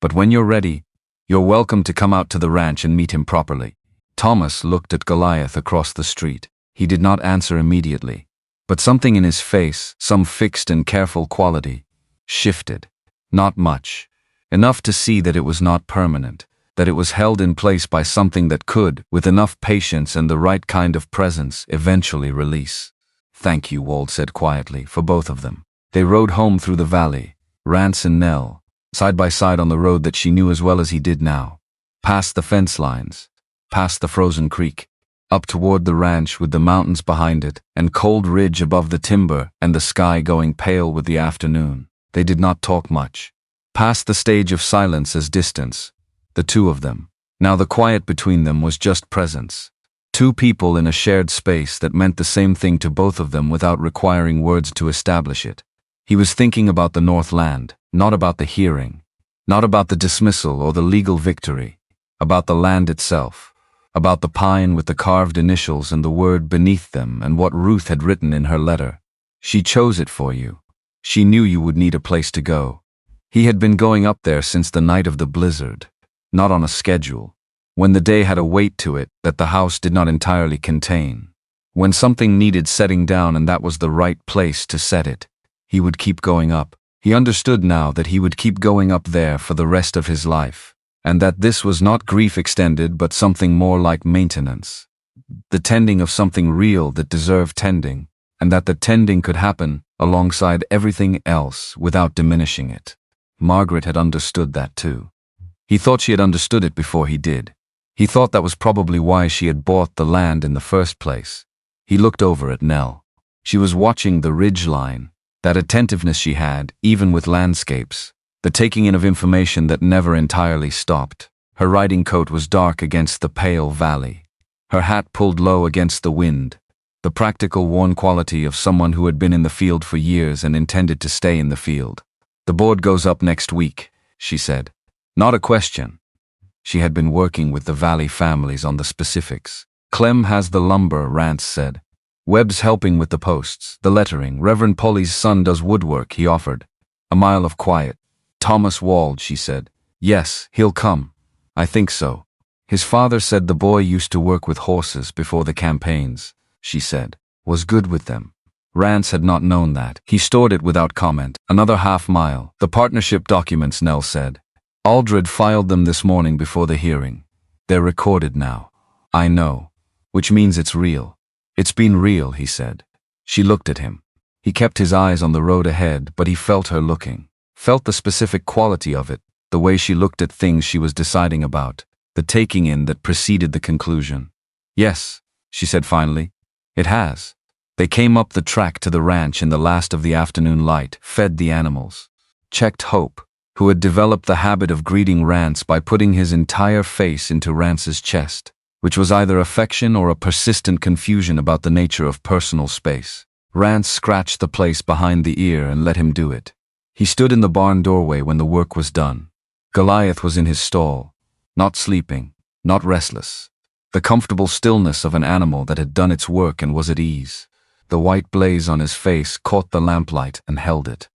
But when you're ready, you're welcome to come out to the ranch and meet him properly." Thomas looked at Goliath across the street. He did not answer immediately, but something in his face, some fixed and careful quality, shifted. Not much. Enough to see that it was not permanent, that it was held in place by something that could, with enough patience and the right kind of presence, eventually release. "Thank you," Wald said quietly, for both of them. They rode home through the valley, Rance and Nell, side by side on the road that she knew as well as he did now. Past the fence lines, past the frozen creek, up toward the ranch with the mountains behind it, and Cold Ridge above the timber, and the sky going pale with the afternoon. They did not talk much. Past the stage of silence as distance, the two of them. Now the quiet between them was just presence. Two people in a shared space that meant the same thing to both of them without requiring words to establish it. He was thinking about the Northland, not about the hearing, not about the dismissal or the legal victory, about the land itself, about the pine with the carved initials and the word beneath them and what Ruth had written in her letter. "She chose it for you. She knew you would need a place to go." He had been going up there since the night of the blizzard, not on a schedule, when the day had a weight to it that the house did not entirely contain. When something needed setting down and that was the right place to set it, he would keep going up. He understood now that he would keep going up there for the rest of his life, and that this was not grief extended but something more like maintenance. The tending of something real that deserved tending, and that the tending could happen alongside everything else without diminishing it. Margaret had understood that too. He thought she had understood it before he did. He thought that was probably why she had bought the land in the first place. He looked over at Nell. She was watching the ridge line, that attentiveness she had, even with landscapes, the taking in of information that never entirely stopped. Her riding coat was dark against the pale valley. Her hat pulled low against the wind, the practical, worn quality of someone who had been in the field for years and intended to stay in the field. "The board goes up next week," she said. Not a question. She had been working with the Valley families on the specifics. "Clem has the lumber," Rance said. "Webb's helping with the posts, the lettering. Reverend Polly's son does woodwork," he offered. A mile of quiet. "Thomas Wald," she said. "Yes, he'll come." "I think so. His father said the boy used to work with horses before the campaigns," she said. "Was good with them." Rance had not known that. He stored it without comment. Another half mile. "The partnership documents," Nell said. "Aldred filed them this morning before the hearing. They're recorded now." "I know. Which means it's real." "It's been real," he said. She looked at him. He kept his eyes on the road ahead, but he felt her looking. Felt the specific quality of it, the way she looked at things she was deciding about, the taking in that preceded the conclusion. "Yes," she said finally. "It has." They came up the track to the ranch in the last of the afternoon light, fed the animals. Checked Hope, who had developed the habit of greeting Rance by putting his entire face into Rance's chest, which was either affection or a persistent confusion about the nature of personal space. Rance scratched the place behind the ear and let him do it. He stood in the barn doorway when the work was done. Goliath was in his stall, not sleeping, not restless. The comfortable stillness of an animal that had done its work and was at ease. The white blaze on his face caught the lamplight and held it.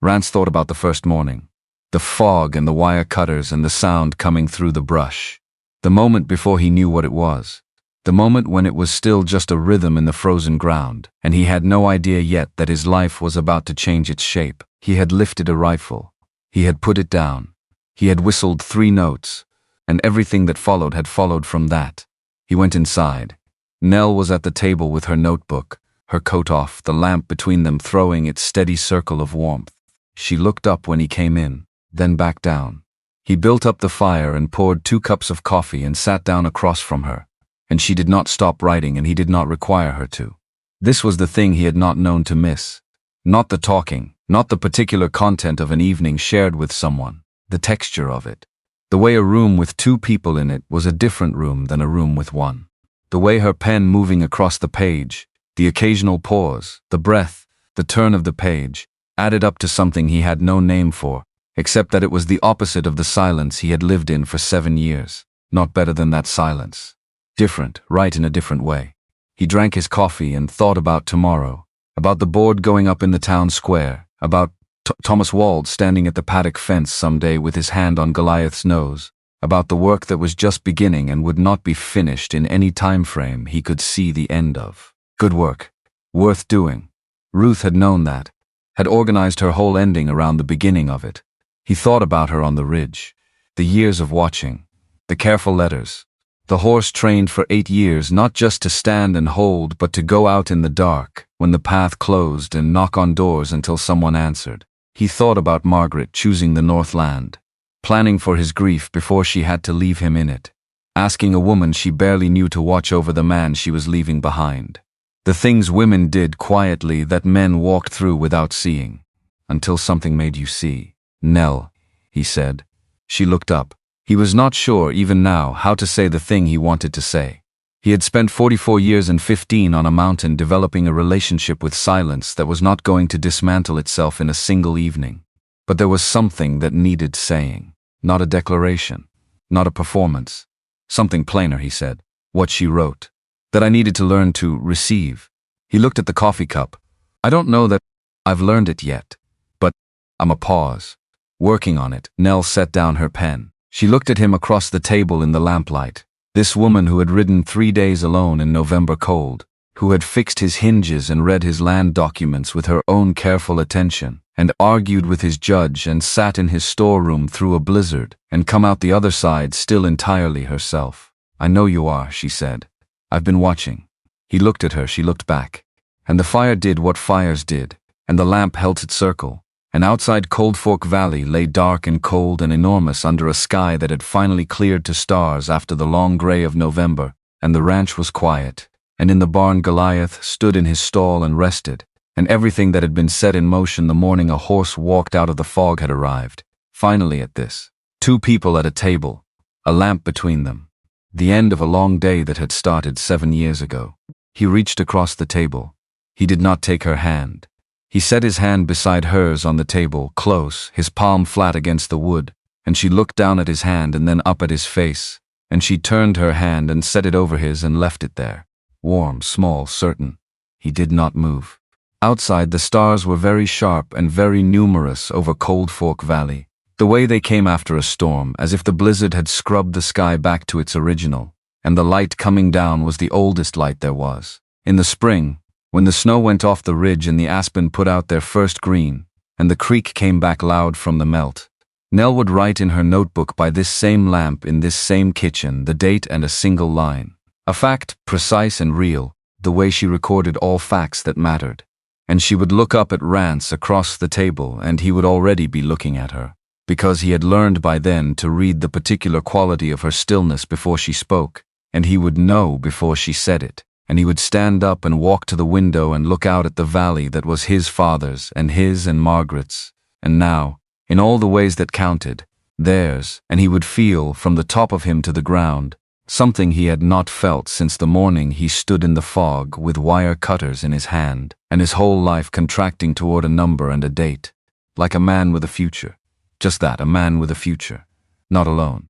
Rance thought about the first morning. The fog and the wire cutters and the sound coming through the brush. The moment before he knew what it was. The moment when it was still just a rhythm in the frozen ground, and he had no idea yet that his life was about to change its shape. He had lifted a rifle. He had put it down. He had whistled 3 notes, and everything that followed had followed from that. He went inside. Nell was at the table with her notebook, her coat off, the lamp between them throwing its steady circle of warmth. She looked up when he came in, then back down. He built up the fire and poured 2 cups of coffee and sat down across from her, and she did not stop writing and he did not require her to. This was the thing he had not known to miss. Not the talking, not the particular content of an evening shared with someone, the texture of it. The way a room with 2 people in it was a different room than a room with 1. The way her pen moving across the page, the occasional pause, the breath, the turn of the page, added up to something he had no name for, except that it was the opposite of the silence he had lived in for 7 years. Not better than that silence. Different, right in a different way. He drank his coffee and thought about tomorrow, about the board going up in the town square, about Thomas Wald standing at the paddock fence someday with his hand on Goliath's nose, about the work that was just beginning and would not be finished in any time frame he could see the end of. Good work. Worth doing. Ruth had known that, had organized her whole ending around the beginning of it. He thought about her on the ridge, the years of watching, the careful letters, the horse trained for 8 years not just to stand and hold but to go out in the dark when the path closed and knock on doors until someone answered. He thought about Margaret choosing the Northland, planning for his grief before she had to leave him in it, asking a woman she barely knew to watch over the man she was leaving behind. The things women did quietly that men walked through without seeing, until something made you see. "Nell," he said. She looked up. He was not sure, even now, how to say the thing he wanted to say. He had spent 44 years and 15 on a mountain developing a relationship with silence that was not going to dismantle itself in a single evening. But there was something that needed saying. Not a declaration. Not a performance. Something plainer, he said. What she wrote. That I needed to learn to receive. He looked at the coffee cup. "I don't know that I've learned it yet. But I'm a pause. Working on it." Nell set down her pen. She looked at him across the table in the lamplight. This woman who had ridden 3 days alone in November cold. who had fixed his hinges and read his land documents with her own careful attention, and argued with his judge and sat in his storeroom through a blizzard, and come out the other side still entirely herself. "I know you are," she said. "I've been watching." He looked at her, she looked back. And the fire did what fires did, and the lamp held its circle, and outside Cold Fork Valley lay dark and cold and enormous under a sky that had finally cleared to stars after the long gray of November, and the ranch was quiet, and in the barn Goliath stood in his stall and rested, and everything that had been set in motion the morning a horse walked out of the fog had arrived. Finally at this, 2 people at a table, a lamp between them, the end of a long day that had started 7 years ago. He reached across the table. He did not take her hand. He set his hand beside hers on the table, close, his palm flat against the wood, and she looked down at his hand and then up at his face, and she turned her hand and set it over his and left it there. Warm, small, certain. He did not move. Outside, the stars were very sharp and very numerous over Cold Fork Valley, the way they came after a storm, as if the blizzard had scrubbed the sky back to its original, and the light coming down was the oldest light there was. In the spring, when the snow went off the ridge and the aspen put out their first green, and the creek came back loud from the melt, Nell would write in her notebook by this same lamp in this same kitchen the date and a single line. A fact, precise and real, the way she recorded all facts that mattered. And she would look up at Rance across the table, and he would already be looking at her, because he had learned by then to read the particular quality of her stillness before she spoke, and he would know before she said it. And he would stand up and walk to the window and look out at the valley that was his father's and his and Margaret's, and now, in all the ways that counted, theirs, and he would feel, from the top of him to the ground, something he had not felt since the morning he stood in the fog with wire cutters in his hand, and his whole life contracting toward a number and a date, like a man with a future. Just that, a man with a future. Not alone.